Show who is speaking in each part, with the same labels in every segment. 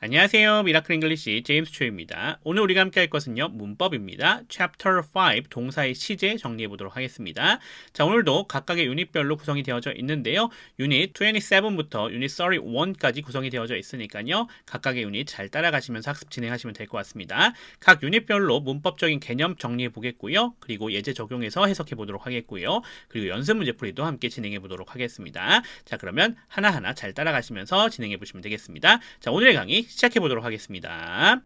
Speaker 1: 안녕하세요. 미라클 잉글리시 제임스 초입니다. 오늘 우리가 함께 할 것은요. 문법입니다. Chapter 5 동사의 시제 정리해 보도록 하겠습니다. 자, 오늘도 각각의 유닛별로 구성이 되어져 있는데요. 유닛 27부터 유닛 31까지 구성이 되어져 있으니까요. 각각의 유닛 잘 따라가시면서 학습 진행하시면 될 것 같습니다. 각 유닛별로 문법적인 개념 정리해 보겠고요. 그리고 예제 적용해서 해석해 보도록 하겠고요. 그리고 연습 문제 풀이도 함께 진행해 보도록 하겠습니다. 자, 그러면 하나하나 잘 따라가시면서 진행해 보시면 되겠습니다. 자, 오늘의 강의 시작해 보도록 하겠습니다.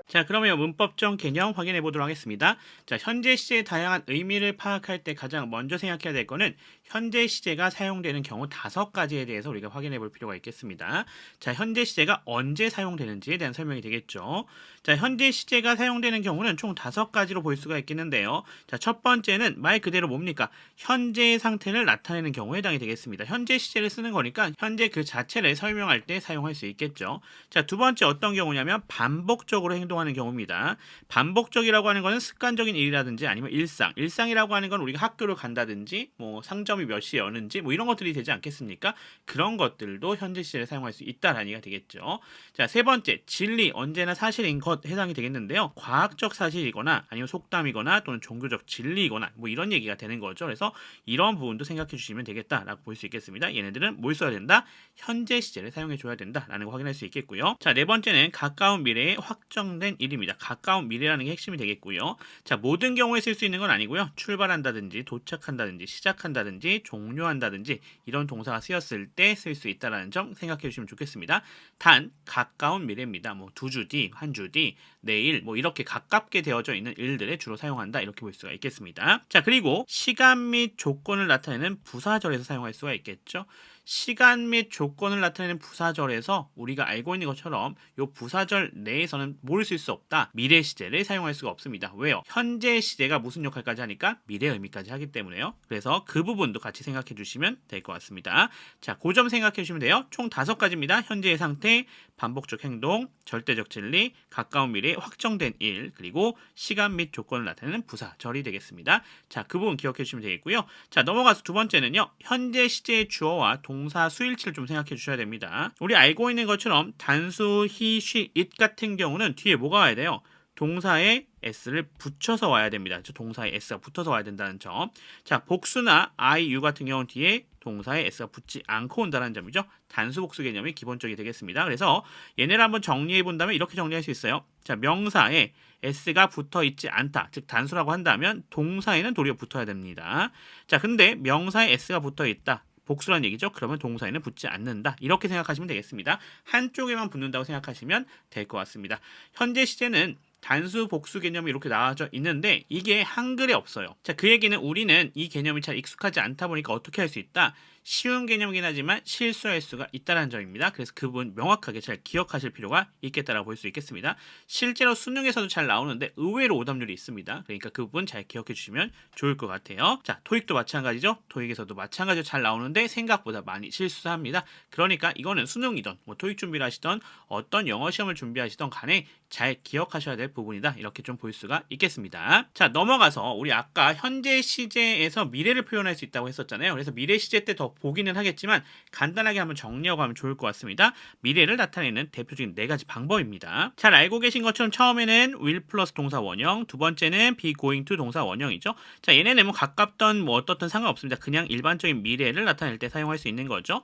Speaker 1: 자, 그러면 문법적 개념 확인해 보도록 하겠습니다. 자, 현재 시제의 다양한 의미를 파악할 때 가장 먼저 생각해야 될 거는 현재 시제가 사용되는 경우 5가지에 대해서 우리가 확인해 볼 필요가 있겠습니다. 자, 현재 시제가 언제 사용되는지에 대한 설명이 되겠죠. 자, 현재 시제가 사용되는 경우는 총 5가지로 볼 수가 있겠는데요. 자, 첫 번째는 말 그대로 뭡니까? 현재의 상태를 나타내는 경우에 해당이 되겠습니다. 현재 시제를 쓰는 거니까 현재 그 자체를 설명할 때 사용할 수 있겠죠. 자, 두 번째 어떤 경우냐면 반복적으로 행동하는 경우입니다. 반복적이라고 하는 것은 습관적인 일이라든지 아니면 일상이라고 하는 건 우리가 학교를 간다든지 뭐 상점이 몇 시에 여는지 뭐 이런 것들이 되지 않겠습니까? 그런 것들도 현재 시제를 사용할 수 있다라는 얘기가 되겠죠. 자, 세 번째 진리, 언제나 사실인 것 해당이 되겠는데요. 과학적 사실이거나 아니면 속담이거나 또는 종교적 진리이거나 뭐 이런 얘기가 되는 거죠. 그래서 이런 부분도 생각해 주시면 되겠다라고 볼 수 있겠습니다. 얘네들은 뭘 써야 된다? 현재 시제를 사용해 줘야 된다라는 거 확인할 수 있겠고요. 자, 네 번째는 가까운 미래에 확정된 일입니다. 가까운 미래라는 게 핵심이 되겠고요. 자, 모든 경우에 쓸 수 있는 건 아니고요. 출발한다든지 도착한다든지 시작한다든지 종료한다든지 이런 동사가 쓰였을 때 쓸 수 있다는 점 생각해 주시면 좋겠습니다. 단 가까운 미래입니다. 뭐 두 주 뒤, 한 주 뒤, 내일 뭐 이렇게 가깝게 되어져 있는 일들에 주로 사용한다 이렇게 볼 수가 있겠습니다. 자, 그리고 시간 및 조건을 나타내는 부사절에서 사용할 수가 있겠죠. 시간 및 조건을 나타내는 부사절에서 우리가 알고 있는 것처럼 이 부사절 내에서는 뭘 쓸 수 없다. 미래 시제를 사용할 수가 없습니다. 왜요? 현재 시제가 무슨 역할까지 하니까 미래 의미까지 하기 때문에요. 그래서 그 부분도 같이 생각해 주시면 될 것 같습니다. 자, 그 점 생각해 주시면 돼요. 총 5가지입니다. 현재의 상태, 반복적 행동, 절대적 진리, 가까운 미래, 확정된 일, 그리고 시간 및 조건을 나타내는 부사절이 되겠습니다. 자, 그 부분 기억해 주시면 되겠고요. 자, 넘어가서 두 번째는요. 현재 시제의 주어와 동사 수일치를 좀 생각해 주셔야 됩니다. 우리 알고 있는 것처럼 단수, he, she, it 같은 경우는 뒤에 뭐가 와야 돼요? 동사에 s를 붙여서 와야 됩니다. 동사에 s가 붙어서 와야 된다는 점. 자, 복수나 I, you 같은 경우는 뒤에 동사에 s가 붙지 않고 온다는 점이죠. 단수 복수 개념이 기본적이 되겠습니다. 그래서 얘네를 한번 정리해 본다면 이렇게 정리할 수 있어요. 자, 명사에 s가 붙어 있지 않다. 즉 단수라고 한다면 동사에는 도리어 붙어야 됩니다. 자, 근데 명사에 s가 붙어 있다. 복수란 얘기죠. 그러면 동사에는 붙지 않는다. 이렇게 생각하시면 되겠습니다. 한쪽에만 붙는다고 생각하시면 될 것 같습니다. 현재 시제는 단수 복수 개념이 이렇게 나와져 있는데 이게 한글에 없어요. 자, 그 얘기는 우리는 이 개념이 잘 익숙하지 않다 보니까 어떻게 할 수 있다? 쉬운 개념이긴 하지만 실수할 수가 있다는 점입니다. 그래서 그 부분 명확하게 잘 기억하실 필요가 있겠다라고 볼 수 있겠습니다. 실제로 수능에서도 잘 나오는데 의외로 오답률이 있습니다. 그러니까 그 부분 잘 기억해 주시면 좋을 것 같아요. 자, 토익도 마찬가지죠. 토익에서도 마찬가지로 잘 나오는데 생각보다 많이 실수합니다. 그러니까 이거는 수능이든 뭐 토익 준비를 하시던 어떤 영어 시험을 준비하시던 간에 잘 기억하셔야 될 부분이다. 이렇게 좀 볼 수가 있겠습니다. 자, 넘어가서 우리 아까 현재 시제에서 미래를 표현할 수 있다고 했었잖아요. 그래서 미래 시제 때 더 보기는 하겠지만 간단하게 한번 정리하고 하면 좋을 것 같습니다. 미래를 나타내는 대표적인 4가지 방법입니다. 잘 알고 계신 것처럼 처음에는 will 플러스 동사 원형, 두 번째는 be going to 동사 원형이죠. 자, 얘네는 뭐 가깝던 뭐 어떻든 상관없습니다. 그냥 일반적인 미래를 나타낼 때 사용할 수 있는 거죠.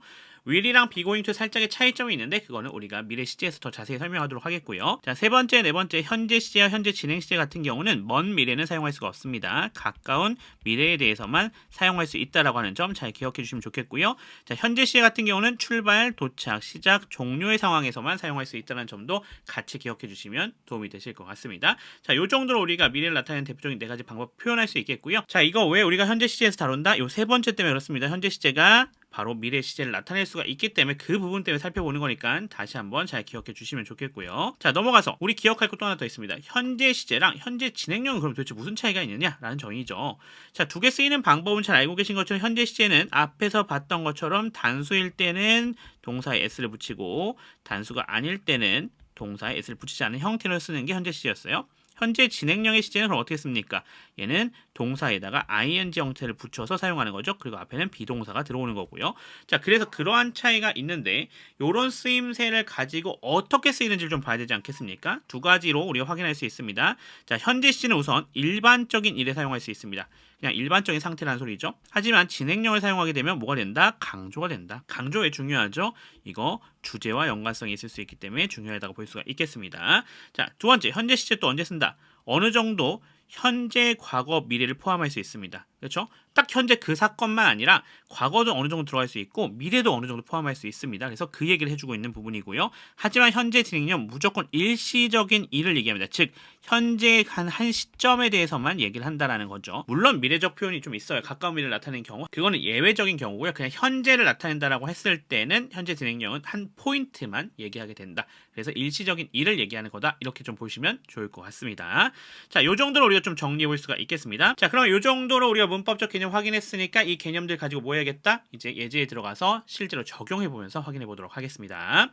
Speaker 1: will이랑 be going to 살짝의 차이점이 있는데 그거는 우리가 미래 시제에서 더 자세히 설명하도록 하겠고요. 자, 세 번째, 네 번째 현재 시제와 현재 진행 시제 같은 경우는 먼 미래는 사용할 수가 없습니다. 가까운 미래에 대해서만 사용할 수 있다라고 하는 점 잘 기억해 주시면 좋겠고요. 자, 현재 시제 같은 경우는 출발, 도착, 시작, 종료의 상황에서만 사용할 수 있다는 점도 같이 기억해 주시면 도움이 되실 것 같습니다. 자, 요 정도로 우리가 미래를 나타내는 대표적인 4가지 방법 표현할 수 있겠고요. 자, 이거 왜 우리가 현재 시제에서 다룬다? 요 세 번째 때문에 그렇습니다. 현재 시제가 바로 미래 시제를 나타낼 수가 있기 때문에 그 부분 때문에 살펴보는 거니까 다시 한번 잘 기억해 주시면 좋겠고요. 자, 넘어가서 우리 기억할 것도 하나 더 있습니다. 현재 시제랑 현재 진행형은 그럼 도대체 무슨 차이가 있느냐라는 점이죠. 자, 두 개 쓰이는 방법은 잘 알고 계신 것처럼 현재 시제는 앞에서 봤던 것처럼 단수일 때는 동사에 s를 붙이고 단수가 아닐 때는 동사에 s를 붙이지 않은 형태로 쓰는 게 현재 시제였어요. 현재 진행형의 시제는 그럼 어떻게 씁니까? 얘는 동사에다가 ing 형태를 붙여서 사용하는 거죠. 그리고 앞에는 비동사가 들어오는 거고요. 자, 그래서 그러한 차이가 있는데 이런 쓰임새를 가지고 어떻게 쓰이는지를 좀 봐야 되지 않겠습니까? 두 가지로 우리가 확인할 수 있습니다. 자, 현재 시제는 우선 일반적인 일에 사용할 수 있습니다. 그냥 일반적인 상태라는 소리죠. 하지만 진행형을 사용하게 되면 뭐가 된다? 강조가 된다. 강조 왜 중요하죠? 이거 주제와 연관성이 있을 수 있기 때문에 중요하다고 볼 수가 있겠습니다. 자, 두 번째, 현재 시제 또 언제 쓴다? 어느 정도 현재, 과거, 미래를 포함할 수 있습니다. 그렇죠? 딱 현재 그 사건만 아니라 과거도 어느 정도 들어갈 수 있고 미래도 어느 정도 포함할 수 있습니다. 그래서 그 얘기를 해주고 있는 부분이고요. 하지만 현재 진행형 무조건 일시적인 일을 얘기합니다. 즉 현재 한 시점에 대해서만 얘기를 한다라는 거죠. 물론 미래적 표현이 좀 있어요. 가까운 미래를 나타내는 경우 그거는 예외적인 경우고요. 그냥 현재를 나타낸다라고 했을 때는 현재 진행형은 한 포인트만 얘기하게 된다. 그래서 일시적인 일을 얘기하는 거다. 이렇게 좀 보시면 좋을 것 같습니다. 자, 요 정도로 우리가 좀 정리해 볼 수가 있겠습니다. 자, 그럼 요 정도로 우리가 문법적 개념 확인했으니까 이 개념들 가지고 뭐 해야겠다? 이제 예제에 들어가서 실제로 적용해 보면서 확인해 보도록 하겠습니다.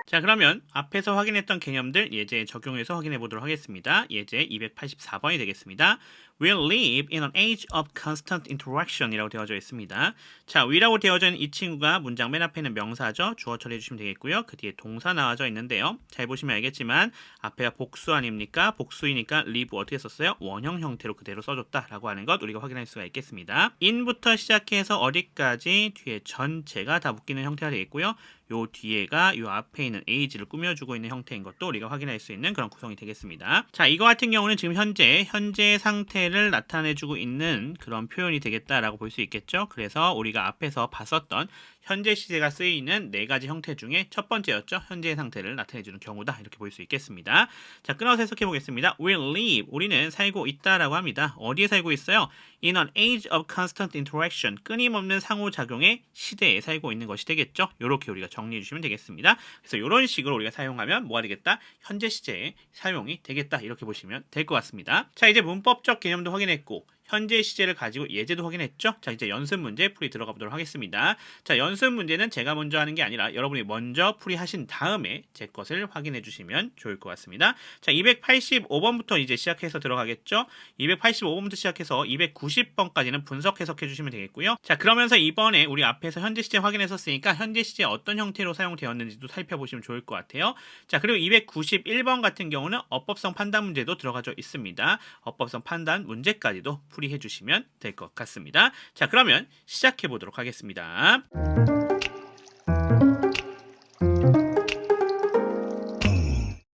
Speaker 1: 자, 그러면 앞에서 확인했던 개념들 예제에 적용해서 확인해 보도록 하겠습니다. 예제 284번이 되겠습니다. We'll live in an age of constant interaction 이라고 되어져 있습니다. 자, we라고 되어져 있는 이 친구가 문장 맨 앞에 있는 명사죠. 주어 처리해 주시면 되겠고요. 그 뒤에 동사 나와져 있는데요. 잘 보시면 알겠지만 앞에가 복수 아닙니까? 복수이니까 live 어떻게 썼어요? 원형 형태로 그대로 써줬다라고 하는 것 우리가 확인할 수가 있겠습니다. in부터 시작해서 어디까지 뒤에 전체가 다 묶이는 형태가 되겠고요. 요 뒤에가 요 앞에 있는 age를 꾸며주고 있는 형태인 것도 우리가 확인할 수 있는 그런 구성이 되겠습니다. 자, 이거 같은 경우는 지금 현재 상태를 나타내주고 있는 그런 표현이 되겠다라고 볼 수 있겠죠. 그래서 우리가 앞에서 봤었던 현재 시제가 쓰이는 네 가지 형태 중에 첫 번째였죠. 현재의 상태를 나타내주는 경우다. 이렇게 볼 수 있겠습니다. 자, 끊어서 해석해 보겠습니다. We'll live. 우리는 살고 있다라고 합니다. 어디에 살고 있어요? In an age of constant interaction. 끊임없는 상호작용의 시대에 살고 있는 것이 되겠죠. 이렇게 우리가 정리해 주시면 되겠습니다. 그래서 이런 식으로 우리가 사용하면 뭐가 되겠다? 현재 시제에 사용이 되겠다. 이렇게 보시면 될 것 같습니다. 자, 이제 문법적 개념도 확인했고 현재 시제를 가지고 예제도 확인했죠? 자, 이제 연습 문제 풀이 들어가 보도록 하겠습니다. 자, 연습 문제는 제가 먼저 하는 게 아니라 여러분이 먼저 풀이하신 다음에 제 것을 확인해 주시면 좋을 것 같습니다. 자, 285번부터 이제 시작해서 들어가겠죠? 285번부터 시작해서 290번까지는 분석 해석해 주시면 되겠고요. 자, 그러면서 이번에 우리 앞에서 현재 시제 확인했었으니까 현재 시제 어떤 형태로 사용되었는지도 살펴보시면 좋을 것 같아요. 자, 그리고 291번 같은 경우는 어법성 판단 문제도 들어가져 있습니다. 어법성 판단 문제까지도 풀이해 주시면 될 것 같습니다. 자, 그러면 시작해 보도록 하겠습니다.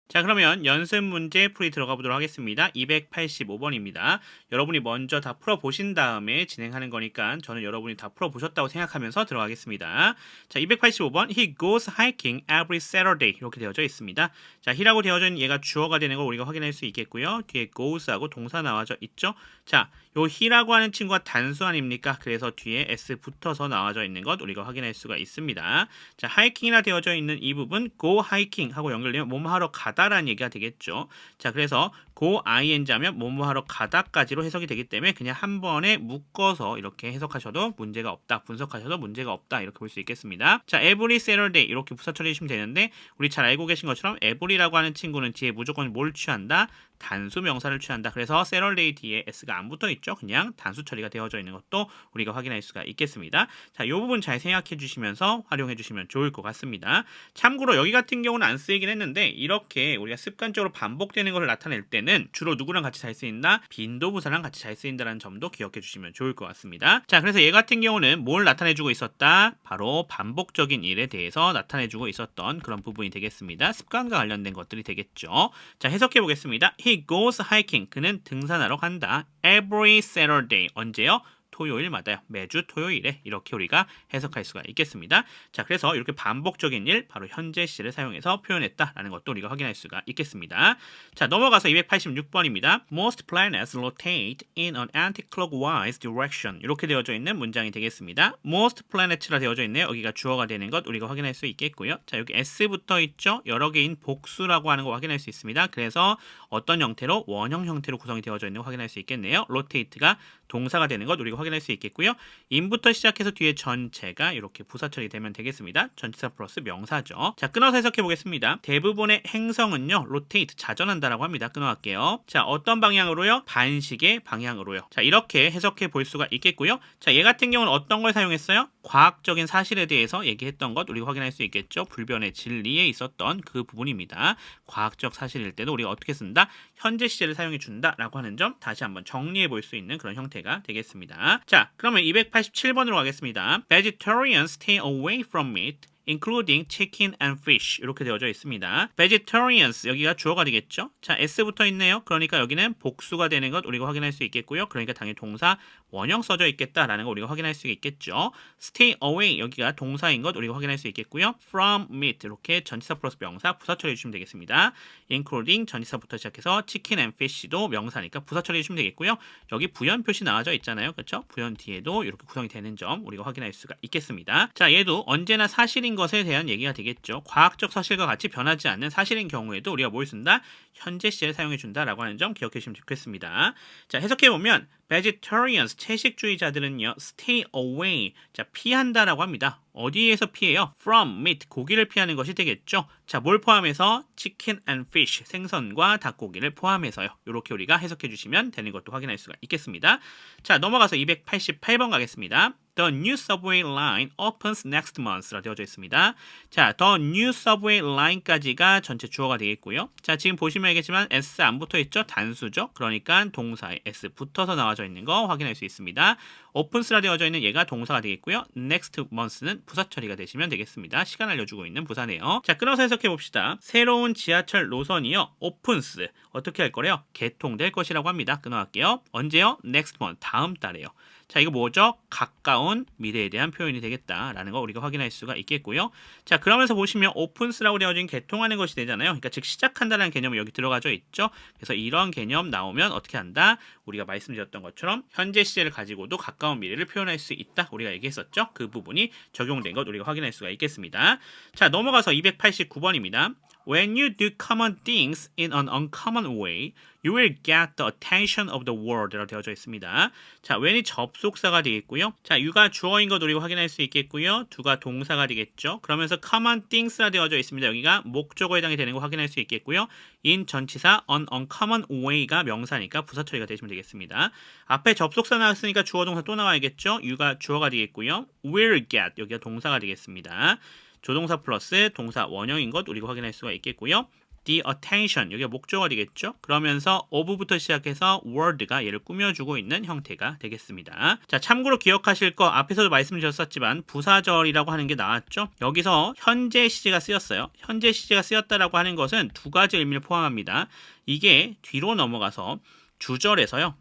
Speaker 1: 자, 그러면 연습 문제 풀이 들어가 보도록 하겠습니다. 285번입니다. 여러분이 먼저 다 풀어보신 다음에 진행하는 거니까 저는 여러분이 다 풀어보셨다고 생각하면서 들어가겠습니다. 자, 285번 He goes hiking every Saturday 이렇게 되어져 있습니다. 자, he라고 되어져 있는 얘가 주어가 되는 거 우리가 확인할 수 있겠고요. 뒤에 goes하고 동사 나와져 있죠. 자, 요 he라고 하는 친구가 단수 아닙니까? 그래서 뒤에 s 붙어서 나와져 있는 것 우리가 확인할 수가 있습니다. 자, hiking이라 되어져 있는 이 부분 go hiking 하고 연결되면 뭐뭐 하러 가다라는 얘기가 되겠죠. 자, 그래서 go ing 하면 뭐뭐 하러 가다까지로 해석이 되기 때문에 그냥 한 번에 묶어서 이렇게 해석하셔도 문제가 없다. 분석하셔도 문제가 없다. 이렇게 볼 수 있겠습니다. 자, every Saturday 이렇게 부사 처리해 주시면 되는데 우리 잘 알고 계신 것처럼 every라고 하는 친구는 뒤에 무조건 뭘 취한다? 단수 명사를 취한다. 그래서 Saturday 뒤에 s가 안 붙어 있죠. 그냥 단수 처리가 되어져 있는 것도 우리가 확인할 수가 있겠습니다. 자, 이 부분 잘 생각해 주시면서 활용해 주시면 좋을 것 같습니다. 참고로 여기 같은 경우는 안 쓰이긴 했는데 이렇게 우리가 습관적으로 반복되는 것을 나타낼 때는 주로 누구랑 같이 잘 쓰인다? 빈도부사랑 같이 잘 쓰인다는 점도 기억해 주시면 좋을 것 같습니다. 자, 그래서 얘 같은 경우는 뭘 나타내 주고 있었다? 바로 반복적인 일에 대해서 나타내 주고 있었던 그런 부분이 되겠습니다. 습관과 관련된 것들이 되겠죠. 자, 해석해 보겠습니다. He goes hiking. 그는 등산하러 간다. Every Saturday. 언제요? 토요일마다요. 매주 토요일에 이렇게 우리가 해석할 수가 있겠습니다. 자, 그래서 이렇게 반복적인 일, 바로 현재 시를 사용해서 표현했다라는 것도 우리가 확인할 수가 있겠습니다. 자, 넘어가서 286번입니다. Most planets rotate in an anti-clockwise direction. 이렇게 되어져 있는 문장이 되겠습니다. Most planets라 되어져 있네요. 여기가 주어가 되는 것 우리가 확인할 수 있겠고요. 자, 여기 s부터 있죠. 여러 개인 복수라고 하는 거 확인할 수 있습니다. 그래서 어떤 형태로? 원형 형태로 구성이 되어져 있는 거 확인할 수 있겠네요. rotate가 동사가 되는 것 우리가 확인할 확인할 수 있겠고요. in부터 시작해서 뒤에 전체가 이렇게 부사 처리되면 되겠습니다. 전치사 플러스 명사죠. 자, 끊어서 해석해 보겠습니다. 대부분의 행성은요, rotate, 자전한다라고 합니다. 끊어갈게요. 자, 어떤 방향으로요? 반시계 방향으로요. 자, 이렇게 해석해 볼 수가 있겠고요. 자, 얘 같은 경우는 어떤 걸 사용했어요? 과학적인 사실에 대해서 얘기했던 것 우리가 확인할 수 있겠죠. 불변의 진리에 있었던 그 부분입니다. 과학적 사실일 때도 우리가 어떻게 쓴다? 현재 시제를 사용해 준다라고 하는 점 다시 한번 정리해 볼 수 있는 그런 형태가 되겠습니다. 자, 그러면 287번으로 가겠습니다. Vegetarians stay away from meat, including chicken and fish. 이렇게 되어져 있습니다. Vegetarians, 여기가 주어가 되겠죠. 자, s 붙어 있네요. 그러니까 여기는 복수가 되는 것 우리가 확인할 수 있겠고요. 그러니까 당연히 동사 원형 써져 있겠다라는 거 우리가 확인할 수 있겠죠. Stay away, 여기가 동사인 것 우리가 확인할 수 있겠고요. From meat, 이렇게 전치사 플러스 명사 부사 처리해 주시면 되겠습니다. Including 전치사부터 시작해서 chicken and fish도 명사니까 부사 처리해 주시면 되겠고요. 여기 부연 표시 나와져 있잖아요. 그렇죠? 부연 뒤에도 이렇게 구성이 되는 점 우리가 확인할 수가 있겠습니다. 자, 얘도 언제나 사실인 것에 대한 얘기가 되겠죠. 과학적 사실과 같이 변하지 않는 사실인 경우에도 우리가 뭘 쓴다? 현재 시제를 사용해 준다라고 하는 점 기억해 주시면 좋겠습니다. 자, 해석해 보면 vegetarians, 채식주의자들은요, stay away, 자, 피한다라고 합니다. 어디에서 피해요? From meat, 고기를 피하는 것이 되겠죠. 자, 뭘 포함해서? chicken and fish, 생선과 닭고기를 포함해서요. 이렇게 우리가 해석해 주시면 되는 것도 확인할 수가 있겠습니다. 자, 넘어가서 288번 가겠습니다. The new subway line opens next month라 되어져 있습니다. 자, the new subway line까지가 전체 주어가 되겠고요. 자, 지금 보시면 알겠지만 s 안 붙어 있죠? 단수죠? 그러니까 동사에 s 붙어서 나와져 있는 거 확인할 수 있습니다. opens라 되어져 있는 얘가 동사가 되겠고요. next month는 부사 처리가 되시면 되겠습니다. 시간 알려주고 있는 부사네요. 자, 끊어서 해석해 봅시다. 새로운 지하철 노선이요, opens, 어떻게 할 거래요? 개통될 것이라고 합니다. 끊어갈게요. 언제요? next month, 다음 달에요. 자, 이거 뭐죠? 가까운 미래에 대한 표현이 되겠다라는 거 우리가 확인할 수가 있겠고요. 자, 그러면서 보시면 opens라고 되어진 개통하는 것이 되잖아요. 그러니까 즉 시작한다는 개념이 여기 들어가져 있죠. 그래서 이런 개념 나오면 어떻게 한다? 우리가 말씀드렸던 것처럼 현재 시제를 가지고도 가까운 미래를 표현할 수 있다. 우리가 얘기했었죠. 그 부분이 적용된 것 우리가 확인할 수가 있겠습니다. 자, 넘어가서 289번입니다. When you do common things in an uncommon way, you will get the attention of the world 라고 되어져 있습니다. 자, when이 접속사가 되겠고요. 자, you가 주어인 것 우리가 확인할 수 있겠고요. do가 동사가 되겠죠. 그러면서 common things라 되어져 있습니다. 여기가 목적어에 해당이 되는 거 확인할 수 있겠고요. in 전치사 an uncommon way가 명사니까 부사 처리가 되시면 되겠습니다. 앞에 접속사 나왔으니까 주어 동사 또 나와야겠죠. you가 주어가 되겠고요. will get, 여기가 동사가 되겠습니다. 조동사 플러스 동사 원형인 것 우리가 확인할 수가 있겠고요. the attention, 여기가 목적어가 되겠죠. 그러면서 of부터 시작해서 word가 얘를 꾸며주고 있는 형태가 되겠습니다. 자, 참고로 기억하실 거 앞에서도 말씀드렸었지만 부사절이라고 하는 게 나왔죠. 여기서 현재 시제가 쓰였어요. 현재 시제가 쓰였다라고 하는 것은 두 가지 의미를 포함합니다. 이게 뒤로 넘어가서 주절에서요,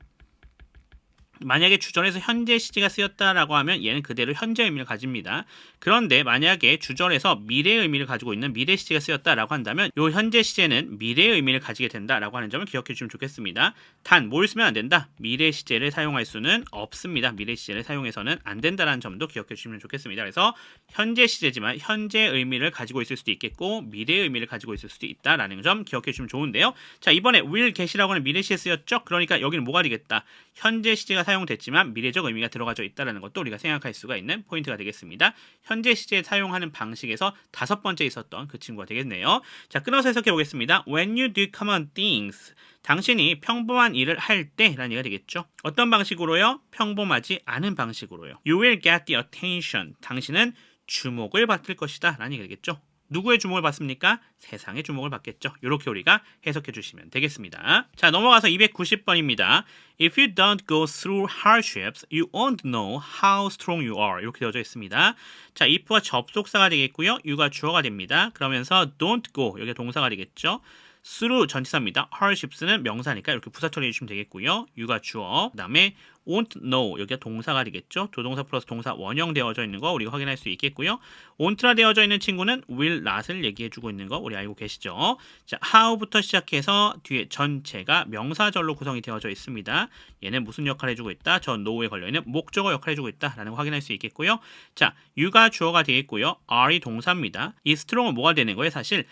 Speaker 1: 만약에 주절에서 현재 시제가 쓰였다라고 하면 얘는 그대로 현재 의미를 가집니다. 그런데 만약에 주절에서 미래의 의미를 가지고 있는 미래 시제가 쓰였다라고 한다면 이 현재 시제는 미래의 의미를 가지게 된다라고 하는 점을 기억해 주시면 좋겠습니다. 단, 뭘 쓰면 안 된다? 미래 시제를 사용할 수는 없습니다. 미래 시제를 사용해서는 안 된다라는 점도 기억해 주시면 좋겠습니다. 그래서 현재 시제지만 현재 의미를 가지고 있을 수도 있겠고 미래의 의미를 가지고 있을 수도 있다라는 점 기억해 주시면 좋은데요. 자, 이번에 will get이라고 하는 미래 시제 쓰였죠? 그러니까 여기는 뭐가 되겠다? 현재 시제가 사용됐지만 미래적 의미가 들어가져 있다는 것도 우리가 생각할 수가 있는 포인트가 되겠습니다. 현재 시제 사용하는 방식에서 다섯 번째 있었던 그 친구가 되겠네요. 자, 끊어서 해석해 보겠습니다. When you do common things, 당신이 평범한 일을 할 때라는 얘기가 되겠죠. 어떤 방식으로요? 평범하지 않은 방식으로요. You will get the attention, 당신은 주목을 받을 것이다 라는 얘기가 되겠죠. 누구의 주목을 받습니까? 세상의 주목을 받겠죠. 이렇게 우리가 해석해 주시면 되겠습니다. 자, 넘어가서 290번입니다. If you don't go through hardships, you won't know how strong you are. 이렇게 되어져 있습니다. 자, if가 접속사가 되겠고요. you가 주어가 됩니다. 그러면서 don't go, 여기가 동사가 되겠죠. through 전치사입니다. hardships는 명사니까 이렇게 부사 처리해 주시면 되겠고요. you가 주어, 그 다음에 won't know, 여기가 동사가 되겠죠. 조동사 플러스 동사 원형 되어져 있는 거 우리가 확인할 수 있겠고요. won't라 되어져 있는 친구는 will not을 얘기해 주고 있는 거 우리 알고 계시죠. 자, how부터 시작해서 뒤에 전체가 명사절로 구성이 되어져 있습니다. 얘는 무슨 역할을 해주고 있다? 저 know에 걸려있는 목적어 역할을 해주고 있다라는 거 확인할 수 있겠고요. 자, you가 주어가 되겠고요. are이 동사입니다. 이 strong은 뭐가 되는 거예요? 사실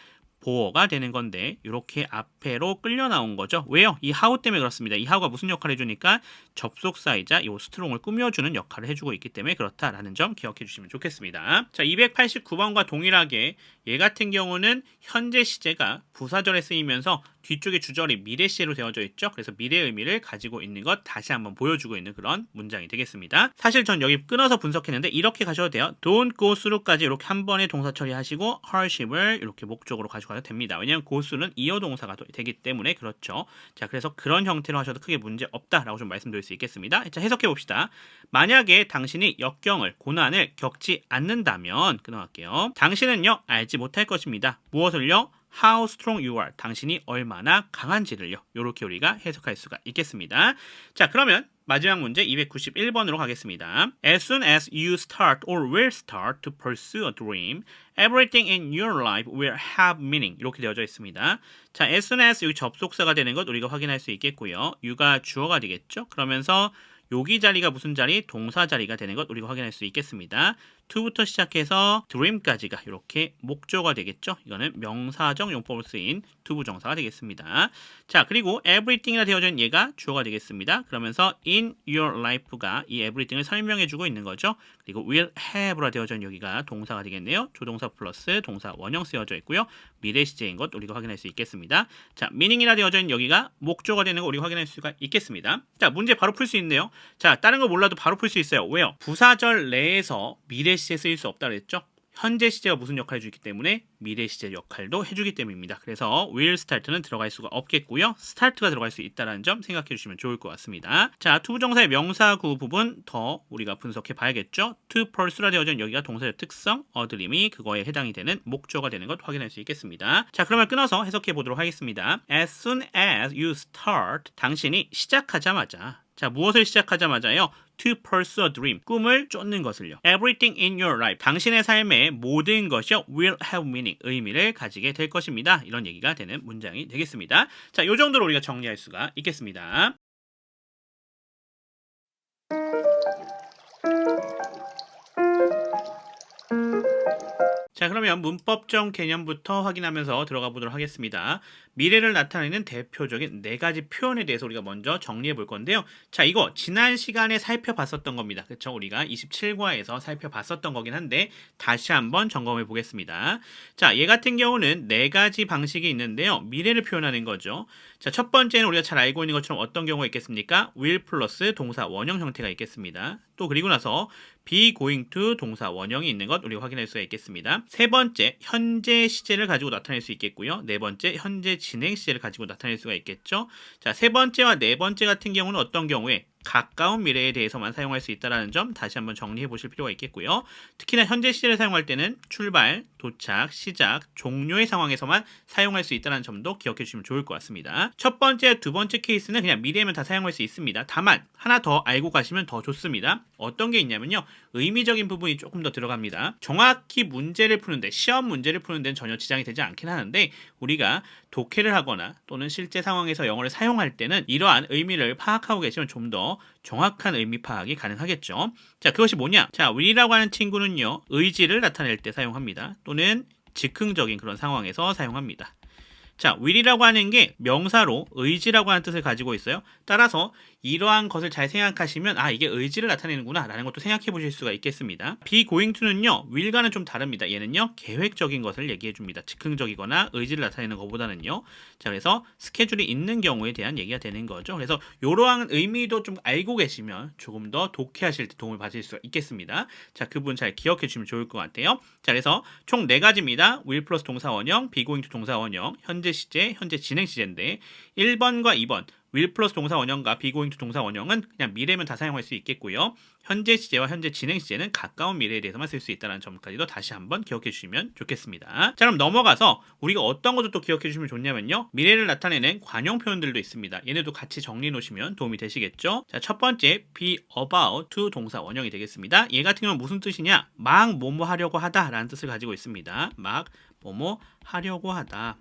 Speaker 1: 보어가 되는 건데 이렇게 앞에로 끌려 나온 거죠. 왜요? 이 how 때문에 그렇습니다. 이 how가 무슨 역할을 해주니까 접속사이자 이 스트롱을 꾸며주는 역할을 해주고 있기 때문에 그렇다라는 점 기억해 주시면 좋겠습니다. 자, 289번과 동일하게 얘 같은 경우는 현재 시제가 부사절에 쓰이면서 뒤쪽에 주절이 미래 시제로 되어져 있죠. 그래서 미래 의미를 가지고 있는 것 다시 한번 보여주고 있는 그런 문장이 되겠습니다. 사실 전 여기 끊어서 분석했는데 이렇게 가셔도 돼요. Don't go through까지 이렇게 한 번에 동사 처리하시고 hardship을 이렇게 목적으로 가져가도 됩니다. 왜냐하면 go through는 이어 동사가 되기 때문에 그렇죠. 자, 그래서 그런 형태로 하셔도 크게 문제 없다라고 좀 말씀드릴 수 있겠습니다. 자, 해석해 봅시다. 만약에 당신이 역경을, 고난을 겪지 않는다면 끊어갈게요. 당신은요 알지 못할 것입니다. 무엇을요? How strong you are. 당신이 얼마나 강한지를요. 이렇게 우리가 해석할 수가 있겠습니다. 자, 그러면 마지막 문제 291번으로 가겠습니다. As soon as you start or will start to pursue a dream, everything in your life will have meaning. 이렇게 되어져 있습니다. 자, as soon as 여기 접속사가 되는 것 우리가 확인할 수 있겠고요. you가 주어가 되겠죠. 그러면서 여기 자리가 무슨 자리? 동사 자리가 되는 것 우리가 확인할 수 있겠습니다. to부터 시작해서 dream까지가 이렇게 목조가 되겠죠. 이거는 명사적 용법으로 쓰인 to 부정사가 되겠습니다. 자, 그리고 everything이라 되어져 있는 얘가 주어가 되겠습니다. 그러면서 in your life가 이 everything을 설명해주고 있는 거죠. 그리고 will have라 되어져 있는 여기가 동사가 되겠네요. 조동사 플러스 동사 원형 쓰여져 있고요. 미래 시제인 것 우리가 확인할 수 있겠습니다. 자, meaning이라 되어져 있는 여기가 목조가 되는 거 우리가 확인할 수가 있겠습니다. 자, 문제 바로 풀 수 있네요. 자, 다른 거 몰라도 바로 풀 수 있어요. 왜요? 부사절 내에서 미래 시제 쓰일 수 없다 그랬죠? 현재 시제가 무슨 역할을 해주기 때문에 미래 시제 역할도 해주기 때문입니다. 그래서 will start는 들어갈 수가 없겠고요. start가 들어갈 수 있다는 점 생각해 주시면 좋을 것 같습니다. 자, 투부정사의 명사구 부분 더 우리가 분석해 봐야겠죠. to pursue라 되어져 있는 여기가 동사의 특성, 어드림이 그거에 해당이 되는 목조가 되는 것 확인할 수 있겠습니다. 자, 그러면 끊어서 해석해 보도록 하겠습니다. As soon as you start, 당신이 시작하자마자, 자, 무엇을 시작하자마자요? To pursue a dream, 꿈을 쫓는 것을요. Everything in your life, 당신의 삶의 모든 것이요 will have meaning, 의미를 가지게 될 것입니다. 이런 얘기가 되는 문장이 되겠습니다. 자, 이 정도로 우리가 정리할 수가 있겠습니다. 자, 그러면 문법적 개념부터 확인하면서 들어가 보도록 하겠습니다. 미래를 나타내는 대표적인 4가지 표현에 대해서 우리가 먼저 정리해 볼 건데요. 자, 이거 지난 시간에 살펴봤었던 겁니다. 그렇죠? 우리가 27과에서 살펴봤었던 거긴 한데 다시 한번 점검해 보겠습니다. 자, 얘 같은 경우는 4가지 방식이 있는데요. 미래를 표현하는 거죠. 자, 첫 번째는 우리가 잘 알고 있는 것처럼 어떤 경우가 있겠습니까? will 플러스 동사 원형 형태가 있겠습니다. 또 그리고 나서 be going to 동사 원형이 있는 것 우리가 확인할 수가 있겠습니다. 세 번째, 현재 시제를 가지고 나타낼 수 있겠고요. 네 번째, 현재 진행 시제를 가지고 나타낼 수가 있겠죠. 자, 세 번째와 네 번째 같은 경우는 어떤 경우에 가까운 미래에 대해서만 사용할 수 있다는 점 다시 한번 정리해 보실 필요가 있겠고요. 특히나 현재 시제를 사용할 때는 출발, 도착, 시작, 종료의 상황에서만 사용할 수 있다는 점도 기억해 주시면 좋을 것 같습니다. 첫 번째, 두 번째 케이스는 그냥 미래면 다 사용할 수 있습니다. 다만 하나 더 알고 가시면 더 좋습니다. 어떤 게 있냐면요. 의미적인 부분이 조금 더 들어갑니다. 정확히 문제를 푸는데, 시험 문제를 푸는 데는 전혀 지장이 되지 않긴 하는데 우리가 독해를 하거나 또는 실제 상황에서 영어를 사용할 때는 이러한 의미를 파악하고 계시면 좀 더 정확한 의미 파악이 가능하겠죠. 자, 그것이 뭐냐? 자, will이라고 하는 친구는요. 의지를 나타낼 때 사용합니다. 또는 즉흥적인 그런 상황에서 사용합니다. 자, will이라고 하는 게 명사로 의지라고 하는 뜻을 가지고 있어요. 따라서 이러한 것을 잘 생각하시면 아, 이게 의지를 나타내는구나 라는 것도 생각해 보실 수가 있겠습니다. be going to는요, will과는 좀 다릅니다. 얘는요, 계획적인 것을 얘기해 줍니다. 즉흥적이거나 의지를 나타내는 것보다는요. 자, 그래서 스케줄이 있는 경우에 대한 얘기가 되는 거죠. 그래서 이러한 의미도 좀 알고 계시면 조금 더 독해하실 때 도움을 받으실 수가 있겠습니다. 자, 그 부분 잘 기억해 주시면 좋을 것 같아요. 자, 그래서 총 4가지입니다. will 플러스 동사 원형, be going to 동사 원형, 현재 시제, 현재 진행 시제인데 1번과 2번 will 플러스 동사 원형과 be going to 동사 원형은 그냥 미래면 다 사용할 수 있겠고요. 현재 시제와 현재 진행 시제는 가까운 미래에 대해서만 쓸 수 있다는 점까지도 다시 한번 기억해 주시면 좋겠습니다. 자, 그럼 넘어가서 우리가 어떤 것도 또 기억해 주시면 좋냐면요. 미래를 나타내는 관용 표현들도 있습니다. 얘네도 같이 정리해 놓으시면 도움이 되시겠죠. 자, 첫 번째 be about to 동사 원형이 되겠습니다. 얘 같은 경우는 무슨 뜻이냐? 막 뭐뭐 하려고 하다 라는 뜻을 가지고 있습니다. 막 뭐뭐 하려고 하다.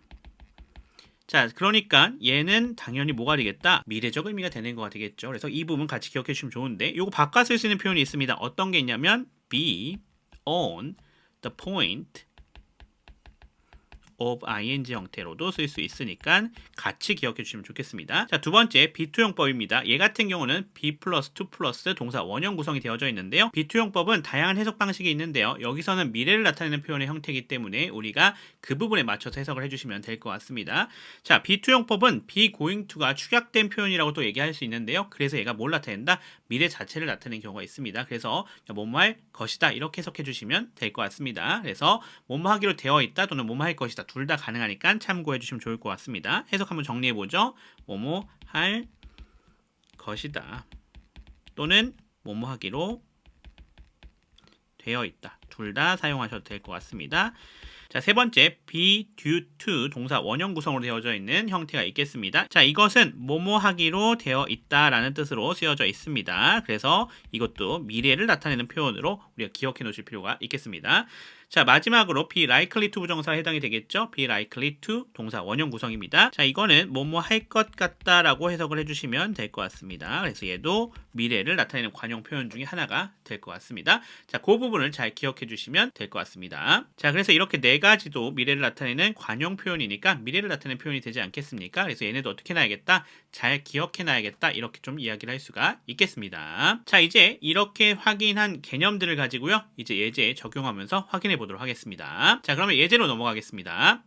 Speaker 1: 자, 그러니까 얘는 당연히 뭐가 되겠다? 미래적 의미가 되는 거가 되겠죠. 그래서 이 부분 같이 기억해 주시면 좋은데 이거 바꿔 쓸 수 있는 표현이 있습니다. 어떤 게 있냐면 be on the point of ing 형태로도 쓸 수 있으니까 같이 기억해 주시면 좋겠습니다. 자, 두 번째 B2용법입니다. 얘 같은 경우는 B 플러스 2 플러스 동사 원형 구성이 되어져 있는데요. B2용법은 다양한 해석 방식이 있는데요. 여기서는 미래를 나타내는 표현의 형태이기 때문에 우리가 그 부분에 맞춰서 해석을 해주시면 될 것 같습니다. 자, B2용법은 be going to가 축약된 표현이라고 또 얘기할 수 있는데요. 그래서 얘가 뭘 나타낸다? 미래 자체를 나타내는 경우가 있습니다. 그래서 뭐뭐 할 것이다 이렇게 해석해 주시면 될 것 같습니다. 그래서 뭐뭐 하기로 되어 있다 또는 뭐뭐 할 것이다 둘 다 가능하니까 참고해 주시면 좋을 것 같습니다. 해석 한번 정리해 보죠. 뭐뭐 할 것이다 또는 뭐뭐 하기로 되어 있다. 둘 다 사용하셔도 될 것 같습니다. 자, 세 번째 be due to 동사 원형 구성으로 되어져 있는 형태가 있겠습니다. 자, 이것은 뭐뭐 하기로 되어 있다라는 뜻으로 쓰여져 있습니다. 그래서 이것도 미래를 나타내는 표현으로 우리가 기억해 놓으실 필요가 있겠습니다. 자, 마지막으로 be likely to 부정사에 해당이 되겠죠. be likely to 동사 원형 구성입니다. 자, 이거는 뭐뭐 할 것 같다라고 해석을 해주시면 될 것 같습니다. 그래서 얘도 미래를 나타내는 관용 표현 중에 하나가 될 것 같습니다. 자, 그 부분을 잘 기억해 주시면 될 것 같습니다. 자, 그래서 이렇게 네 가지도 미래를 나타내는 관용 표현이니까 미래를 나타내는 표현이 되지 않겠습니까? 그래서 얘네도 어떻게 놔야겠다? 잘 기억해 놔야겠다. 이렇게 좀 이야기를 할 수가 있겠습니다. 자, 이제 이렇게 확인한 개념들을 가지고요. 이제 예제에 적용하면서 확인해 보도록 하겠습니다. 자, 그러면 예제로 넘어가겠습니다.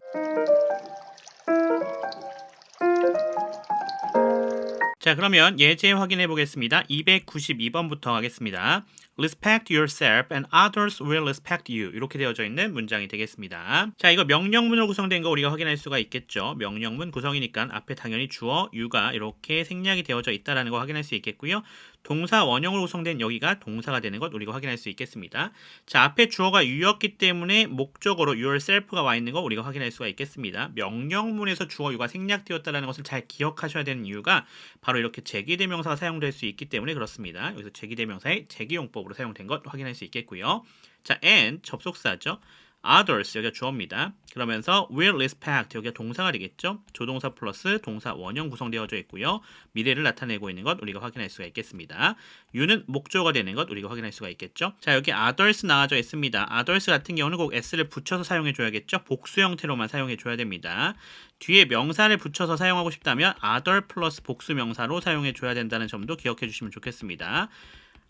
Speaker 1: 자, 그러면 예제 확인해 보겠습니다. 292번부터 하겠습니다. Respect yourself and others will respect you. 이렇게 되어져 있는 문장이 되겠습니다. 자, 이거 명령문으로 구성된 거 우리가 확인할 수가 있겠죠. 명령문 구성이니까 앞에 당연히 주어, you가 이렇게 생략이 되어져 있다는 거 확인할 수 있겠고요. 동사 원형으로 구성된 여기가 동사가 되는 것 우리가 확인할 수 있겠습니다. 자, 앞에 주어가 you였기 때문에 목적어로 yourself가 와 있는 거 우리가 확인할 수가 있겠습니다. 명령문에서 주어 you가 생략되었다는 것을 잘 기억하셔야 되는 이유가 바로 이렇게 제기대명사가 사용될 수 있기 때문에 그렇습니다. 여기서 제기대명사의 제기용법으로 사용된 것 확인할 수 있겠고요. 자, and 접속사죠. others 여기가 주어입니다. 그러면서 will respect 여기가 동사가 되겠죠. 조동사 플러스 동사 원형 구성되어져 있고요. 미래를 나타내고 있는 것 우리가 확인할 수가 있겠습니다. you는 목적어가 되는 것 우리가 확인할 수가 있겠죠. 자, 여기 others 나와져 있습니다. others 같은 경우는 꼭 s를 붙여서 사용해 줘야겠죠. 복수 형태로만 사용해 줘야 됩니다. 뒤에 명사를 붙여서 사용하고 싶다면 other 플러스 복수 명사로 사용해 줘야 된다는 점도 기억해 주시면 좋겠습니다.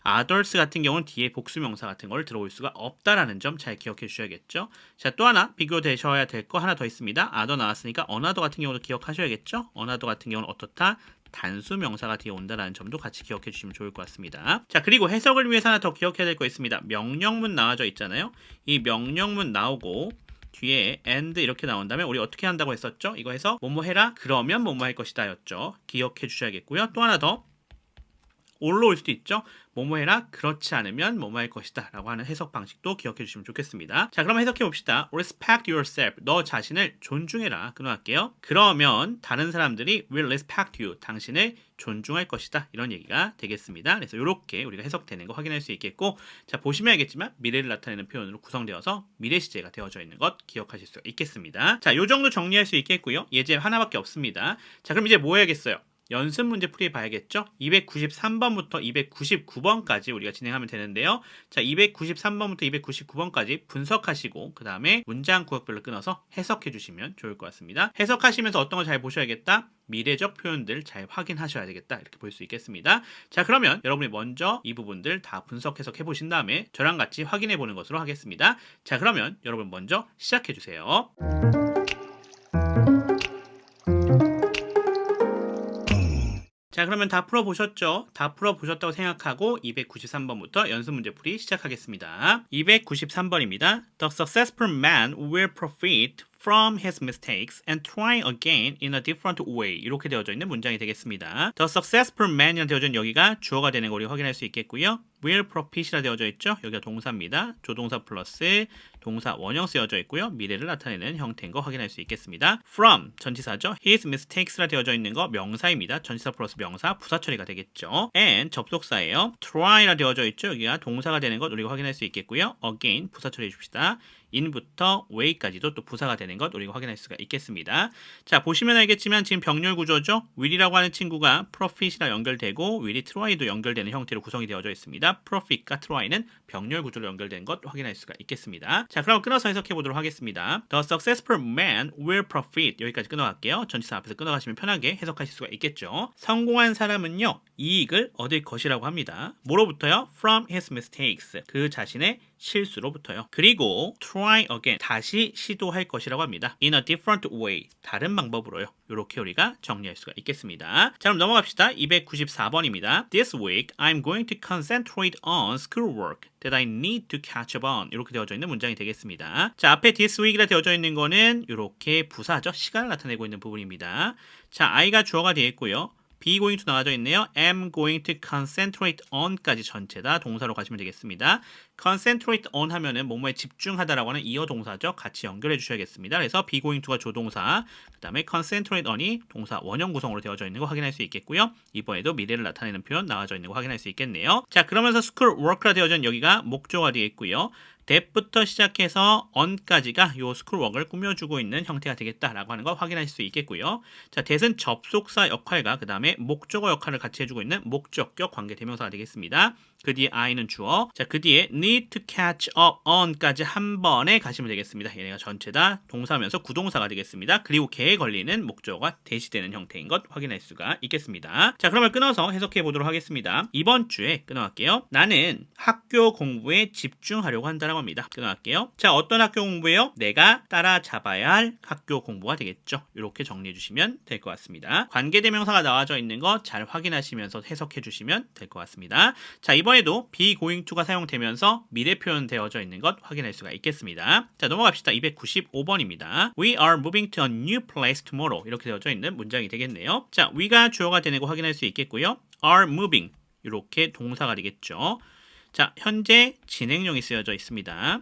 Speaker 1: others 같은 경우는 뒤에 복수명사 같은 걸 들어올 수가 없다라는 점 잘 기억해 주셔야겠죠. 자, 또 하나 비교되셔야 될 거 하나 더 있습니다. other 나왔으니까 another 같은 경우도 기억하셔야겠죠. another 같은 경우는 어떻다? 단수 명사가 뒤에 온다라는 점도 같이 기억해 주시면 좋을 것 같습니다. 자, 그리고 해석을 위해서 하나 더 기억해야 될 거 있습니다. 명령문 나와져 있잖아요. 이 명령문 나오고 뒤에 and 이렇게 나온다면 우리 어떻게 한다고 했었죠? 이거 해서 뭐뭐 해라 그러면 뭐뭐 할 것이다 였죠. 기억해 주셔야겠고요. 또 하나 더 올라올 수도 있죠. 뭐뭐 해라 그렇지 않으면 뭐뭐 할 것이다 라고 하는 해석 방식도 기억해 주시면 좋겠습니다. 자, 그럼 해석해 봅시다. Respect yourself. 너 자신을 존중해라. 끊어갈게요. 그러면 다른 사람들이 will respect you. 당신을 존중할 것이다. 이런 얘기가 되겠습니다. 그래서 이렇게 우리가 해석되는 거 확인할 수 있겠고, 자, 보시면 알겠지만 미래를 나타내는 표현으로 구성되어서 미래 시제가 되어져 있는 것 기억하실 수 있겠습니다. 자, 요 정도 정리할 수 있겠고요. 예제 하나밖에 없습니다. 자, 그럼 이제 뭐 해야겠어요? 연습 문제 풀이 봐야겠죠? 293번부터 299번까지 우리가 진행하면 되는데요. 자, 293번부터 299번까지 분석하시고 그 다음에 문장 구역별로 끊어서 해석해 주시면 좋을 것 같습니다. 해석하시면서 어떤 거 잘 보셔야겠다? 미래적 표현들 잘 확인하셔야 되겠다. 이렇게 볼 수 있겠습니다. 자, 그러면 여러분이 먼저 이 부분들 다 분석 해석해 보신 다음에 저랑 같이 확인해 보는 것으로 하겠습니다. 자, 그러면 여러분 먼저 시작해 주세요. 자, 그러면 다 풀어보셨죠? 다 풀어보셨다고 생각하고 293번부터 연습 문제풀이 시작하겠습니다. 293번입니다. The successful man will profit from his mistakes and try again in a different way. 이렇게 되어져 있는 문장이 되겠습니다. The successful man이라 되어져 있는 여기가 주어가 되는 거 우리가 확인할 수 있겠고요. will profit이라 되어져 있죠. 여기가 동사입니다. 조동사 플러스 동사 원형 쓰여져 있고요. 미래를 나타내는 형태인 거 확인할 수 있겠습니다. From 전치사죠. His mistakes라 되어져 있는 거 명사입니다. 전치사 플러스 명사 부사 처리가 되겠죠. And 접속사예요. Try라 되어져 있죠. 여기가 동사가 되는 것 우리가 확인할 수 있겠고요. Again 부사 처리해 줍시다. in부터 way까지도 또 부사가 되는 것 우리가 확인할 수가 있겠습니다. 자, 보시면 알겠지만 지금 병렬 구조죠. will이라고 하는 친구가 profit이랑 연결되고 will이 try도 연결되는 형태로 구성이 되어져 있습니다. profit과 try는 병렬 구조로 연결된 것 확인할 수가 있겠습니다. 자, 그럼 끊어서 해석해 보도록 하겠습니다. The successful man will profit. 여기까지 끊어갈게요. 전치사 앞에서 끊어가시면 편하게 해석하실 수가 있겠죠. 성공한 사람은요, 이익을 얻을 것이라고 합니다. 뭐로부터요? From his mistakes. 그 자신의 실수로부터요. 그리고 try again. 다시 시도할 것이라고 합니다. In a different way. 다른 방법으로요. 이렇게 우리가 정리할 수가 있겠습니다. 자, 그럼 넘어갑시다. 294번입니다. This week, I'm going to concentrate on schoolwork that I need to catch up on. 이렇게 되어져 있는 문장이 되겠습니다. 자, 앞에 this week이라 되어져 있는 거는 이렇게 부사죠. 시간을 나타내고 있는 부분입니다. 자, I가 주어가 되어 있고요. be going to 나와져 있네요. am going to concentrate on까지 전체 다 동사로 가시면 되겠습니다. concentrate on 하면은 뭐뭐에 집중하다라고 하는 이어 동사죠. 같이 연결해 주셔야겠습니다. 그래서 be going to가 조동사, 그 다음에 concentrate on이 동사 원형 구성으로 되어져 있는 거 확인할 수 있겠고요. 이번에도 미래를 나타내는 표현 나와져 있는 거 확인할 수 있겠네요. 자, 그러면서 school work라 되어져 있는 여기가 목조가 되어 있고요. that부터 시작해서 on까지가 요 schoolwork을 꾸며주고 있는 형태가 되겠다라고 하는 거 확인할 수 있겠고요. 자, that은 접속사 역할과 그 다음에 목적어 역할을 같이 해주고 있는 목적격 관계대명사가 되겠습니다. 그 뒤에 I는 주어, 자, 그 뒤에 need to catch up on까지 한 번에 가시면 되겠습니다. 얘네가 전체 다 동사면서 구동사가 되겠습니다. 그리고 걔에 걸리는 목적어가 대시되는 형태인 것 확인할 수가 있겠습니다. 자, 그러면 끊어서 해석해 보도록 하겠습니다. 이번 주에 끊어갈게요. 나는 학교 공부에 집중하려고 한다라고 합니다. 끊어갈게요. 자, 어떤 학교 공부예요? 내가 따라잡아야 할 학교 공부가 되겠죠. 이렇게 정리해 주시면 될 것 같습니다. 관계대명사가 나와져 있는 거 잘 확인하시면서 해석해 주시면 될 것 같습니다. 자, 이번에도 be going to가 사용되면서 미래 표현 되어져 있는 것 확인할 수가 있겠습니다. 자, 넘어갑시다. 295번입니다. We are moving to a new place tomorrow. 이렇게 되어져 있는 문장이 되겠네요. 자, we가 주어가 되는 거 확인할 수 있겠고요. are moving. 이렇게 동사가 되겠죠. 자, 현재 진행형이 쓰여져 있습니다.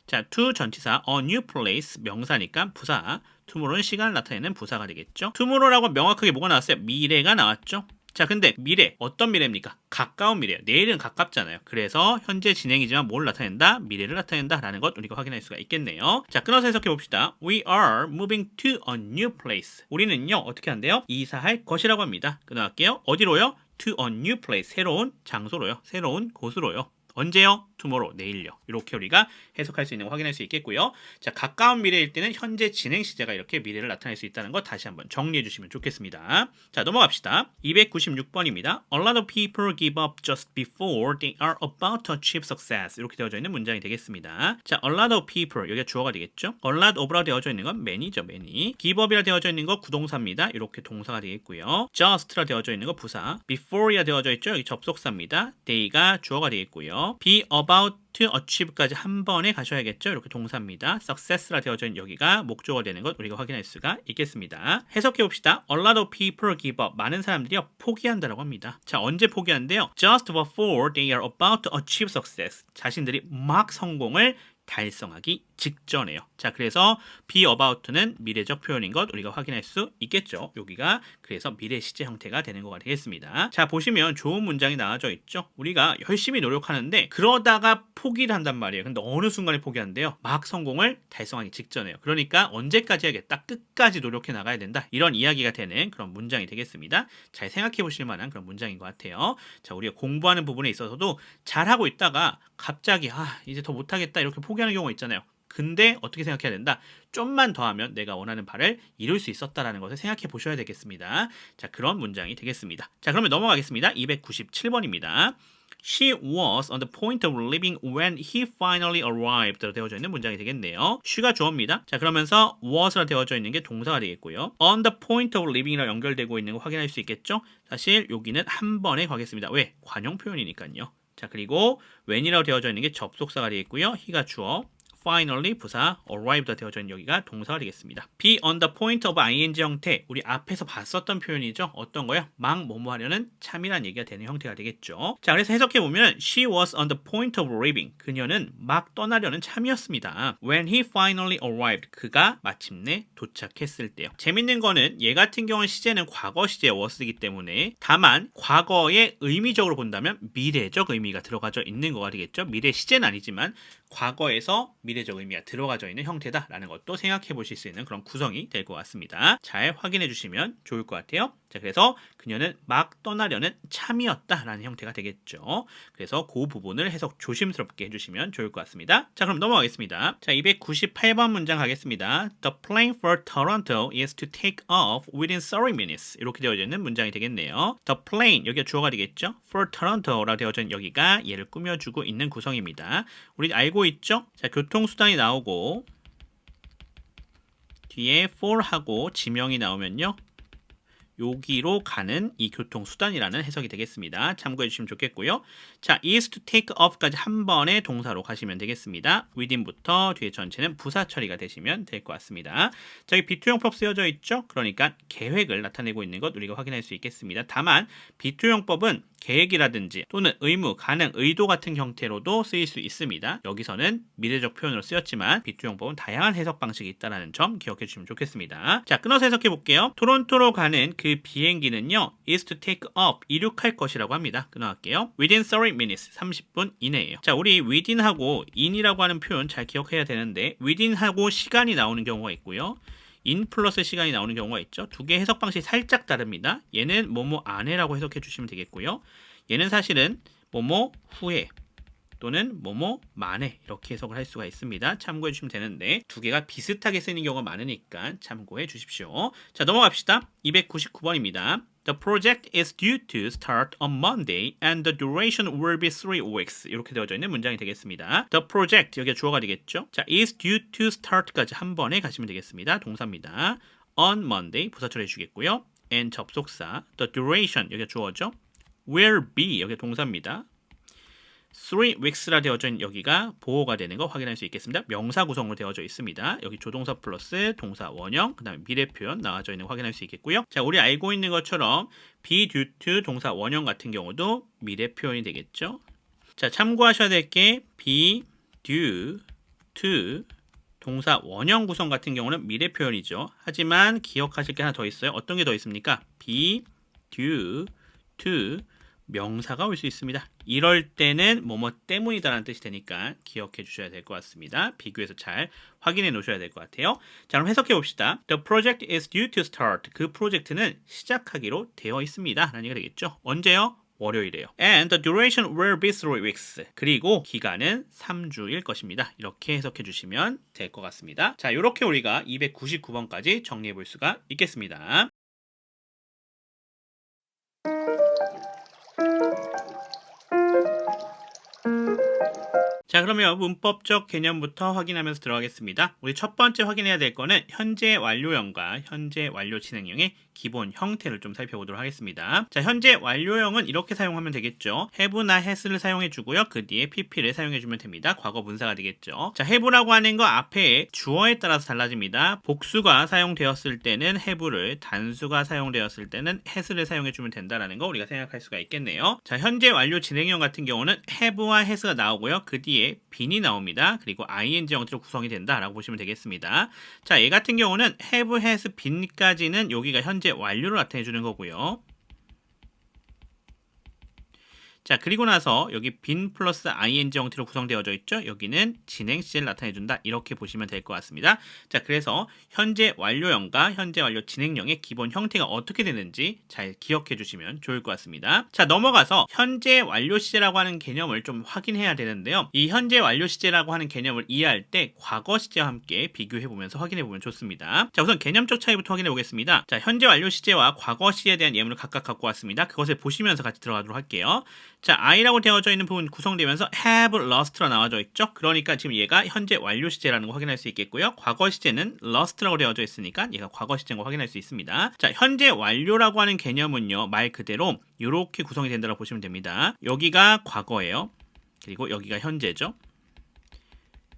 Speaker 1: 자, to 전치사, a new place 명사니까 부사, tomorrow는 시간을 나타내는 부사가 되겠죠. tomorrow라고 명확하게 뭐가 나왔어요? 미래가 나왔죠. 자, 근데 미래, 어떤 미래입니까? 가까운 미래예요. 내일은 가깝잖아요. 그래서 현재 진행이지만 뭘 나타낸다? 미래를 나타낸다 라는 것 우리가 확인할 수가 있겠네요. 자, 끊어서 해석해 봅시다. We are moving to a new place. 우리는요, 어떻게 한대요? 이사할 것이라고 합니다. 끊어갈게요. 어디로요? To a new place. 새로운 장소로요. 새로운 곳으로요. 언제요? tomorrow, 내일요. 이렇게 우리가 해석할 수 있는 거 확인할 수 있겠고요. 자, 가까운 미래일 때는 현재 진행 시제가 이렇게 미래를 나타낼 수 있다는 거 다시 한번 정리해 주시면 좋겠습니다. 자, 넘어갑시다. 296번입니다. A lot of people give up just before they are about to achieve success. 이렇게 되어져 있는 문장이 되겠습니다. 자, a lot of people, 여기가 주어가 되겠죠. a lot of라 되어져 있는 건 many죠, many. give up이라 되어져 있는 거 구동사입니다. 이렇게 동사가 되겠고요. just라 되어져 있는 거 부사. before이라 되어져 있죠. 여기 접속사입니다. they가 주어가 되겠고요. be about to achieve까지 한 번에 가셔야겠죠. 이렇게 동사입니다. success라 되어져 있는 여기가 목적어가 되는 것 우리가 확인할 수가 있겠습니다. 해석해 봅시다. A lot of people give up. 많은 사람들이요, 포기한다라고 합니다. 자, 언제 포기한대요? Just before they are about to achieve success. 자신들이 막 성공을 달성하기 직전에요. 자, 그래서 be about는 미래적 표현인 것 우리가 확인할 수 있겠죠. 여기가 그래서 미래 시제 형태가 되는 거가 되겠습니다. 자, 보시면 좋은 문장이 나와져 있죠. 우리가 열심히 노력하는데 그러다가 포기를 한단 말이에요. 근데 어느 순간에 포기한대요? 막 성공을 달성하기 직전에요. 그러니까 언제까지 하겠다? 끝까지 노력해 나가야 된다. 이런 이야기가 되는 그런 문장이 되겠습니다. 잘 생각해 보실 만한 그런 문장인 것 같아요. 자, 우리가 공부하는 부분에 있어서도 잘하고 있다가 갑자기 이제 더 못하겠다 이렇게 포기하는 경우가 있잖아요. 근데 어떻게 생각해야 된다? 좀만 더 하면 내가 원하는 바를 이룰 수 있었다라는 것을 생각해 보셔야 되겠습니다. 자, 그런 문장이 되겠습니다. 자, 그러면 넘어가겠습니다. 297번입니다. She was on the point of leaving when he finally arrived. 로 되어져 있는 문장이 되겠네요. she가 주어입니다. 자, 그러면서 was라 되어져 있는 게 동사가 되겠고요. on the point of leaving이랑 연결되고 있는 거 확인할 수 있겠죠? 사실 여기는 한 번에 가겠습니다. 왜? 관용 표현이니까요. 자, 그리고 when이라고 되어져 있는 게 접속사가 되겠고요. he가 주어, finally 부사, arrived가 되어져 있는 여기가 동사가 되겠습니다. be on the point of ing 형태, 우리 앞에서 봤었던 표현이죠. 어떤 거요? 막 뭐뭐 하려는 참이란 얘기가 되는 형태가 되겠죠. 자, 그래서 해석해보면 she was on the point of leaving. 그녀는 막 떠나려는 참이었습니다. when he finally arrived. 그가 마침내 도착했을 때요. 재밌는 거는 얘 같은 경우는 시제는 과거 시제 was이기 때문에 다만 과거에 의미적으로 본다면 미래적 의미가 들어가져 있는 거가 되겠죠. 미래 시제는 아니지만 과거에서 미래적 의미가 들어가져 있는 형태다라는 것도 생각해 보실 수 있는 그런 구성이 될 것 같습니다. 잘 확인해 주시면 좋을 것 같아요. 자, 그래서 그녀는 막 떠나려는 참이었다라는 형태가 되겠죠. 그래서 그 부분을 해석 조심스럽게 해주시면 좋을 것 같습니다. 자, 그럼 넘어가겠습니다. 자, 298번 문장 가겠습니다. The plane for Toronto is to take off within 30 minutes. 이렇게 되어져 있는 문장이 되겠네요. The plane, 여기가 주어가 되겠죠. For Toronto라고 되어져 있는 여기가 얘를 꾸며주고 있는 구성입니다. 우리 알고 있죠? 자, 교통수단이 나오고 뒤에 for하고 지명이 나오면요. 여기로 가는 이 교통수단이라는 해석이 되겠습니다. 참고해 주시면 좋겠고요. 자, is to take off까지 한 번의 동사로 가시면 되겠습니다. within부터 뒤에 전체는 부사 처리가 되시면 될 것 같습니다. 자, 여기 비투용법 쓰여져 있죠? 그러니까 계획을 나타내고 있는 것 우리가 확인할 수 있겠습니다. 다만 비투용법은 계획이라든지 또는 의무, 가능, 의도 같은 형태로도 쓰일 수 있습니다. 여기서는 미래적 표현으로 쓰였지만 비투용법은 다양한 해석 방식이 있다는 점 기억해 주시면 좋겠습니다. 자, 끊어서 해석해 볼게요. 토론토로 가는 그 비행기는요, is to take off, 이륙할 것이라고 합니다. 끊어갈게요. within 30 minutes, 30분 이내예요. 자, 우리 within하고 in이라고 하는 표현 잘 기억해야 되는데 within하고 시간이 나오는 경우가 있고요. in 플러스 시간이 나오는 경우가 있죠. 두 개의 해석 방식이 살짝 다릅니다. 얘는 뭐뭐 안에라고 해석해 주시면 되겠고요. 얘는 사실은 뭐뭐 후에 또는 뭐뭐 만에 이렇게 해석을 할 수가 있습니다. 참고해 주시면 되는데 두 개가 비슷하게 쓰이는 경우가 많으니까 참고해 주십시오. 자, 넘어갑시다. 299번입니다. The project is due to start on Monday and the duration will be 3 weeks. 이렇게 되어져 있는 문장이 되겠습니다. The project, 여기가 주어가 되겠죠. 자, is due to start까지 한 번에 가시면 되겠습니다. 동사입니다. On Monday, 부사 처리해 주겠고요. and 접속사, the duration, 여기가 주어죠. will be, 여기가 동사입니다. 3 weeks라 되어져 있는 여기가 보호가 되는 거 확인할 수 있겠습니다. 명사 구성으로 되어져 있습니다. 여기 조동사 플러스 동사 원형, 그 다음에 미래 표현 나와져 있는 거 확인할 수 있겠고요. 자, 우리 알고 있는 것처럼 be due to 동사 원형 같은 경우도 미래 표현이 되겠죠. 자, 참고하셔야 될 게 be due to 동사 원형 구성 같은 경우는 미래 표현이죠. 하지만 기억하실 게 하나 더 있어요. 어떤 게 더 있습니까? be due to 명사가 올 수 있습니다. 이럴 때는 뭐뭐 때문이다라는 뜻이 되니까 기억해 주셔야 될 것 같습니다. 비교해서 잘 확인해 놓으셔야 될 것 같아요. 자, 그럼 해석해 봅시다. The project is due to start. 그 프로젝트는 시작하기로 되어 있습니다. 라는 얘기가 되겠죠. 언제요? 월요일에요. And the duration will be 3 weeks. 그리고 기간은 3주일 것입니다. 이렇게 해석해 주시면 될 것 같습니다. 자, 이렇게 우리가 299번까지 정리해 볼 수가 있겠습니다. 자, 그러면 문법적 개념부터 확인하면서 들어가겠습니다. 우리 첫 번째 확인해야 될 거는 현재 완료형과 현재 완료 진행형의 기본 형태를 좀 살펴보도록 하겠습니다. 자, 현재 완료형은 이렇게 사용하면 되겠죠. have나 has를 사용해 주고요. 그 뒤에 pp를 사용해 주면 됩니다. 과거 분사가 되겠죠. 자, have라고 하는 거 앞에 주어에 따라서 달라집니다. 복수가 사용되었을 때는 have를, 단수가 사용되었을 때는 has를 사용해 주면 된다라는 거 우리가 생각할 수가 있겠네요. 자, 현재 완료 진행형 같은 경우는 have와 has가 나오고요. 그 뒤에 빈이 나옵니다. 그리고 ing 형태로 구성이 된다라고 보시면 되겠습니다. 자, 얘 같은 경우는 have, has, 빈까지는 여기가 현재 완료를 나타내 주는 거고요. 자, 그리고 나서 여기 빈 플러스 ing 형태로 구성되어져 있죠. 여기는 진행 시제를 나타내준다. 이렇게 보시면 될 것 같습니다. 자, 그래서 현재 완료형과 현재 완료 진행형의 기본 형태가 어떻게 되는지 잘 기억해 주시면 좋을 것 같습니다. 자, 넘어가서 현재 완료 시제라고 하는 개념을 좀 확인해야 되는데요. 이 현재 완료 시제라고 하는 개념을 이해할 때 과거 시제와 함께 비교해 보면서 확인해 보면 좋습니다. 자, 우선 개념적 차이부터 확인해 보겠습니다. 자, 현재 완료 시제와 과거 시제에 대한 예문을 각각 갖고 왔습니다. 그것을 보시면서 같이 들어가도록 할게요. 자, I라고 되어져 있는 부분 구성되면서 have lost가 나와져 있죠. 그러니까 지금 얘가 현재 완료 시제라는 거 확인할 수 있겠고요. 과거 시제는 lost라고 되어져 있으니까 얘가 과거 시제인 거 확인할 수 있습니다. 자, 현재 완료라고 하는 개념은요, 말 그대로 이렇게 구성이 된다고 보시면 됩니다. 여기가 과거예요. 그리고 여기가 현재죠.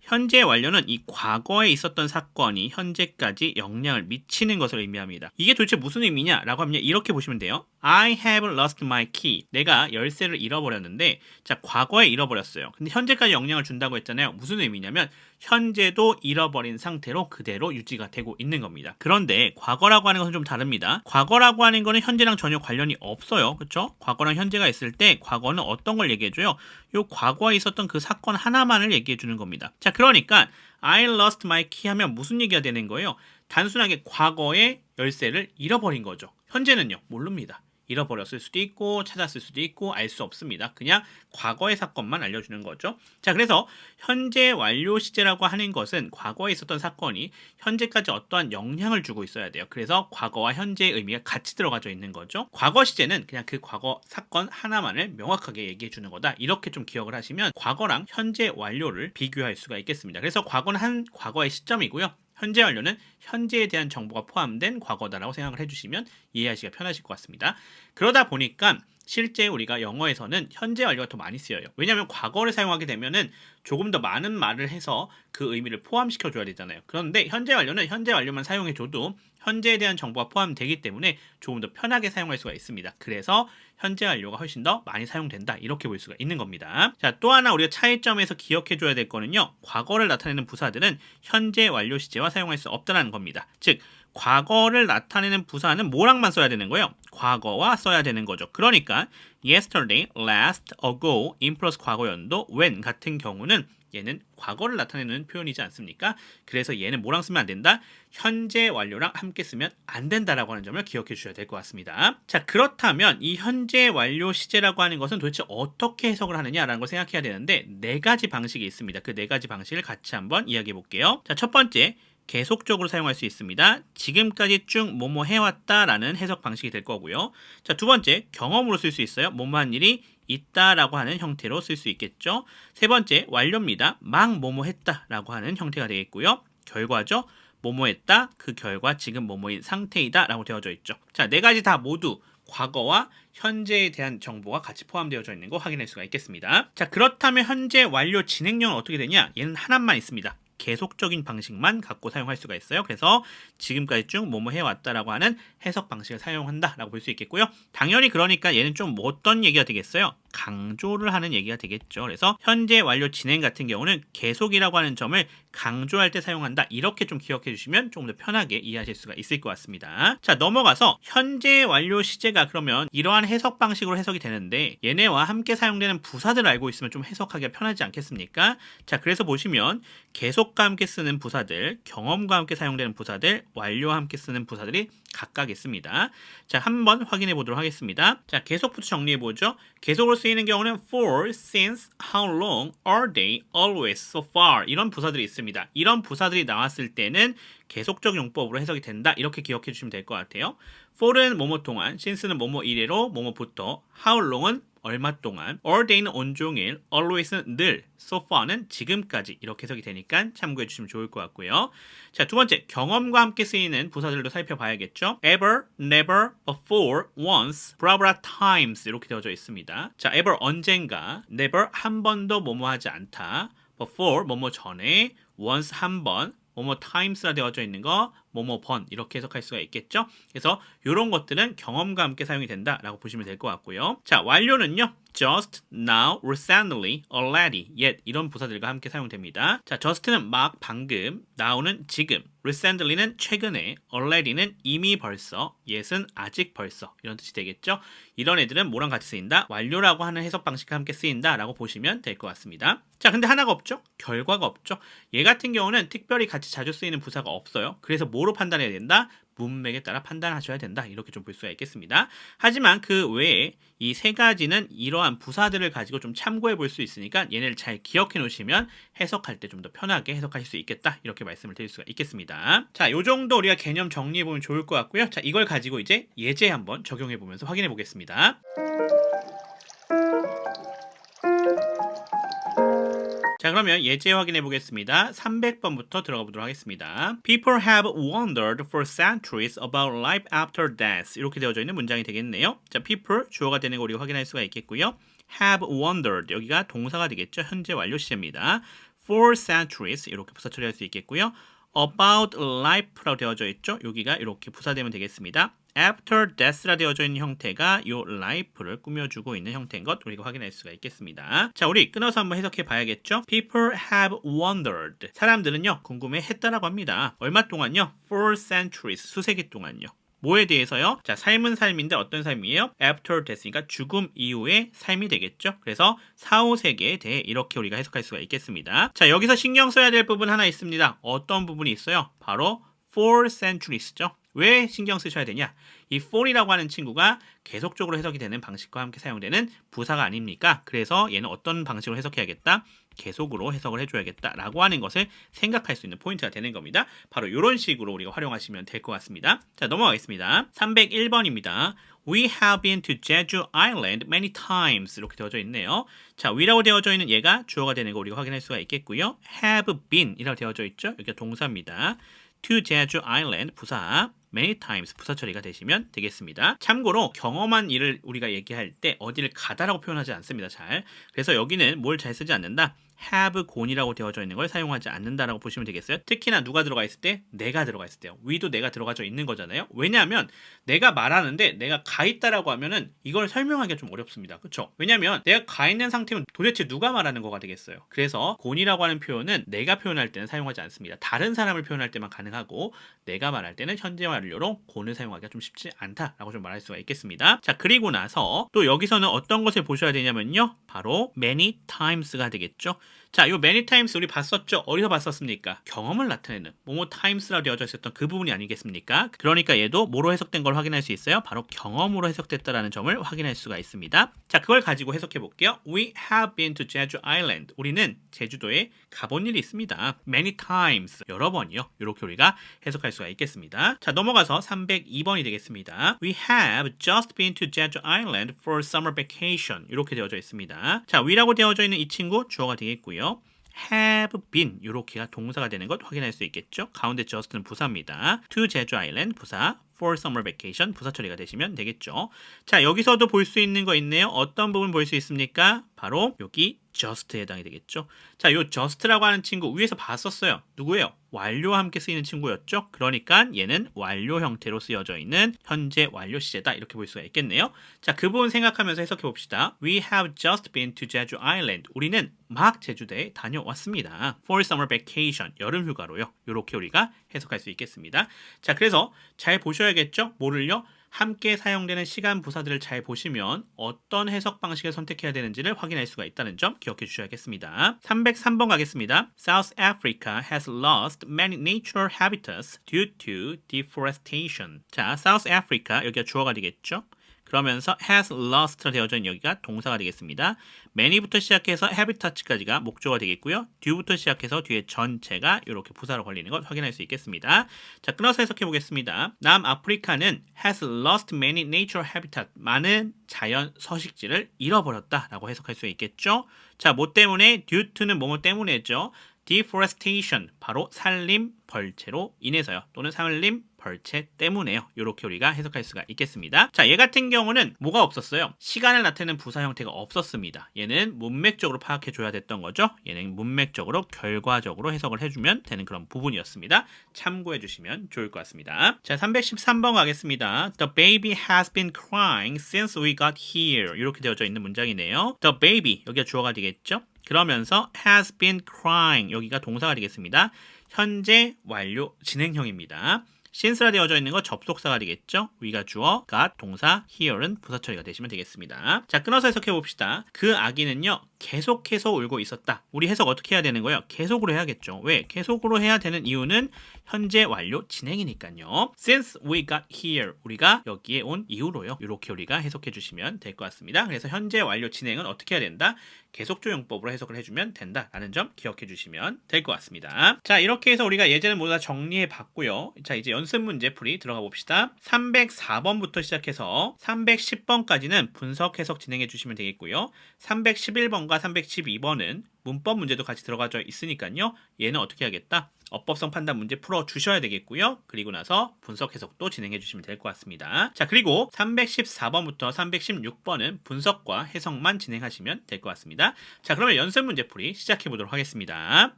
Speaker 1: 현재 완료는 이 과거에 있었던 사건이 현재까지 영향을 미치는 것을 의미합니다. 이게 도대체 무슨 의미냐라고 하면 이렇게 보시면 돼요. I have lost my key. 내가 열쇠를 잃어버렸는데, 자, 과거에 잃어버렸어요. 근데 현재까지 영향을 준다고 했잖아요. 무슨 의미냐면 현재도 잃어버린 상태로 그대로 유지가 되고 있는 겁니다. 그런데 과거라고 하는 것은 좀 다릅니다. 과거라고 하는 거는 현재랑 전혀 관련이 없어요. 그렇죠? 과거랑 현재가 있을 때 과거는 어떤 걸 얘기해줘요? 요 과거에 있었던 그 사건 하나만을 얘기해주는 겁니다. 자, 그러니까 I lost my key 하면 무슨 얘기가 되는 거예요? 단순하게 과거에 열쇠를 잃어버린 거죠. 현재는요, 모릅니다. 잃어버렸을 수도 있고 찾았을 수도 있고 알 수 없습니다. 그냥 과거의 사건만 알려주는 거죠. 자, 그래서 현재 완료 시제라고 하는 것은 과거에 있었던 사건이 현재까지 어떠한 영향을 주고 있어야 돼요. 그래서 과거와 현재의 의미가 같이 들어가져 있는 거죠. 과거 시제는 그냥 그 과거 사건 하나만을 명확하게 얘기해 주는 거다. 이렇게 좀 기억을 하시면 과거랑 현재 완료를 비교할 수가 있겠습니다. 그래서 과거는 한 과거의 시점이고요. 현재 완료는 현재에 대한 정보가 포함된 과거다라고 생각을 해주시면 이해하시기가 편하실 것 같습니다. 그러다 보니까 실제 우리가 영어에서는 현재 완료가 더 많이 쓰여요. 왜냐하면 과거를 사용하게 되면은 조금 더 많은 말을 해서 그 의미를 포함시켜 줘야 되잖아요. 그런데 현재 완료는 현재 완료만 사용해 줘도 현재에 대한 정보가 포함되기 때문에 조금 더 편하게 사용할 수가 있습니다. 그래서 현재 완료가 훨씬 더 많이 사용된다. 이렇게 볼 수가 있는 겁니다. 자, 또 하나 우리가 차이점에서 기억해 줘야 될 거는요. 과거를 나타내는 부사들은 현재 완료 시제와 사용할 수 없다는 겁니다. 즉, 과거를 나타내는 부사는 뭐랑만 써야 되는 거예요? 과거와 써야 되는 거죠. 그러니까 yesterday, last, ago, in 플러스 과거 연도, when 같은 경우는 얘는 과거를 나타내는 표현이지 않습니까? 그래서 얘는 뭐랑 쓰면 안 된다? 현재 완료랑 함께 쓰면 안 된다라고 하는 점을 기억해 주셔야 될 것 같습니다. 자, 그렇다면 이 현재 완료 시제라고 하는 것은 도대체 어떻게 해석을 하느냐라는 걸 생각해야 되는데 네 가지 방식이 있습니다. 그 네 가지 방식을 같이 한번 이야기해 볼게요. 자, 첫 번째, 계속적으로 사용할 수 있습니다. 지금까지 쭉 뭐뭐 해왔다라는 해석 방식이 될 거고요. 자, 두 번째, 경험으로 쓸 수 있어요. 뭐뭐한 일이 있다라고 하는 형태로 쓸 수 있겠죠. 세 번째, 완료입니다. 막 뭐뭐 했다라고 하는 형태가 되겠고요. 결과죠. 뭐뭐 했다, 그 결과 지금 뭐뭐인 상태이다 라고 되어져 있죠. 자, 네 가지 다 모두 과거와 현재에 대한 정보가 같이 포함되어져 있는 거 확인할 수가 있겠습니다. 자, 그렇다면 현재 완료 진행형은 어떻게 되냐? 얘는 하나만 있습니다. 계속적인 방식만 갖고 사용할 수가 있어요. 그래서 지금까지 쭉 뭐뭐 해왔다라고 하는 해석 방식을 사용한다라고 볼 수 있겠고요. 당연히 그러니까 얘는 좀 어떤 얘기가 되겠어요? 강조를 하는 얘기가 되겠죠. 그래서 현재 완료 진행 같은 경우는 계속이라고 하는 점을 강조할 때 사용한다. 이렇게 좀 기억해 주시면 조금 더 편하게 이해하실 수가 있을 것 같습니다. 자, 넘어가서 현재 완료 시제가 그러면 이러한 해석 방식으로 해석이 되는데 얘네와 함께 사용되는 부사들을 알고 있으면 좀 해석하기가 편하지 않겠습니까? 자, 그래서 보시면 계속과 함께 쓰는 부사들, 경험과 함께 사용되는 부사들, 완료와 함께 쓰는 부사들이 각각 있습니다. 자, 한번 확인해 보도록 하겠습니다. 자, 계속부터 정리해 보죠. 계속으로 쓰이는 경우는 for, since, how long, all day, always, so far 이런 부사들이 있습니다. 이런 부사들이 나왔을 때는 계속적 용법으로 해석이 된다. 이렇게 기억해 주시면 될 것 같아요. for는 뭐뭐 동안, since는 뭐뭐 이래로, 뭐뭐부터, how long은 얼마 동안, all day는 온종일, always는 늘, so far는 지금까지 이렇게 해석이 되니까 참고해 주시면 좋을 것 같고요. 자, 두 번째, 경험과 함께 쓰이는 부사들도 살펴봐야겠죠. ever, never, before, once, blah blah times 이렇게 되어져 있습니다. 자, ever 언젠가, never 한 번도 뭐뭐 하지 않다, before 뭐뭐 전에, once 한 번, 뭐뭐 times라 되어져 있는 거 뭐뭐 번 이렇게 해석할 수가 있겠죠. 그래서 이런 것들은 경험과 함께 사용이 된다라고 보시면 될 것 같고요. 자, 완료는요. just, now, recently, already, yet 이런 부사들과 함께 사용됩니다. 자, just는 막 방금, now는 지금, recently는 최근에, already는 이미 벌써, yet은 아직 벌써 이런 뜻이 되겠죠. 이런 애들은 뭐랑 같이 쓰인다? 완료라고 하는 해석 방식과 함께 쓰인다라고 보시면 될 것 같습니다. 자, 근데 하나가 없죠? 결과가 없죠? 얘 같은 경우는 특별히 같이 자주 쓰이는 부사가 없어요. 그래서 뭐로 판단해야 된다? 문맥에 따라 판단하셔야 된다. 이렇게 좀 볼 수가 있겠습니다. 하지만 그 외에 이 세 가지는 이러한 부사들을 가지고 좀 참고해 볼 수 있으니까 얘네를 잘 기억해 놓으시면 해석할 때 좀 더 편하게 해석하실 수 있겠다. 이렇게 말씀을 드릴 수가 있겠습니다. 자, 요 정도 우리가 개념 정리해 보면 좋을 것 같고요. 자, 이걸 가지고 이제 예제 한번 적용해 보면서 확인해 보겠습니다. 자, 그러면 예제 확인해 보겠습니다. 300번부터 들어가 보도록 하겠습니다. People have wondered for centuries about life after death. 이렇게 되어져 있는 문장이 되겠네요. 자, people 주어가 되는 거 우리가 확인할 수가 있겠고요. have wondered 여기가 동사가 되겠죠. 현재 완료 시제입니다. for centuries 이렇게 부사 처리할 수 있겠고요. about life라고 되어져 있죠. 여기가 이렇게 부사되면 되겠습니다. after death라 되어져 있는 형태가 요 life를 꾸며주고 있는 형태인 것 우리가 확인할 수가 있겠습니다. 자, 우리 끊어서 한번 해석해 봐야겠죠. People have wondered. 사람들은요, 궁금해했다라고 합니다. 얼마 동안요? For centuries. 수세기 동안요. 뭐에 대해서요? 자, 삶은 삶인데 어떤 삶이에요? After death니까 죽음 이후의 삶이 되겠죠. 그래서 4, 5세기에 대해 이렇게 우리가 해석할 수가 있겠습니다. 자, 여기서 신경 써야 될 부분 하나 있습니다. 어떤 부분이 있어요? 바로 for centuries죠. 왜 신경 쓰셔야 되냐? 이 for이라고 하는 친구가 계속적으로 해석이 되는 방식과 함께 사용되는 부사가 아닙니까? 그래서 얘는 어떤 방식으로 해석해야겠다? 계속으로 해석을 해줘야겠다라고 하는 것을 생각할 수 있는 포인트가 되는 겁니다. 바로 이런 식으로 우리가 활용하시면 될 것 같습니다. 자, 넘어가겠습니다. 301번입니다. We have been to Jeju Island many times 이렇게 되어져 있네요. 자, we라고 되어져 있는 얘가 주어가 되는 거 우리가 확인할 수가 있겠고요. have been 이라고 되어져 있죠. 여기가 동사입니다. to Jeju Island 부사 many times 부사 처리가 되시면 되겠습니다. 참고로 경험한 일을 우리가 얘기할 때 어디를 가다라고 표현하지 않습니다. 잘. 그래서 여기는 뭘 잘 쓰지 않는다. have gone이라고 되어져 있는 걸 사용하지 않는다라고 보시면 되겠어요. 특히나 누가 들어가 있을 때? 내가 들어가 있을 때요. we도 내가 들어가져 있는 거잖아요. 왜냐하면 내가 말하는데 내가 가 있다라고 하면은 이걸 설명하기가 좀 어렵습니다. 그렇죠? 왜냐하면 내가 가 있는 상태면 도대체 누가 말하는 거가 되겠어요. 그래서 gone이라고 하는 표현은 내가 표현할 때는 사용하지 않습니다. 다른 사람을 표현할 때만 가능하고 내가 말할 때는 현재 완료로 gone을 사용하기가 좀 쉽지 않다라고 좀 말할 수가 있겠습니다. 자, 그리고 나서 또 여기서는 어떤 것을 보셔야 되냐면요. 바로 many times가 되겠죠. 자, 요 many times 우리 봤었죠? 어디서 봤었습니까? 경험을 나타내는 뭐뭐 times라고 되어져 있었던 그 부분이 아니겠습니까? 그러니까 얘도 뭐로 해석된 걸 확인할 수 있어요? 바로 경험으로 해석됐다라는 점을 확인할 수가 있습니다. 자, 그걸 가지고 해석해 볼게요. We have been to Jeju Island. 우리는 제주도에 가본 일이 있습니다. Many times. 여러 번이요. 이렇게 우리가 해석할 수가 있겠습니다. 자, 넘어가서 302번이 되겠습니다. We have just been to Jeju Island for summer vacation. 이렇게 되어져 있습니다. 자, we라고 되어져 있는 이 친구 주어가 되겠고요. have been 이렇게가 동사가 되는 것 확인할 수 있겠죠. 가운데 just는 부사입니다. to Jeju Island 부사, for summer vacation 부사 처리가 되시면 되겠죠. 자, 여기서도 볼 수 있는 거 있네요. 어떤 부분 볼 수 있습니까? 바로 여기 just에 해당이 되겠죠. 자, 요 just라고 하는 친구 위에서 봤었어요. 누구예요? 완료와 함께 쓰이는 친구였죠. 그러니까 얘는 완료 형태로 쓰여져 있는 현재 완료 시제다 이렇게 볼 수가 있겠네요. 자, 그 부분 생각하면서 해석해 봅시다. We have just been to Jeju Island. 우리는 막 제주도에 다녀왔습니다. For summer vacation. 여름 휴가로요. 이렇게 우리가 해석할 수 있겠습니다. 자, 그래서 잘 보셔야겠죠? 뭐를요? 함께 사용되는 시간 부사들을 잘 보시면 어떤 해석 방식을 선택해야 되는지를 확인할 수가 있다는 점 기억해 주셔야겠습니다. 303번 가겠습니다. South Africa has lost many natural habitats due to deforestation. 자, South Africa 여기가 주어가 되겠죠? 그러면서 has lost라 되어져 있는 여기가 동사가 되겠습니다. many부터 시작해서 habitats까지가 목적어가 되겠고요. due부터 시작해서 뒤에 전체가 이렇게 부사로 걸리는 것 확인할 수 있겠습니다. 자, 끊어서 해석해 보겠습니다. 남아프리카는 has lost many natural habitat. 많은 자연 서식지를 잃어버렸다라고 해석할 수 있겠죠. 자, 뭐 때문에? due to는 뭐뭐 때문에죠. deforestation, 바로 산림 벌채로 인해서요. 또는 산림 벌채 때문에요. 이렇게 우리가 해석할 수가 있겠습니다. 자, 얘 같은 경우는 뭐가 없었어요? 시간을 나타내는 부사 형태가 없었습니다. 얘는 문맥적으로 파악해줘야 됐던 거죠. 얘는 문맥적으로 결과적으로 해석을 해주면 되는 그런 부분이었습니다. 참고해주시면 좋을 것 같습니다. 자, 313번 가겠습니다. The baby has been crying since we got here. 이렇게 되어져 있는 문장이네요. The baby, 여기가 주어가 되겠죠? 그러면서 has been crying, 여기가 동사가 되겠습니다. 현재 완료 진행형입니다. since라 되어져 있는 거 접속사가 되겠죠? we가 주어, got 동사, here은 부사 처리가 되시면 되겠습니다. 자, 끊어서 해석해 봅시다. 그 아기는요, 계속해서 울고 있었다. 우리 해석 어떻게 해야 되는 거예요? 계속으로 해야겠죠. 왜? 계속으로 해야 되는 이유는 현재 완료 진행이니까요. Since we got here, 우리가 여기에 온 이후로요. 이렇게 우리가 해석해 주시면 될 것 같습니다. 그래서 현재 완료 진행은 어떻게 해야 된다? 계속조용법으로 해석을 해주면 된다라는 점 기억해 주시면 될 것 같습니다. 자, 이렇게 해서 우리가 예제는 모두 다 정리해 봤고요. 자, 이제 연습 문제 풀이 들어가 봅시다. 304번부터 시작해서 310번까지는 분석 해석 진행해 주시면 되겠고요. 311번과 312번과 312번은 문법 문제도 같이 들어가져 있으니까요. 얘는 어떻게 하겠다? 어법성 판단 문제 풀어 주셔야 되겠고요. 그리고 나서 분석 해석도 진행해 주시면 될 것 같습니다. 자, 그리고 314번부터 316번은 분석과 해석만 진행하시면 될 것 같습니다. 자, 그러면 연습 문제풀이 시작해 보도록 하겠습니다.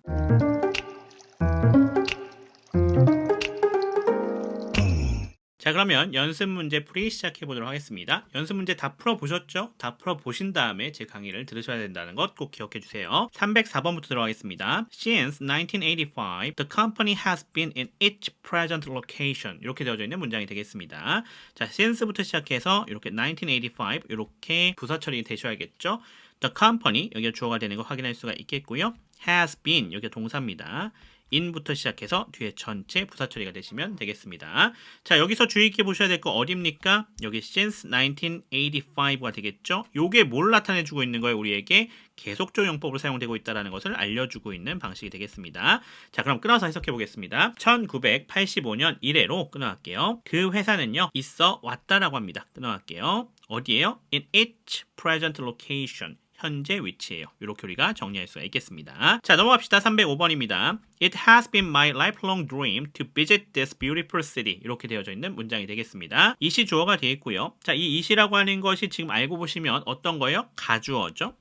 Speaker 1: 자, 그러면 연습 문제풀이 시작해 보도록 하겠습니다. 연습 문제 다 풀어보셨죠? 다 풀어보신 다음에 제 강의를 들으셔야 된다는 것 꼭 기억해 주세요. 304번부터 들어가겠습니다. Since 1985, the company has been in each present location. 이렇게 되어져 있는 문장이 되겠습니다. 자, since부터 시작해서 이렇게 1985 이렇게 부사 처리 되셔야겠죠? The company, 여기가 주어가 되는 거 확인할 수가 있겠고요. has been, 여기가 동사입니다. in부터 시작해서 뒤에 전체 부사 처리가 되시면 되겠습니다. 자, 여기서 주의 있게 보셔야 될 거 어딥니까? 여기 since 1985가 되겠죠? 요게 뭘 나타내주고 있는 거예요? 우리에게 계속적 용법으로 사용되고 있다는 것을 알려주고 있는 방식이 되겠습니다. 자, 그럼 끊어서 해석해 보겠습니다. 1985년 이래로 끊어갈게요. 그 회사는요, 있어 왔다라고 합니다. 끊어갈게요. 어디에요? In each present location. 현재 위치예요. 이렇게 우리가 정리할 수가 있겠습니다. 자, 넘어갑시다. 305번입니다. It has been my lifelong dream to visit this beautiful city. 이렇게 되어져 있는 문장이 되겠습니다. 이시 주어가 되어 있고요. 자, 이 이시라고 하는 것이 지금 알고 보시면 어떤 거예요? 가주어죠.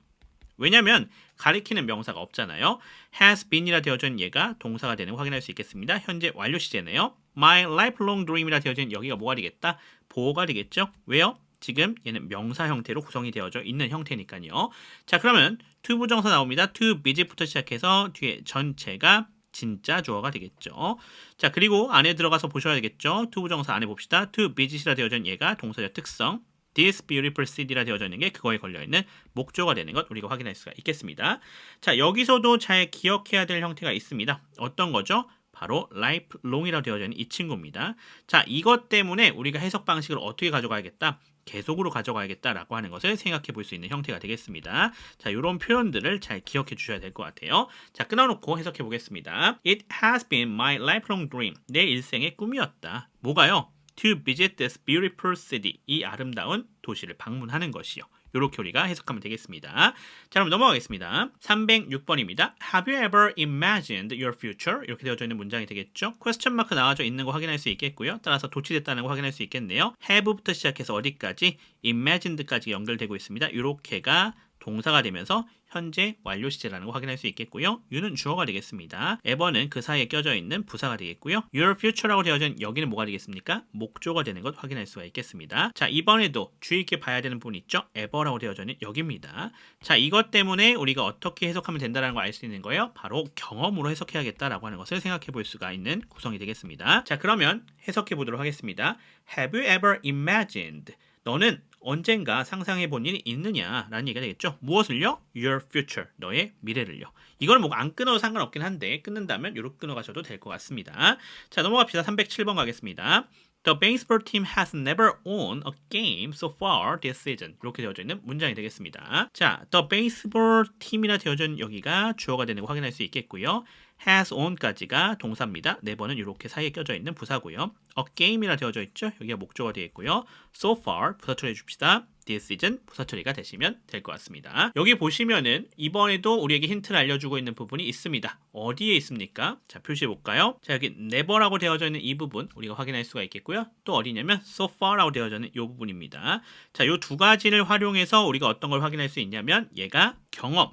Speaker 1: 왜냐면 가리키는 명사가 없잖아요. has been이라 되어져 있는 얘가 동사가 되는 거 확인할 수 있겠습니다. 현재 완료 시제네요. My lifelong dream이라 되어져 있는 여기가 뭐가 되겠다? 보호가 되겠죠. 왜요? 지금 얘는 명사 형태로 구성이 되어져 있는 형태니까요. 자, 그러면 to 부정사 나옵니다. to visit부터 시작해서 뒤에 전체가 진짜 주어가 되겠죠. 자, 그리고 안에 들어가서 보셔야 되겠죠. to 부정사 안에 봅시다. to visit이라 되어져 있는 얘가 동사적 특성, this beautiful city라 되어져 있는 게 그거에 걸려있는 목조가 되는 것 우리가 확인할 수가 있겠습니다. 자, 여기서도 잘 기억해야 될 형태가 있습니다. 어떤 거죠? 바로 lifelong이라고 되어져 있는 이 친구입니다. 자, 이것 때문에 우리가 해석 방식을 어떻게 가져가야겠다? 계속으로 가져가야겠다라고 하는 것을 생각해 볼 수 있는 형태가 되겠습니다. 자, 이런 표현들을 잘 기억해 주셔야 될 것 같아요. 자, 끊어놓고 해석해 보겠습니다. It has been my lifelong dream. 내 일생의 꿈이었다. 뭐가요? To visit this beautiful city. 이 아름다운 도시를 방문하는 것이요. 이렇게 우리가 해석하면 되겠습니다. 자, 그럼 넘어가겠습니다. 306번입니다. Have you ever imagined your future? 이렇게 되어져 있는 문장이 되겠죠. question mark 나와져 있는 거 확인할 수 있겠고요. 따라서 도치됐다는 거 확인할 수 있겠네요. have부터 시작해서 어디까지? imagined까지 연결되고 있습니다. 이렇게가 동사가 되면서 현재 완료 시제라는 거 확인할 수 있겠고요. you는 주어가 되겠습니다. ever는 그 사이에 껴져 있는 부사가 되겠고요. your future라고 되어진 여기는 뭐가 되겠습니까? 목조가 되는 것 확인할 수가 있겠습니다. 자, 이번에도 주의 있게 봐야 되는 부분 있죠? ever라고 되어져 있는 여기입니다. 자, 이것 때문에 우리가 어떻게 해석하면 된다는 걸 알 수 있는 거예요. 바로 경험으로 해석해야겠다라고 하는 것을 생각해 볼 수가 있는 구성이 되겠습니다. 자, 그러면 해석해 보도록 하겠습니다. Have you ever imagined? 너는 언젠가 상상해 본 일이 있느냐라는 얘기가 되겠죠. 무엇을요? Your future, 너의 미래를요. 이걸 뭐 안 끊어도 상관없긴 한데 끊는다면 이렇게 끊어가셔도 될 것 같습니다. 자, 넘어갑시다. 307번 가겠습니다. The baseball team has never won a game so far this season. 이렇게 되어져 있는 문장이 되겠습니다. 자, the baseball team이라 되어져 있는 여기가 주어가 되는 거 확인할 수 있겠고요. has on까지가 동사입니다. 네 번은 이렇게 사이에 껴져 있는 부사고요. a game이라 되어져 있죠. 여기가 목조가 되겠고요. so far 부사 처리해 줍시다. this season 부사 처리가 되시면 될 것 같습니다. 여기 보시면은 이번에도 우리에게 힌트를 알려주고 있는 부분이 있습니다. 어디에 있습니까? 자, 표시해 볼까요? 자, 여기 never라고 되어져 있는 이 부분 우리가 확인할 수가 있겠고요. 또 어디냐면 so far라고 되어져 있는 이 부분입니다. 자, 이 두 가지를 활용해서 우리가 어떤 걸 확인할 수 있냐면 얘가 경험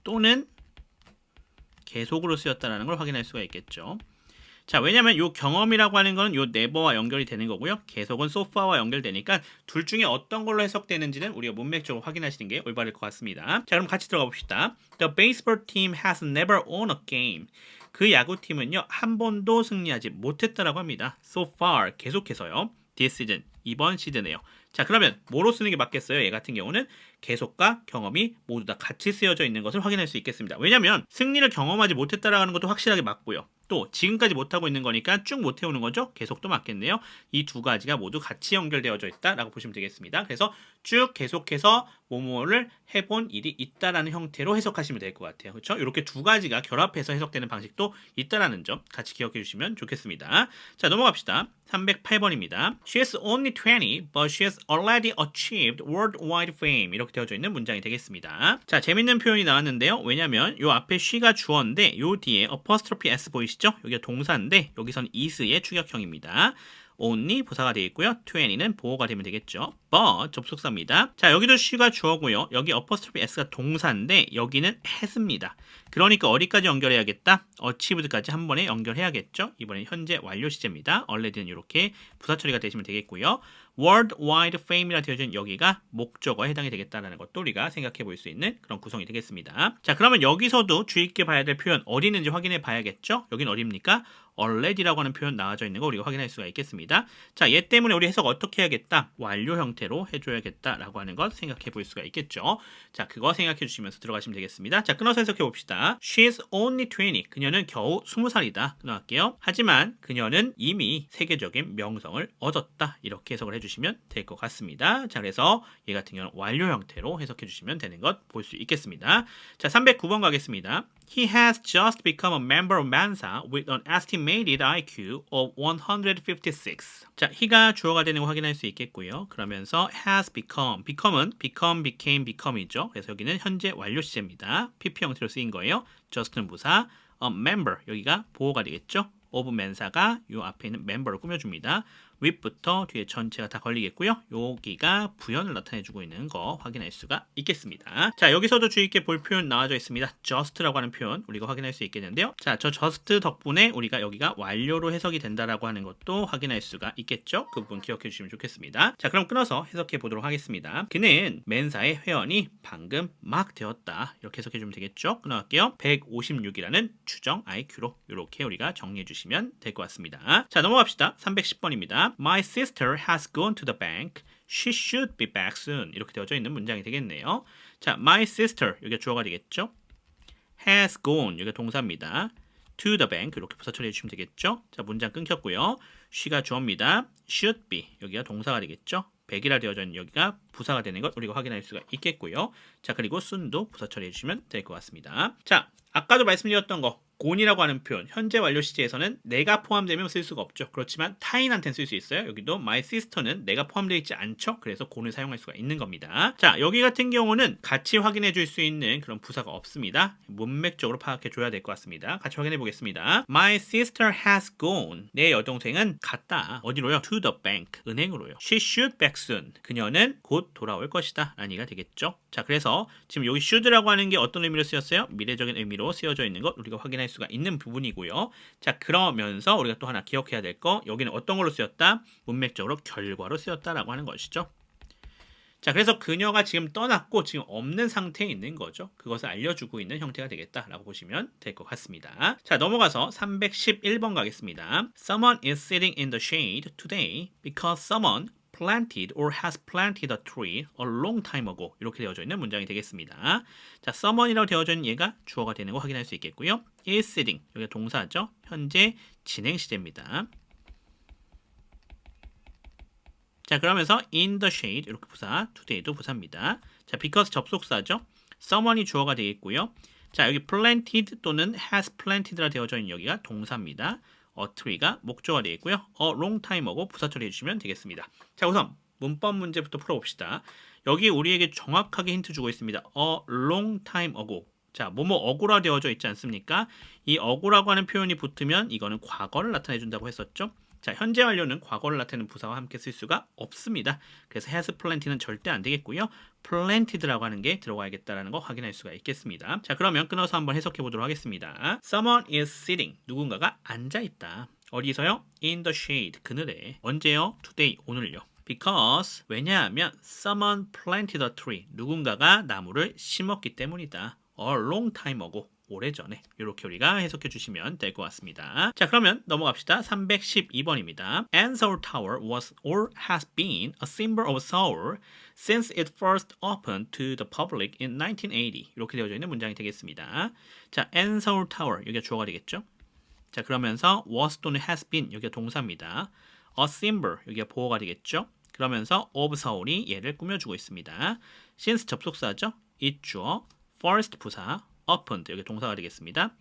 Speaker 1: 또는 계속으로 쓰였다는 걸 확인할 수가 있겠죠. 자, 왜냐면 이 경험이라고 하는 거는 이 never와 연결이 되는 거고요. 계속은 so far와 연결되니까 둘 중에 어떤 걸로 해석되는지는 우리가 문맥적으로 확인하시는 게 올바를 것 같습니다. 자, 그럼 같이 들어가 봅시다. The baseball team has never won a game. 그 야구팀은요, 한 번도 승리하지 못했다라고 합니다. So far, 계속해서요. This season, 이번 시즌에요. 자, 그러면 뭐로 쓰는 게 맞겠어요? 얘 같은 경우는 계속과 경험이 모두 다 같이 쓰여져 있는 것을 확인할 수 있겠습니다. 왜냐하면 승리를 경험하지 못했다라는 것도 확실하게 맞고요. 또 지금까지 못하고 있는 거니까 쭉 못 해오는 거죠. 계속도 맞겠네요. 이 두 가지가 모두 같이 연결되어져 있다라고 보시면 되겠습니다. 그래서 쭉 계속해서 뭐뭐를 해본 일이 있다라는 형태로 해석하시면 될 것 같아요. 그렇죠? 이렇게 두 가지가 결합해서 해석되는 방식도 있다라는 점 같이 기억해 주시면 좋겠습니다. 자, 넘어갑시다. 308번입니다. She is only 20, but she has already achieved worldwide fame. 이렇게 되어져 있는 문장이 되겠습니다. 자, 재밌는 표현이 나왔는데요. 왜냐면 요 앞에 she가 주어인데 요 뒤에 apostrophe s 보이시죠? 여기가 동사인데 여기선 is의 추격형입니다. only 부사가 되어 있고요. 20는 보어가 되면 되겠죠. but 접속사입니다. 자, 여기도 she가 주어고요. 여기 apostrophe s가 동사인데 여기는 has입니다. 그러니까 어디까지 연결해야겠다? achieved까지 한 번에 연결해야겠죠. 이번엔 현재 완료 시제입니다. already는 이렇게 부사 처리가 되시면 되겠고요. worldwide fame이라 되어진 여기가 목적어에 해당이 되겠다는 것도 우리가 생각해 볼 수 있는 그런 구성이 되겠습니다. 자, 그러면 여기서도 주의 깊게 봐야 될 표현 어디 있는지 확인해 봐야겠죠. 여긴 어디입니까? already라고 하는 표현 나와져 있는 거 우리가 확인할 수가 있겠습니다. 자, 얘 때문에 우리 해석 어떻게 해야겠다? 완료 형태로 해줘야겠다라고 하는 것 생각해 볼 수가 있겠죠. 자, 그거 생각해 주시면서 들어가시면 되겠습니다. 자, 끊어서 해석해 봅시다. She's only 20. 그녀는 겨우 20살이다. 끊어갈게요. 하지만 그녀는 이미 세계적인 명성을 얻었다. 이렇게 해석을 해주시면 될 것 같습니다. 자, 그래서 얘 같은 경우는 완료 형태로 해석해 주시면 되는 것 볼 수 있겠습니다. 자, 309번 가겠습니다. He has just become a member of Mensa with an estimated IQ of 156. 자, he가 주어가 되는 거 확인할 수 있겠고요. 그러면서 has become, become은 become, became, become이죠. 그래서 여기는 현재 완료 시제입니다. PP 형태로 쓰인 거예요. just는 부사, a member, 여기가 보호가 되겠죠. of Mensa가 요 앞에 있는 member를 꾸며줍니다. with부터 뒤에 전체가 다 걸리겠고요. 여기가 부연을 나타내주고 있는 거 확인할 수가 있겠습니다. 자, 여기서도 주의 있게 볼 표현 나와져 있습니다. just라고 하는 표현 우리가 확인할 수 있겠는데요. 자, 저 just 덕분에 우리가 여기가 완료로 해석이 된다라고 하는 것도 확인할 수가 있겠죠. 그 부분 기억해 주시면 좋겠습니다. 자, 그럼 끊어서 해석해 보도록 하겠습니다. 그는 맨사의 회원이 방금 막 되었다. 이렇게 해석해 주면 되겠죠. 끊어갈게요. 156이라는 추정 IQ로 이렇게 우리가 정리해 주시면 될 것 같습니다. 자, 넘어갑시다. 310번입니다. My sister has gone to the bank. She should be back soon. 이렇게 되어져 있는 문장이 되겠네요. 자, my sister 여기가 주어가 되겠죠. has gone 여기가 동사입니다. to the bank 이렇게 부사 처리해 주시면 되겠죠. 자, 문장 끊겼고요. she가 주어입니다. should be 여기가 동사가 되겠죠. 100이라 되어져 있는 여기가 부사가 되는 것 우리가 확인할 수가 있겠고요. 자, 그리고 soon도 부사 처리해 주시면 될 것 같습니다. 자, 아까도 말씀드렸던 거 곤이라고 하는 표현 현재 완료 시제에서는 내가 포함되면 쓸 수가 없죠. 그렇지만 타인한테는 쓸 수 있어요. 여기도 my sister는 내가 포함되어 있지 않죠. 그래서 곤을 사용할 수가 있는 겁니다. 자, 여기 같은 경우는 같이 확인해 줄 수 있는 그런 부사가 없습니다. 문맥적으로 파악해 줘야 될 것 같습니다. 같이 확인해 보겠습니다. My sister has gone. 내 여동생은 갔다. 어디로요? To the bank. 은행으로요. She should back soon. 그녀는 곧 돌아올 것이다. 라는 얘기가 되겠죠. 자, 그래서 지금 여기 should라고 하는 게 어떤 의미로 쓰였어요? 미래적인 의미로 쓰여져 있는 것 우리가 확인할 수가 있는 부분이고요. 자, 그러면서 우리가 또 하나 기억해야 될 거 여기는 어떤 걸로 쓰였다? 문맥적으로 결과로 쓰였다라고 하는 것이죠. 자, 그래서 그녀가 지금 떠났고 지금 없는 상태에 있는 거죠. 그것을 알려주고 있는 형태가 되겠다라고 보시면 될 것 같습니다. 자, 넘어가서 311번 가겠습니다. Someone is sitting in the shade today because someone planted or has planted a tree a long time ago. 이렇게 되어져 있는 문장이 되겠습니다. 자, someone이라고 되어져 있는 얘가 주어가 되는 거 확인할 수 있겠고요. is sitting, 여기가 동사죠. 현재 진행 시제입니다. 자, 그러면서 in the shade 이렇게 부사, today도 부사입니다. 자, because 접속사죠. someone이 주어가 되겠고요. 자, 여기 planted 또는 has planted라 되어져 있는 여기가 동사입니다. a tree가 목조가 되겠고요. a long time ago 부사 처리해 주시면 되겠습니다. 자, 우선 문법 문제부터 풀어봅시다. 여기 우리에게 정확하게 힌트 주고 있습니다. a long time ago. 자, 뭐뭐 ago라 되어져 있지 않습니까? 이 ago라고 하는 표현이 붙으면 이거는 과거를 나타내 준다고 했었죠. 자, 현재 완료는 과거를 나타내는 부사와 함께 쓸 수가 없습니다. 그래서 has planted는 절대 안 되겠고요. planted라고 하는 게 들어가야겠다라는 거 확인할 수가 있겠습니다. 자, 그러면 끊어서 한번 해석해 보도록 하겠습니다. Someone is sitting. 누군가가 앉아 있다. 어디서요? In the shade. 그늘에. 언제요? Today. 오늘요. Because 왜냐하면 someone planted a tree. 누군가가 나무를 심었기 때문이다. A long time ago. 오래전에 이렇게 우리가 해석해 주시면 될 것 같습니다. 자, 그러면 넘어갑시다. 312번입니다. And Seoul Tower was or has been a symbol of Seoul since it first opened to the public in 1980. 이렇게 되어져 있는 문장이 되겠습니다. 자, and Seoul Tower 여기가 주어가 되겠죠. 자, 그러면서 was 또는 has been 여기가 동사입니다. A symbol 여기가 보어가 되겠죠. 그러면서 of 서울이 얘를 꾸며주고 있습니다. since 접속사죠. it 주어, first 부사, opened 여기 동사가 되겠습니다.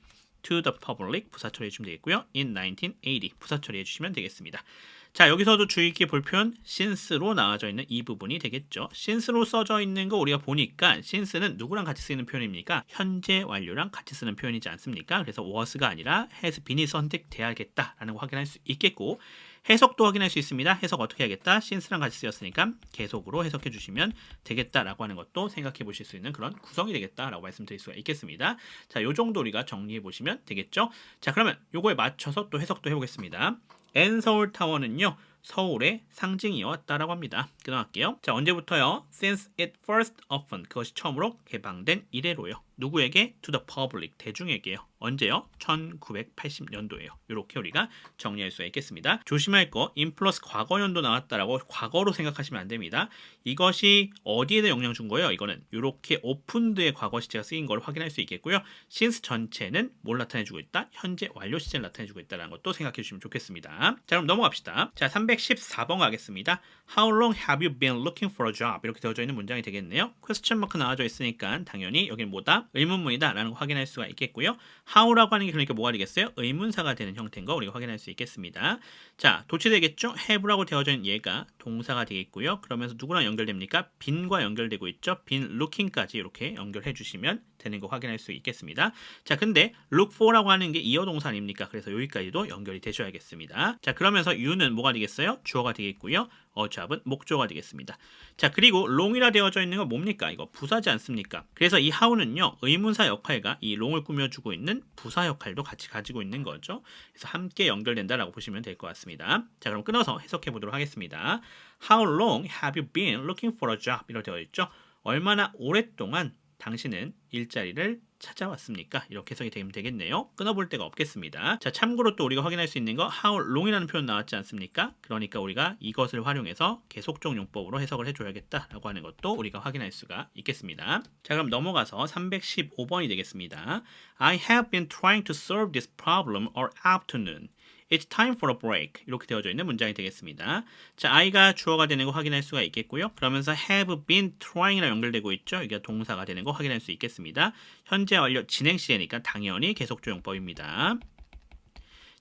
Speaker 1: to the public 부사 처리해 주시면 되겠고요. in 1980 부사 처리해 주시면 되겠습니다. 자, 여기서도 주의 깊게 볼 표현 since로 나와져 있는 이 부분이 되겠죠. since로 써져 있는 거 우리가 보니까 since는 누구랑 같이 쓰이는 표현입니까? 현재 완료랑 같이 쓰는 표현이지 않습니까? 그래서 was가 아니라 has been이 선택돼야겠다라는 거 확인할 수 있겠고 해석도 확인할 수 있습니다. 해석 어떻게 하겠다? since랑 같이 쓰였으니까 계속으로 해석해 주시면 되겠다라고 하는 것도 생각해 보실 수 있는 그런 구성이 되겠다라고 말씀드릴 수가 있겠습니다. 자, 요 정도 우리가 정리해 보시면 되겠죠. 자, 그러면 요거에 맞춰서 또 해석도 해보겠습니다. N서울타워는요 서울의 상징이었다라고 합니다. 끊어갈게요. 자, 언제부터요? Since it first opened 그것이 처음으로 개방된 이래로요. 누구에게? To the public 대중에게요. 언제요? 1980년도예요. 이렇게 우리가 정리할 수가 있겠습니다. 조심할 거 in 플러스 과거연도 나왔다라고 과거로 생각하시면 안 됩니다. 이것이 어디에다 영향 준 거예요? 이거는 이렇게 opened의 과거 시제가 쓰인 걸 확인할 수 있겠고요. since 전체는 뭘 나타내주고 있다? 현재 완료 시제를 나타내주고 있다는 것도 생각해 주시면 좋겠습니다. 자, 그럼 넘어갑시다. 자, 314번 가겠습니다. How long have you been looking for a job? 이렇게 되어져 있는 문장이 되겠네요. question mark 나와져 있으니까 당연히 여기는 뭐다? 의문문이다 라는 거 확인할 수가 있겠고요. how라고 하는 게 그러니까 뭐가 되겠어요? 의문사가 되는 형태인 거 우리가 확인할 수 있겠습니다. 자, 도치되겠죠? have라고 되어져 있는 얘가 동사가 되겠고요. 그러면서 누구랑 연결됩니까? been과 연결되고 있죠. been looking까지 이렇게 연결해 주시면 되는 거 확인할 수 있겠습니다. 자, 근데 look for라고 하는 게 이어 동사 아닙니까? 그래서 여기까지도 연결이 되셔야겠습니다. 자, 그러면서 you는 뭐가 되겠어요? 주어가 되겠고요. job은 목조가 되겠습니다. 자, 그리고 long이라 되어져 있는 건 뭡니까? 이거 부사지 않습니까? 그래서 이 how는요 의문사 역할과 이 long을 꾸며주고 있는 부사 역할도 같이 가지고 있는 거죠. 그래서 함께 연결된다라고 보시면 될 것 같습니다. 자, 그럼 끊어서 해석해 보도록 하겠습니다. How long have you been looking for a job? 이렇게 되어 있죠. 얼마나 오랫동안 당신은 일자리를 찾아왔습니까? 이렇게 해석이 되면 되겠네요. 끊어볼 데가 없겠습니다. 자, 참고로 또 우리가 확인할 수 있는 거 how long이라는 표현 나왔지 않습니까? 그러니까 우리가 이것을 활용해서 계속적 용법으로 해석을 해줘야겠다라고 하는 것도 우리가 확인할 수가 있겠습니다. 자, 그럼 넘어가서 315번이 되겠습니다. I have been trying to solve this problem all afternoon. It's time for a break. 이렇게 되어져 있는 문장이 되겠습니다. 자, I가 주어가 되는 거 확인할 수가 있겠고요. 그러면서 have been trying이랑 연결되고 있죠. 이게 동사가 되는 거 확인할 수 있겠습니다. 현재 완료 진행 시제니까 당연히 계속조용법입니다.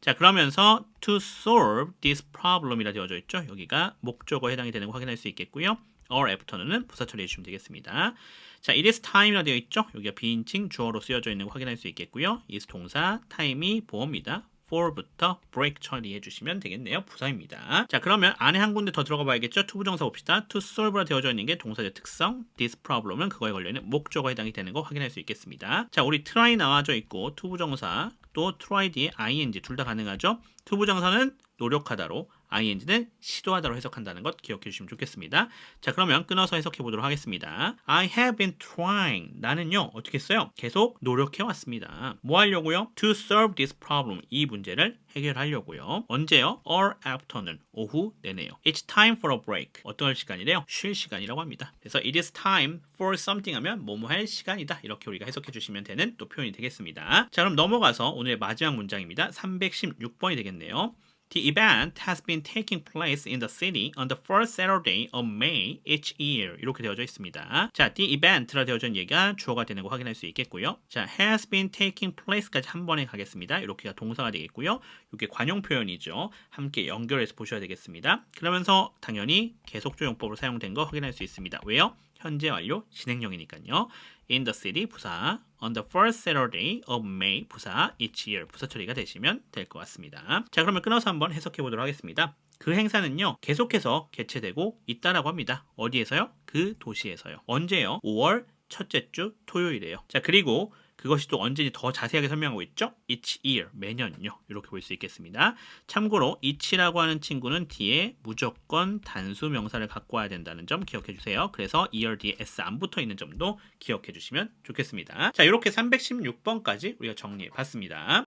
Speaker 1: 자, 그러면서 to solve this problem이라 되어져 있죠. 여기가 목적어에 해당이 되는 거 확인할 수 있겠고요. or after는 부사 처리해 주시면 되겠습니다. 자, it is time이라 되어 있죠. 여기가 비인칭 주어로 쓰여져 있는 거 확인할 수 있겠고요. is 동사, time이 보어입니다. for부터 break 처리해 주시면 되겠네요. 부사입니다. 자, 그러면 안에 한 군데 더 들어가 봐야겠죠. 투부정사 봅시다. to solve라 되어져 있는 게 동사의 특성, this problem은 그거에 걸려있는 목적어에 해당이 되는 거 확인할 수 있겠습니다. 자, 우리 try 나와져 있고 투부정사 또 try 뒤에 ing 둘 다 가능하죠. 투부정사는 노력하다로 ing는 시도하다로 해석한다는 것 기억해 주시면 좋겠습니다. 자, 그러면 끊어서 해석해 보도록 하겠습니다. I have been trying. 나는요, 어떻게 했어요? 계속 노력해 왔습니다. 뭐 하려고요? To solve this problem. 이 문제를 해결하려고요. 언제요? All afternoon. 오후 내내요. It's time for a break. 어떤 시간이래요? 쉴 시간이라고 합니다. 그래서 it is time for something 하면 뭐뭐 할 시간이다. 이렇게 우리가 해석해 주시면 되는 또 표현이 되겠습니다. 자, 그럼 넘어가서 오늘의 마지막 문장입니다. 316번이 되겠네요. The event has been taking place in the city on the first Saturday of May each year. 이렇게 되어져 있습니다. 자, the event라 되어져 있는 얘기가 주어가 되는 거 확인할 수 있겠고요. 자, has been taking place까지 한 번에 가겠습니다. 이렇게가 동사가 되겠고요. 이게 관용 표현이죠. 함께 연결해서 보셔야 되겠습니다. 그러면서 당연히 계속조용법으로 사용된 거 확인할 수 있습니다. 왜요? 현재 완료 진행형이니까요. In the city 부사, on the first Saturday of May 부사, each year 부사 처리가 되시면 될 것 같습니다. 자, 그러면 끊어서 한번 해석해 보도록 하겠습니다. 그 행사는요, 계속해서 개최되고 있다라고 합니다. 어디에서요? 그 도시에서요. 언제요? 5월 첫째 주 토요일이에요. 자, 그리고 그것이 또 언제인지 더 자세하게 설명하고 있죠? Each year, 매년요. 이렇게 볼 수 있겠습니다. 참고로 each라고 하는 친구는 뒤에 무조건 단수 명사를 갖고 와야 된다는 점 기억해 주세요. 그래서 year 뒤에 s 안 붙어 있는 점도 기억해 주시면 좋겠습니다. 자, 이렇게 316번까지 우리가 정리해 봤습니다.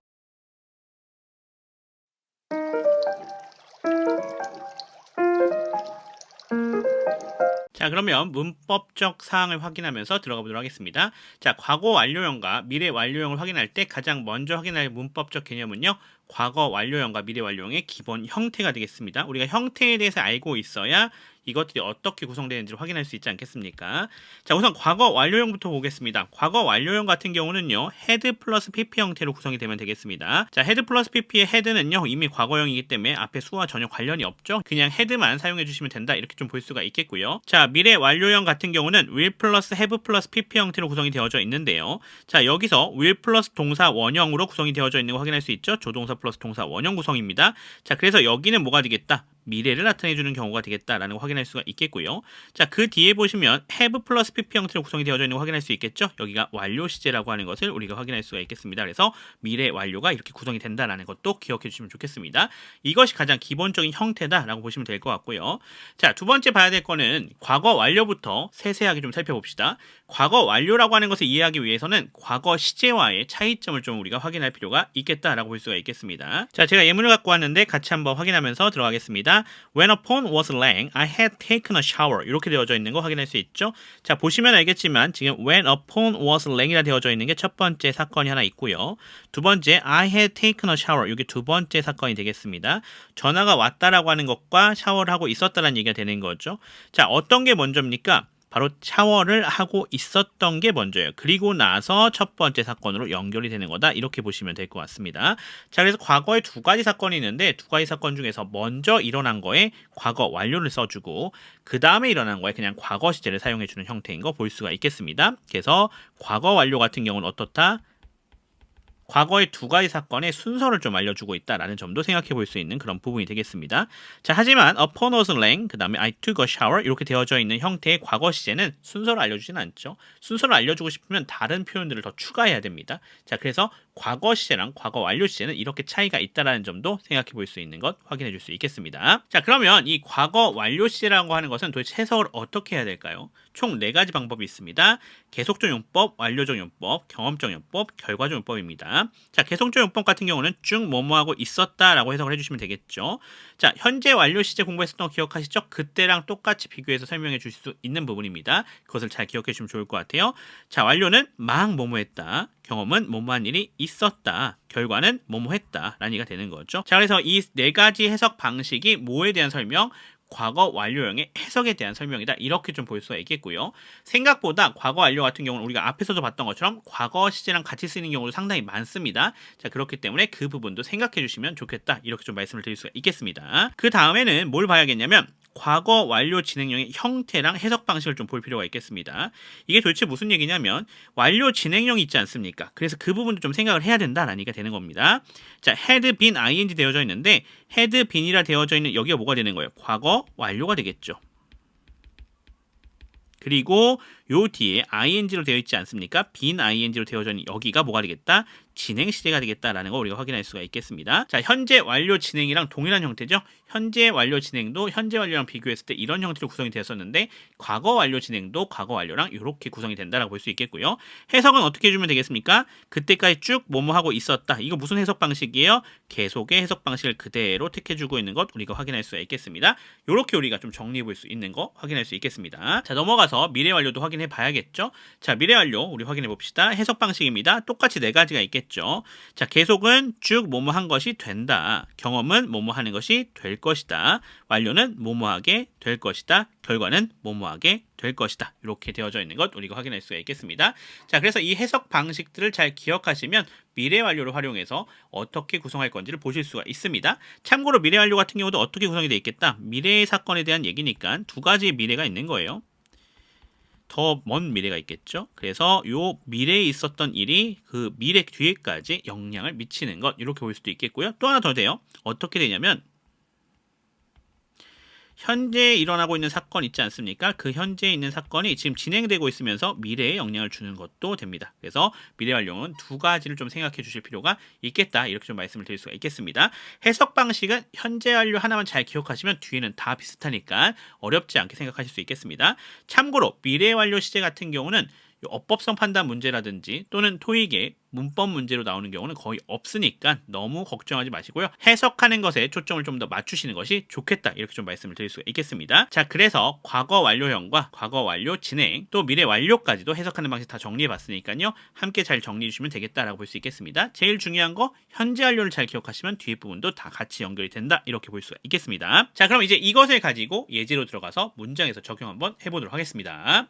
Speaker 1: 자, 그러면 문법적 사항을 확인하면서 들어가 보도록 하겠습니다. 자, 과거 완료형과 미래 완료형을 확인할 때 가장 먼저 확인할 문법적 개념은요, 과거 완료형과 미래 완료형의 기본 형태가 되겠습니다. 우리가 형태에 대해서 알고 있어야 이것들이 어떻게 구성되는지를 확인할 수 있지 않겠습니까? 자, 우선 과거 완료형부터 보겠습니다. 과거 완료형 같은 경우는요, 헤드 플러스 pp 형태로 구성이 되면 되겠습니다. 자, 헤드 플러스 pp의 헤드는요, 이미 과거형이기 때문에 앞에 수와 전혀 관련이 없죠. 그냥 헤드만 사용해 주시면 된다. 이렇게 좀 볼 수가 있겠고요. 자, 미래 완료형 같은 경우는 will 플러스 have 플러스 pp 형태로 구성이 되어져 있는데요. 자, 여기서 will 플러스 동사 원형으로 구성이 되어져 있는 거 확인할 수 있죠. 조동사 플러스 동사 원형 구성입니다. 자, 그래서 여기는 뭐가 되겠다? 미래를 나타내주는 경우가 되겠다라는 거 확인할 수가 있겠고요. 자, 그 뒤에 보시면 have 플러스 pp 형태로 구성이 되어져 있는 거 확인할 수 있겠죠. 여기가 완료 시제라고 하는 것을 우리가 확인할 수가 있겠습니다. 그래서 미래 완료가 이렇게 구성이 된다라는 것도 기억해 주시면 좋겠습니다. 이것이 가장 기본적인 형태다라고 보시면 될 것 같고요. 자, 두 번째 봐야 될 거는 과거 완료부터 세세하게 좀 살펴봅시다. 과거 완료라고 하는 것을 이해하기 위해서는 과거 시제와의 차이점을 좀 우리가 확인할 필요가 있겠다라고 볼 수가 있겠습니다. 자, 제가 예문을 갖고 왔는데 같이 한번 확인하면서 들어가겠습니다. When a phone was rang, I had taken a shower. 이렇게 되어져 있는 거 확인할 수 있죠. 자, 보시면 알겠지만 지금 when a phone was rang이라 되어져 있는 게 첫 번째 사건이 하나 있고요. 두 번째 I had taken a shower. 이게 두 번째 사건이 되겠습니다. 전화가 왔다라고 하는 것과 샤워를 하고 있었다라는 얘기가 되는 거죠. 자, 어떤 게 먼저입니까? 바로 샤워를 하고 있었던 게 먼저예요. 그리고 나서 첫 번째 사건으로 연결이 되는 거다. 이렇게 보시면 될 것 같습니다. 자, 그래서 과거에 두 가지 사건이 있는데 두 가지 사건 중에서 먼저 일어난 거에 과거 완료를 써주고 그 다음에 일어난 거에 그냥 과거 시제를 사용해주는 형태인 거 볼 수가 있겠습니다. 그래서 과거 완료 같은 경우는 어떻다? 과거의 두 가지 사건의 순서를 좀 알려주고 있다라는 점도 생각해 볼 수 있는 그런 부분이 되겠습니다. 자, 하지만 upon was rang, 그 다음에 I took a shower 이렇게 되어져 있는 형태의 과거 시제는 순서를 알려주진 않죠. 순서를 알려주고 싶으면 다른 표현들을 더 추가해야 됩니다. 자, 그래서 과거 시제랑 과거 완료 시제는 이렇게 차이가 있다라는 점도 생각해 볼 수 있는 것 확인해 줄 수 있겠습니다. 자, 그러면 이 과거 완료 시제라고 하는 것은 도대체 해석을 어떻게 해야 될까요? 총 4가지 방법이 있습니다. 계속적 용법, 완료적 용법, 경험적 용법, 결과적 용법입니다. 자, 계속적 용법 같은 경우는 쭉 뭐뭐하고 있었다라고 해석을 해주시면 되겠죠. 자, 현재 완료 시제 공부했었던 거 기억하시죠? 그때랑 똑같이 비교해서 설명해 줄 수 있는 부분입니다. 그것을 잘 기억해 주시면 좋을 것 같아요. 자, 완료는 막 뭐뭐했다. 경험은 뭐뭐한 일이 있었다. 결과는 뭐뭐했다. 라는 얘기가 되는 거죠. 자, 그래서 이 4가지 해석 방식이 뭐에 대한 설명? 과거 완료형의 해석에 대한 설명이다. 이렇게 좀 볼 수가 있겠고요. 생각보다 과거 완료 같은 경우는 우리가 앞에서도 봤던 것처럼 과거 시제랑 같이 쓰이는 경우도 상당히 많습니다. 자, 그렇기 때문에 그 부분도 생각해 주시면 좋겠다. 이렇게 좀 말씀을 드릴 수가 있겠습니다. 그 다음에는 뭘 봐야겠냐면 과거 완료 진행형의 형태랑 해석 방식을 좀 볼 필요가 있겠습니다. 이게 도대체 무슨 얘기냐면 완료 진행형이 있지 않습니까? 그래서 그 부분도 좀 생각을 해야 된다라는 얘기가 되는 겁니다. 자, had been ing 되어져 있는데 had been이라 되어져 있는 여기가 뭐가 되는 거예요? 과거 완료가 되겠죠. 그리고 요 뒤에 ing로 되어 있지 않습니까? been ing로 되어져 있는 여기가 뭐가 되겠다? 진행 시제가 되겠다라는 거 우리가 확인할 수가 있겠습니다. 자, 현재 완료 진행이랑 동일한 형태죠. 현재 완료 진행도 현재 완료랑 비교했을 때 이런 형태로 구성이 되었었는데 과거 완료 진행도 과거 완료랑 이렇게 구성이 된다라고 볼 수 있겠고요. 해석은 어떻게 해주면 되겠습니까? 그때까지 쭉 뭐뭐 하고 있었다. 이거 무슨 해석 방식이에요? 계속의 해석 방식을 그대로 택해주고 있는 것 우리가 확인할 수가 있겠습니다. 이렇게 우리가 좀 정리해 볼 수 있는 거 확인할 수 있겠습니다. 자, 넘어가서 미래 완료도 확인해 봐야겠죠. 자, 미래 완료 우리 확인해 봅시다. 해석 방식입니다. 똑같이 4가지가 있겠죠. 자, 계속은 쭉 뭐뭐 한 것이 된다. 경험은 뭐뭐 하는 것이 될 것이다. 완료는 뭐뭐하게 될 것이다. 결과는 뭐뭐하게 될 것이다. 이렇게 되어져 있는 것 우리가 확인할 수가 있겠습니다. 자, 그래서 이 해석 방식들을 잘 기억하시면 미래 완료를 활용해서 어떻게 구성할 건지를 보실 수가 있습니다. 참고로 미래 완료 같은 경우도 어떻게 구성이 되어 있겠다. 미래의 사건에 대한 얘기니까 2가지의 미래가 있는 거예요. 더 먼 미래가 있겠죠. 그래서 요 미래에 있었던 일이 그 미래 뒤에까지 영향을 미치는 것 이렇게 볼 수도 있겠고요. 또 하나 더 돼요. 어떻게 되냐면 현재 일어나고 있는 사건 있지 않습니까? 그 현재에 있는 사건이 지금 진행되고 있으면서 미래에 영향을 주는 것도 됩니다. 그래서 미래 완료는 2가지를 좀 생각해 주실 필요가 있겠다. 이렇게 좀 말씀을 드릴 수가 있겠습니다. 해석 방식은 현재 완료 하나만 잘 기억하시면 뒤에는 다 비슷하니까 어렵지 않게 생각하실 수 있겠습니다. 참고로 미래 완료 시제 같은 경우는 어법성 판단 문제라든지 또는 토익의 문법 문제로 나오는 경우는 거의 없으니까 너무 걱정하지 마시고요. 해석하는 것에 초점을 좀 더 맞추시는 것이 좋겠다. 이렇게 좀 말씀을 드릴 수가 있겠습니다. 자, 그래서 과거 완료형과 과거 완료 진행 또 미래 완료까지도 해석하는 방식 다 정리해 봤으니까요. 함께 잘 정리해 주시면 되겠다라고 볼 수 있겠습니다. 제일 중요한 거 현재 완료를 잘 기억하시면 뒤에 부분도 다 같이 연결이 된다. 이렇게 볼 수가 있겠습니다. 자, 그럼 이제 이것을 가지고 예제로 들어가서 문장에서 적용 한번 해보도록 하겠습니다.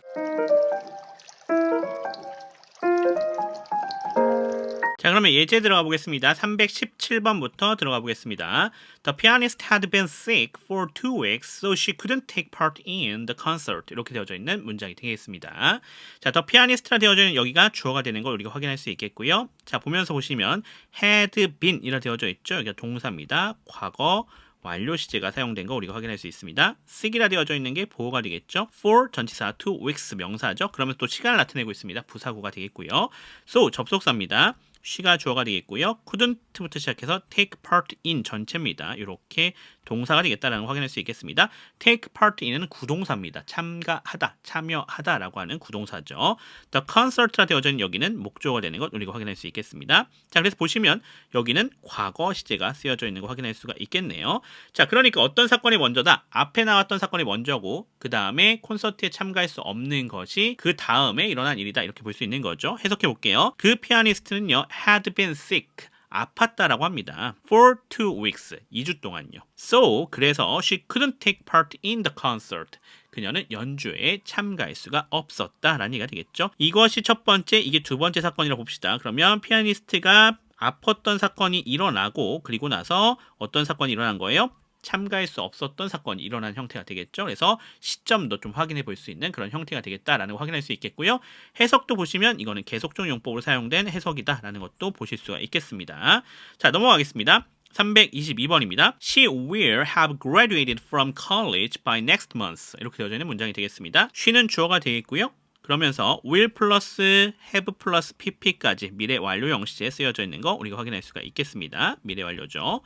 Speaker 1: 자, 그러면 예제 들어가 보겠습니다. 317번부터 들어가 보겠습니다. The pianist had been sick for 2 weeks, so she couldn't take part in the concert. 이렇게 되어져 있는 문장이 되겠습니다. 자, the pianist라 되어져 있는 여기가 주어가 되는 걸 우리가 확인할 수 있겠고요. 자, 보면서 보시면 had been 이라 되어져 있죠. 여기가 동사입니다. 과거 완료 시제가 사용된 거 우리가 확인할 수 있습니다. sick이라 되어져 있는 게 보호가 되겠죠. for 전치사 2 weeks 명사죠. 그러면 또 시간을 나타내고 있습니다. 부사구가 되겠고요. so 접속사입니다. she가 주어가 되겠고요. couldn't부터 시작해서 take part in 전체입니다. 이렇게 동사가 되겠다라는 걸 확인할 수 있겠습니다. take part in은 구동사입니다. 참가하다, 참여하다라고 하는 구동사죠. the concert라 되어져 있는 여기는 목적어가 되는 것 우리가 확인할 수 있겠습니다. 자, 그래서 보시면 여기는 과거 시제가 쓰여져 있는 거 확인할 수가 있겠네요. 자, 그러니까 어떤 사건이 먼저다? 앞에 나왔던 사건이 먼저고 그 다음에 콘서트에 참가할 수 없는 것이 그 다음에 일어난 일이다. 이렇게 볼 수 있는 거죠. 해석해 볼게요. 그 피아니스트는요 had been sick 아팠다라고 합니다. For 2 weeks 2주 동안요. So 그래서 she couldn't take part in the concert. 그녀는 연주에 참가할 수가 없었다라는 얘기가 되겠죠. 이것이 첫 번째, 이게 두 번째 사건이라고 봅시다. 그러면 피아니스트가 아팠던 사건이 일어나고 그리고 나서 어떤 사건이 일어난 거예요? 참가할 수 없었던 사건이 일어난 형태가 되겠죠. 그래서 시점도 좀 확인해 볼 수 있는 그런 형태가 되겠다라는 걸 확인할 수 있겠고요. 해석도 보시면 이거는 계속적 용법으로 사용된 해석이다라는 것도 보실 수가 있겠습니다. 자, 넘어가겠습니다. 322번입니다. She will have graduated from college by next month. 이렇게 되어져 있는 문장이 되겠습니다. she는 주어가 되겠고요. 그러면서 will 플러스 have 플러스 pp까지 미래 완료형 시제에 쓰여져 있는 거 우리가 확인할 수가 있겠습니다. 미래 완료죠.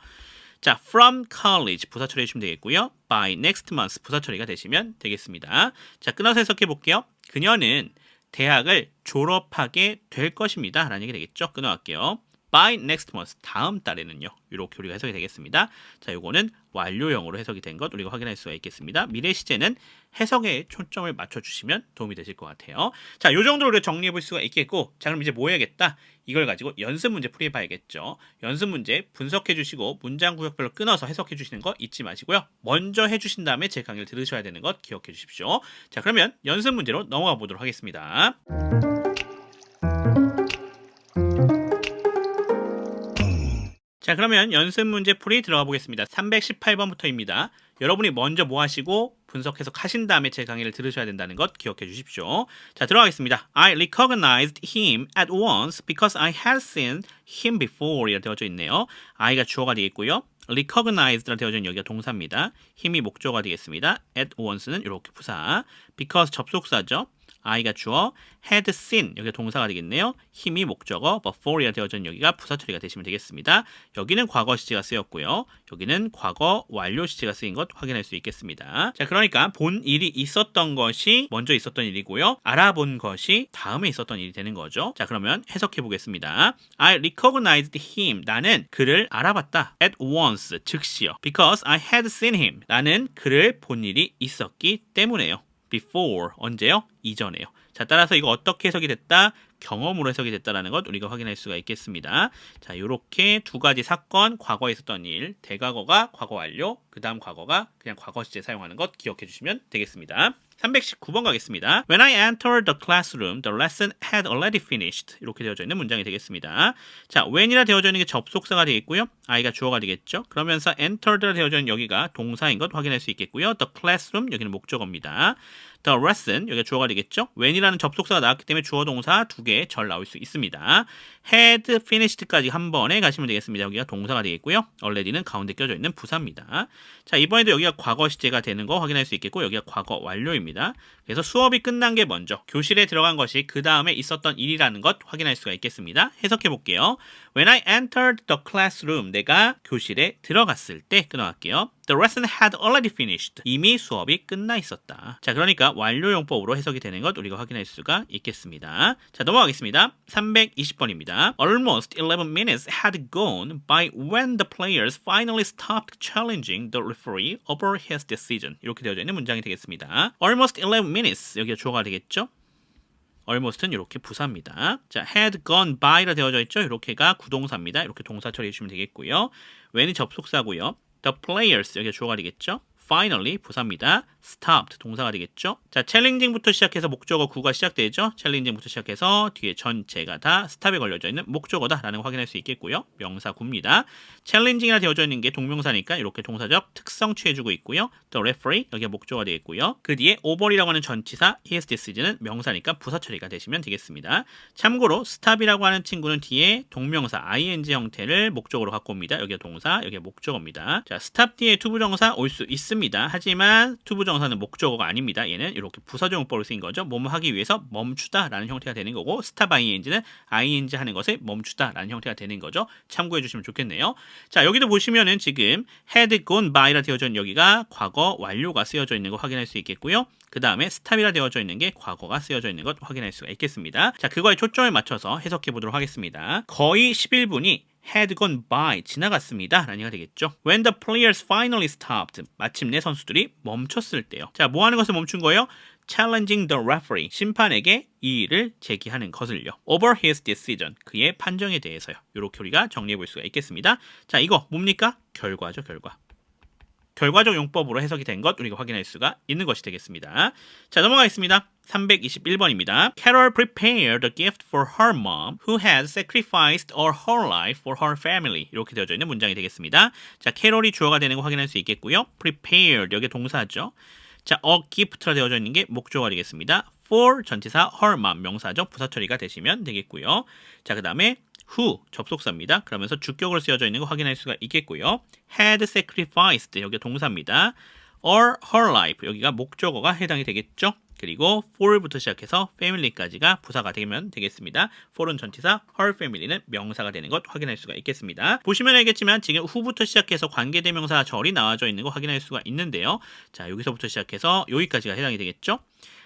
Speaker 1: 자, from college 부사 처리해 주시면 되겠고요. by next month 부사 처리가 되시면 되겠습니다. 자, 끊어서 해석해 볼게요. 그녀는 대학을 졸업하게 될 것입니다. 라는 얘기 되겠죠. 끊어갈게요. by next month 다음 달에는요. 이렇게 우리가 해석이 되겠습니다. 자, 요거는 완료형으로 해석이 된 것 우리가 확인할 수가 있겠습니다. 미래 시제는 해석에 초점을 맞춰주시면 도움이 되실 것 같아요. 자, 요 정도로 우리가 정리해 볼 수가 있겠고, 자, 그럼 이제 뭐 해야겠다? 이걸 가지고 연습 문제 풀이해 봐야겠죠. 연습 문제 분석해 주시고 문장 구역별로 끊어서 해석해 주시는 거 잊지 마시고요. 먼저 해주신 다음에 제 강의를 들으셔야 되는 것 기억해 주십시오. 자, 그러면 연습 문제로 넘어가 보도록 하겠습니다. 자, 그러면 연습 문제 풀이 들어가 보겠습니다. 318번부터입니다. 여러분이 먼저 뭐 하시고 분석 해석하신 다음에 제 강의를 들으셔야 된다는 것 기억해 주십시오. 자, 들어가겠습니다. I recognized him at once because I had seen him before 이라 되어져 있네요. I가 주어가 되겠고요. recognized라 되어져 있는 여기가 동사입니다. 힘이 목적어가 되겠습니다. at once는 이렇게 부사. because 접속사죠. I가 주어, had seen 여기가 동사가 되겠네요. 힘이 목적어, before이라 되어져 있는 여기가 부사 처리가 되시면 되겠습니다. 여기는 과거 시제가 쓰였고요. 여기는 과거 완료 시제가 쓰인 것 확인할 수 있겠습니다. 자, 그러니까 본 일이 있었던 것이 먼저 있었던 일이고요. 알아본 것이 다음에 있었던 일이 되는 거죠. 자, 그러면 해석해 보겠습니다. I recognized him. 나는 그를 알아봤다. At once. 즉시요. Because I had seen him. 나는 그를 본 일이 있었기 때문에요. before 언제요? 이전에요. 자, 따라서 이거 어떻게 해석이 됐다? 경험으로 해석이 됐다라는 것 우리가 확인할 수가 있겠습니다. 자, 요렇게 두 가지 사건, 과거에 있었던 일, 대과거가 과거 완료, 그 다음 과거가 그냥 과거 시제 사용하는 것 기억해 주시면 되겠습니다. 319번 가겠습니다. When I entered the classroom, the lesson had already finished. 이렇게 되어져 있는 문장이 되겠습니다. 자, when이라 되어져 있는 게 접속사가 되겠고요. I가 주어가 되겠죠. 그러면서 entered라 되어져 있는 여기가 동사인 것 확인할 수 있겠고요. The classroom, 여기는 목적어입니다. The lesson, 여기가 주어가 되겠죠. when이라는 접속사가 나왔기 때문에 주어 동사 두 개 절 나올 수 있습니다. had finished까지 한 번에 가시면 되겠습니다. 여기가 동사가 되겠고요. already는 가운데 껴져 있는 부사입니다. 자, 이번에도 여기가 과거 시제가 되는 거 확인할 수 있겠고 여기가 과거 완료입니다. 그래서 수업이 끝난 게 먼저 교실에 들어간 것이 그 다음에 있었던 일이라는 것 확인할 수가 있겠습니다. 해석해 볼게요. When I entered the classroom, 내가 교실에 들어갔을 때 끊어갈게요. The lesson had already finished. 이미 수업이 끝나 있었다. 자, 그러니까 완료용법으로 해석이 되는 것 우리가 확인할 수가 있겠습니다. 자, 넘어가겠습니다. 320번입니다. Almost 11 minutes had gone by when the players finally stopped challenging the referee over his decision. 이렇게 되어져 있는 문장이 되겠습니다. Almost 11 minutes. 여기가 주어가 되겠죠? almost는 이렇게 부사입니다. 자, had gone by라 되어져 있죠? 이렇게가 구동사입니다. 이렇게 동사 처리해 주시면 되겠고요. when이 접속사고요. The players 여기가 주어가 되겠죠? finally 부사입니다. stopped 동사가 되겠죠? 자, challenging부터 시작해서 목적어 구가 시작되죠? challenging부터 시작해서 뒤에 전체가 다 스탑에 걸려져 있는 목적어다라는 거 확인할 수 있겠고요. 명사 구입니다. challenging이라 되어져 있는 게 동명사니까 이렇게 동사적 특성 취해주고 있고요. the referee 여기가 목적어가 되겠고요. 그 뒤에 over이라고 하는 전치사 his decision은 명사니까 부사 처리가 되시면 되겠습니다. 참고로 stop이라고 하는 친구는 뒤에 동명사 ing 형태를 목적어로 갖고 옵니다. 여기가 동사, 여기가 목적어입니다. 자, stop 뒤에 투부정사 올 수 있습니다. 하지만 투부정사는 목적어가 아닙니다. 얘는 이렇게 부사조용법을 쓰인 거죠. 뭐뭐 하기 위해서 멈추다라는 형태가 되는 거고 stop ing는 ing 하는 것을 멈추다라는 형태가 되는 거죠. 참고해 주시면 좋겠네요. 자, 여기도 보시면은 지금 had gone by라 되어져 있는 여기가 과거 완료가 쓰여져 있는 거 확인할 수 있겠고요. 그 다음에 stop이라 되어져 있는 게 과거가 쓰여져 있는 것 확인할 수가 있겠습니다. 자, 그거에 초점을 맞춰서 해석해 보도록 하겠습니다. 거의 11분이 had gone by 지나갔습니다 라는 얘기가 되겠죠. When the players finally stopped 마침내 선수들이 멈췄을 때요. 자, 뭐 하는 것을 멈춘 거예요? Challenging the referee 심판에게 이의를 제기하는 것을요. Over his decision 그의 판정에 대해서요. 이렇게 우리가 정리해 볼 수가 있겠습니다. 자, 이거 뭡니까? 결과죠, 결과. 결과적 용법으로 해석이 된 것 우리가 확인할 수가 있는 것이 되겠습니다. 자, 넘어가겠습니다. 321번입니다. Carol prepared a gift for her mom who had sacrificed all her life for her family. 이렇게 되어져 있는 문장이 되겠습니다. 자, 캐롤이 주어가 되는 거 확인할 수 있겠고요. prepared 여기 동사죠. 자, a gift라 되어져 있는 게 목적어가 되겠습니다. for 전치사 her mom 명사죠. 부사 처리가 되시면 되겠고요. 자, 그 다음에 who 접속사입니다. 그러면서 주격으로 쓰여져 있는 거 확인할 수가 있겠고요. had sacrificed 여기 동사입니다. or her life 여기가 목적어가 해당이 되겠죠. 그리고 for부터 시작해서 family까지가 부사가 되면 되겠습니다. for은 전치사, her family는 명사가 되는 것 확인할 수가 있겠습니다. 보시면 알겠지만 지금 who부터 시작해서 관계대명사 절이 나와져 있는 거 확인할 수가 있는데요. 자, 여기서부터 시작해서 여기까지가 해당이 되겠죠.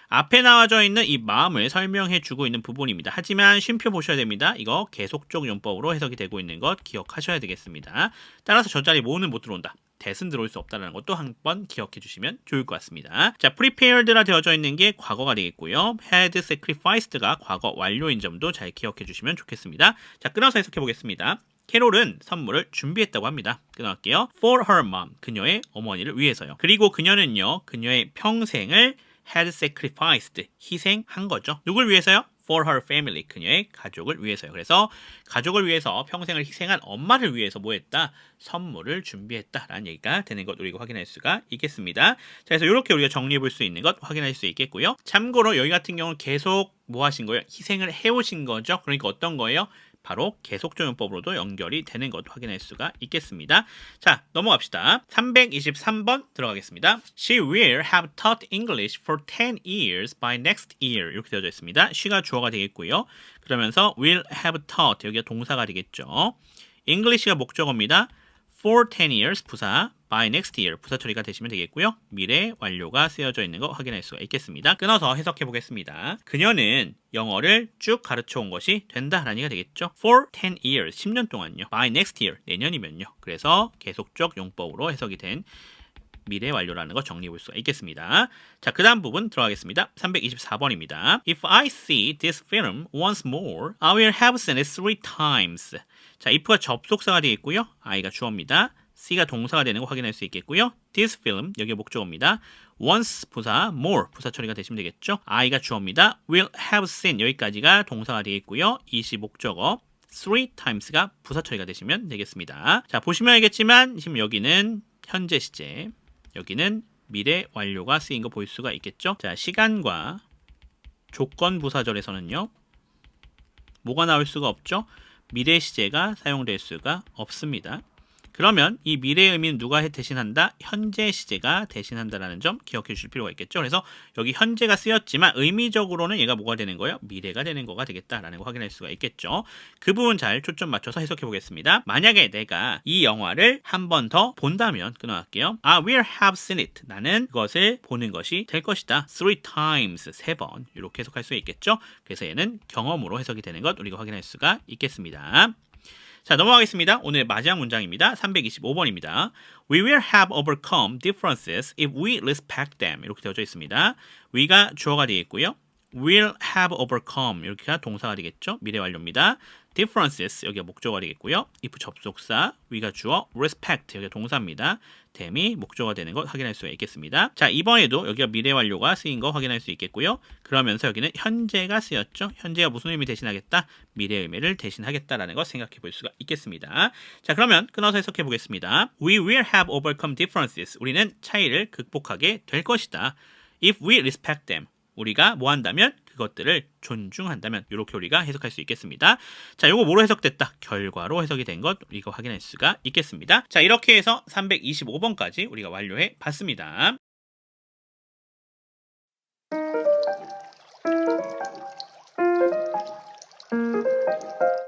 Speaker 1: 앞에 나와져 있는 이 마음을 설명해 주고 있는 부분입니다. 하지만 쉼표 보셔야 됩니다. 이거 계속적 용법으로 해석이 되고 있는 것 기억하셔야 되겠습니다. 따라서 저 자리 뭐는 못 들어온다. that은 들어올 수 없다는 것도 한번 기억해 주시면 좋을 것 같습니다. 자, prepared라 되어져 있는 게 과거가 되겠고요. had sacrificed가 과거 완료인 점도 잘 기억해 주시면 좋겠습니다. 자, 끊어서 해석해 보겠습니다. 캐롤은 선물을 준비했다고 합니다. 끊어갈게요. For her mom, 그녀의 어머니를 위해서요. 그리고 그녀는요, 그녀의 평생을 had sacrificed, 희생한 거죠. 누굴 위해서요? For her family, 그녀의 가족을 위해서요. 그래서 가족을 위해서 평생을 희생한 엄마를 위해서 뭐 했다? 선물을 준비했다라는 얘기가 되는 것 우리가 확인할 수가 있겠습니다. 자, 그래서 이렇게 우리가 정리해 볼 수 있는 것 확인할 수 있겠고요. 참고로 여기 같은 경우는 계속 뭐 하신 거예요? 희생을 해오신 거죠. 그러니까 어떤 거예요? 바로 계속조용법으로도 연결이 되는 것 확인할 수가 있겠습니다. 자, 넘어갑시다. 323번 들어가겠습니다. She will have taught English for 10 years by next year. 이렇게 되어져 있습니다. she가 주어가 되겠고요. 그러면서 will have taught 여기가 동사가 되겠죠. English가 목적어입니다. for 10 years 부사, by next year 부사 처리가 되시면 되겠고요. 미래 완료가 쓰여져 있는 거 확인할 수가 있겠습니다. 끊어서 해석해 보겠습니다. 그녀는 영어를 쭉 가르쳐 온 것이 된다라는 얘기가 되겠죠. for 10 years 10년 동안요. by next year 내년이면요. 그래서 계속적 용법으로 해석이 된 미래 완료라는 거 정리해 볼 수가 있겠습니다. 자, 그 다음 부분 들어가겠습니다. 324번입니다. If I see this film once more, I will have seen it 3 times. 자, if가 접속사가 되겠고요. I가 주어입니다. C가 동사가 되는 거 확인할 수 있겠고요. This film, 여기 목적어입니다. Once 부사, more 부사 처리가 되시면 되겠죠. I가 주어입니다. Will have seen, 여기까지가 동사가 되겠고요. it이 목적어. 3 times가 부사 처리가 되시면 되겠습니다. 자, 보시면 알겠지만 지금 여기는 현재 시제, 여기는 미래 완료가 쓰인 거 볼 수가 있겠죠. 자, 시간과 조건 부사절에서는요, 뭐가 나올 수가 없죠? 미래 시제가 사용될 수가 없습니다. 그러면 이 미래의 의미는 누가 대신한다? 현재 시제가 대신한다라는 점 기억해 주실 필요가 있겠죠. 그래서 여기 현재가 쓰였지만 의미적으로는 얘가 뭐가 되는 거예요? 미래가 되는 거가 되겠다라는 거 확인할 수가 있겠죠. 그 부분 잘 초점 맞춰서 해석해 보겠습니다. 만약에 내가 이 영화를 한 번 더 본다면 끊어갈게요. I will have seen it. 나는 그것을 보는 것이 될 것이다. 3 times, 3번. 이렇게 해석할 수 있겠죠. 그래서 얘는 경험으로 해석이 되는 것 우리가 확인할 수가 있겠습니다. 자, 넘어가겠습니다. 오늘 마지막 문장입니다. 325번입니다. We will have overcome differences if we respect them. 이렇게 되어져 있습니다. we가 주어가 되겠고요. will have overcome 이렇게가 동사가 되겠죠. 미래 완료입니다. differences 여기가 목적어가 되겠고요. if 접속사, we가 주어, respect 여기가 동사입니다. them이 목적어가 되는 것 확인할 수가 있겠습니다. 자, 이번에도 여기가 미래 완료가 쓰인 거 확인할 수 있겠고요. 그러면서 여기는 현재가 쓰였죠. 현재가 무슨 의미 대신하겠다? 미래 의미를 대신하겠다라는 것 생각해 볼 수가 있겠습니다. 자, 그러면 끊어서 해석해 보겠습니다. We will have overcome differences. 우리는 차이를 극복하게 될 것이다. If we respect them. 우리가 뭐 한다면? 그것들을 존중한다면 이렇게 우리가 해석할 수 있겠습니다. 자, 요거 뭐로 해석됐다? 결과로 해석이 된 것 우리가 확인할 수가 있겠습니다. 자, 이렇게 해서 325번까지 우리가 완료해 봤습니다.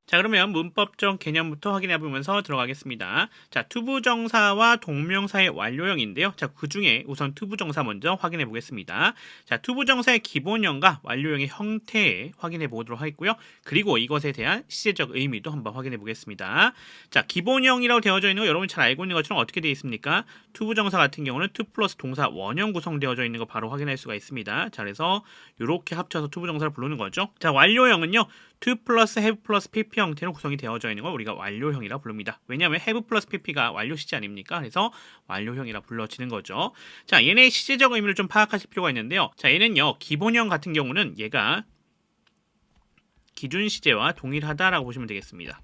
Speaker 1: 자, 그러면 문법적 개념부터 확인해 보면서 들어가겠습니다. 자, 투부정사와 동명사의 완료형인데요. 자, 그 중에 우선 투부정사 먼저 확인해 보겠습니다. 자, 투부정사의 기본형과 완료형의 형태 확인해 보도록 하겠고요. 그리고 이것에 대한 시제적 의미도 한번 확인해 보겠습니다. 자, 기본형이라고 되어져 있는 거 여러분이 잘 알고 있는 것처럼 어떻게 되어 있습니까? 투부정사 같은 경우는 투 플러스 동사 원형 구성되어져 있는 거 바로 확인할 수가 있습니다. 자, 그래서 이렇게 합쳐서 투부정사를 부르는 거죠. 자, 완료형은요. to 플러스 have 플러스 pp 형태로 구성이 되어져 있는 걸 우리가 완료형이라 부릅니다. 왜냐하면 have 플러스 pp가 완료 시제 아닙니까? 그래서 완료형이라 불러지는 거죠. 자, 얘네의 시제적 의미를 좀 파악하실 필요가 있는데요. 자, 얘는요. 기본형 같은 경우는 얘가 기준 시제와 동일하다라고 보시면 되겠습니다.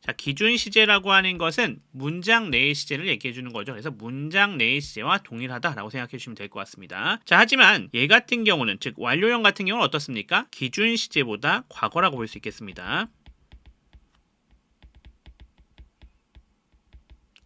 Speaker 1: 자, 기준 시제라고 하는 것은 문장 내의 시제를 얘기해 주는 거죠. 그래서 문장 내의 시제와 동일하다라고 생각해 주시면 될 것 같습니다. 자, 하지만 얘 같은 경우는 즉 완료형 같은 경우는 어떻습니까? 기준 시제보다 과거라고 볼 수 있겠습니다.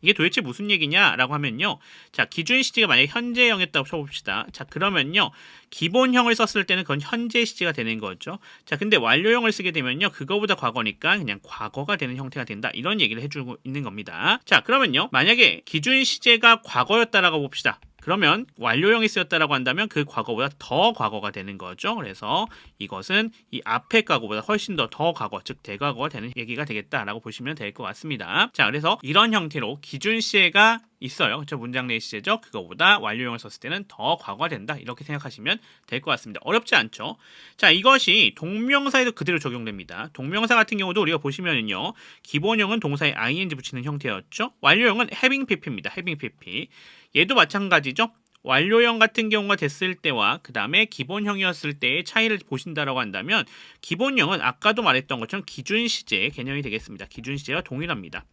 Speaker 1: 이게 도대체 무슨 얘기냐라고 하면요. 자, 기준 시제가 만약에 현재형이었다고 쳐봅시다. 자, 그러면요. 기본형을 썼을 때는 그건 현재 시제가 되는 거죠. 자, 근데 완료형을 쓰게 되면요. 그거보다 과거니까 그냥 과거가 되는 형태가 된다. 이런 얘기를 해주고 있는 겁니다. 자, 그러면요. 만약에 기준 시제가 과거였다라고 봅시다. 그러면 완료형이 쓰였다라고 한다면 그 과거보다 더 과거가 되는 거죠. 그래서 이것은 이 앞의 과거보다 훨씬 더 과거, 즉 대과거가 되는 얘기가 되겠다라고 보시면 될 것 같습니다. 자, 그래서 이런 형태로 기준 시제가 있어요. 그렇죠? 문장 내 시제죠. 그거보다 완료형을 썼을 때는 더 과거가 된다. 이렇게 생각하시면 될 것 같습니다. 어렵지 않죠? 자, 이것이 동명사에도 그대로 적용됩니다. 동명사 같은 경우도 우리가 보시면은요. 기본형은 동사에 ing 붙이는 형태였죠. 완료형은 having pp입니다. having pp. 얘도 마찬가지죠. 완료형 같은 경우가 됐을 때와 그 다음에 기본형이었을 때의 차이를 보신다라고 한다면 기본형은 아까도 말했던 것처럼 기준 시제의 개념이 되겠습니다. 기준 시제와 동일합니다.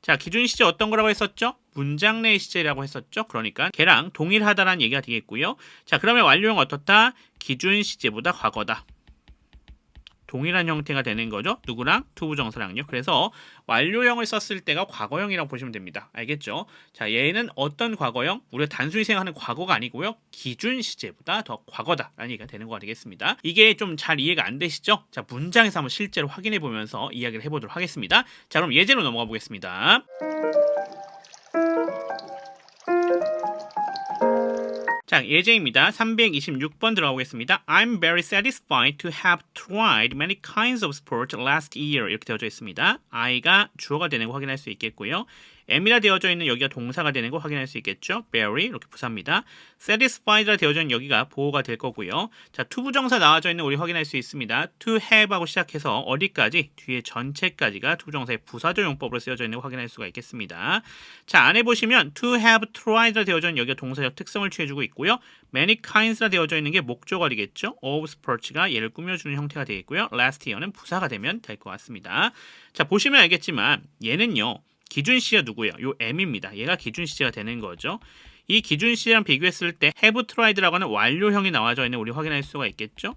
Speaker 1: 자, 기준 시제 어떤 거라고 했었죠? 문장 내 시제라고 했었죠. 그러니까 걔랑 동일하다라는 얘기가 되겠고요. 자, 그러면 완료형 어떻다? 기준 시제보다 과거다. 동일한 형태가 되는 거죠. 누구랑? 투부정사랑요. 그래서 완료형을 썼을 때가 과거형이라고 보시면 됩니다. 알겠죠? 자, 얘는 어떤 과거형? 우리가 단순히 생각하는 과거가 아니고요. 기준 시제보다 더 과거다라는 얘기가 되는 거가 되겠습니다. 이게 좀 잘 이해가 안 되시죠? 자, 문장에서 한번 실제로 확인해 보면서 이야기를 해보도록 하겠습니다. 자, 그럼 예제로 넘어가 보겠습니다. 자, 예제입니다. 326번 들어가보겠습니다. I'm very satisfied to have tried many kinds of sport last year. 이렇게 되어져 있습니다. I가 주어가 되는 거 확인할 수 있겠고요. M이라 되어져 있는 여기가 동사가 되는 거 확인할 수 있겠죠. very 이렇게 부사입니다. satisfied라 되어져 있는 여기가 보호가 될 거고요. 자, 투부정사 나와져 있는 우리 확인할 수 있습니다. to have하고 시작해서 어디까지? 뒤에 전체까지가 투부정사의 부사적 용법으로 쓰여져 있는 거 확인할 수가 있겠습니다. 자, 안에 보시면 to have tried라 되어져 있는 여기가 동사적 특성을 취해주고 있고요. many kinds라 되어져 있는 게 목적어리겠죠. of sports가 얘를 꾸며주는 형태가 되겠고요. last year는 부사가 되면 될 것 같습니다. 자, 보시면 알겠지만 얘는요. 기준 시제가 누구예요? 요 M입니다. 얘가 기준 시제가 되는 거죠. 이 기준 시제랑 비교했을 때 have tried라고 하는 완료형이 나와져 있는 우리 확인할 수가 있겠죠.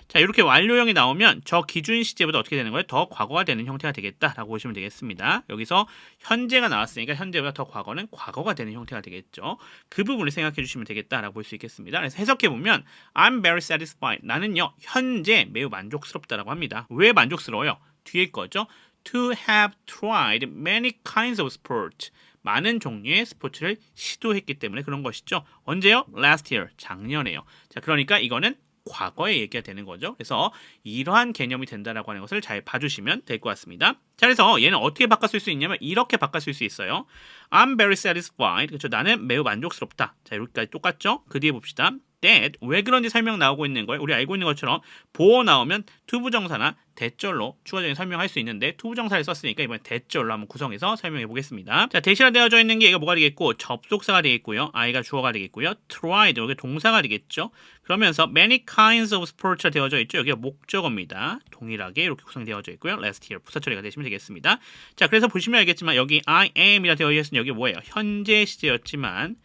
Speaker 1: 자, 이렇게 완료형이 나오면 저 기준 시제보다 어떻게 되는 거예요? 더 과거가 되는 형태가 되겠다라고 보시면 되겠습니다. 여기서 현재가 나왔으니까 현재보다 더 과거는 과거가 되는 형태가 되겠죠. 그 부분을 생각해 주시면 되겠다라고 볼 수 있겠습니다. 그래서 해석해 보면 I'm very satisfied. 나는요 현재 매우 만족스럽다라고 합니다. 왜 만족스러워요? 뒤에 거죠. To have tried many kinds of sport. 많은 종류의 스포츠를 시도했기 때문에 그런 것이죠. 언제요? Last year. 작년에요. 자, 그러니까 이거는 과거의 얘기가 되는 거죠. 그래서 이러한 개념이 된다라고 하는 것을 잘 봐주시면 될 것 같습니다. 자, 그래서 얘는 어떻게 바꿔쓸 수 있냐면 이렇게 바꿔쓸 수 있어요. I'm very satisfied. 그렇죠. 나는 매우 만족스럽다. 자, 여기까지 똑같죠? 그 뒤에 봅시다. that 왜 그런지 설명 나오고 있는 거예요. 우리 알고 있는 것처럼 보어 나오면 투부정사나 대절로 추가적인 설명할 수 있는데 투부정사를 썼으니까 이번에 대절로 한번 구성해서 설명해 보겠습니다. 자, 대시가 되어져 있는 게 이거 뭐가 되겠고 접속사가 되겠고요. I가 주어가 되겠고요. tried 여기 동사가 되겠죠. 그러면서 many kinds of sports가 되어져 있죠. 여기가 목적어입니다. 동일하게 이렇게 구성되어져 있고요. last year 부사 처리가 되시면 되겠습니다. 자, 그래서 보시면 알겠지만 여기 I am이라 되어 있으면 여기 뭐예요? 현재 시제였지만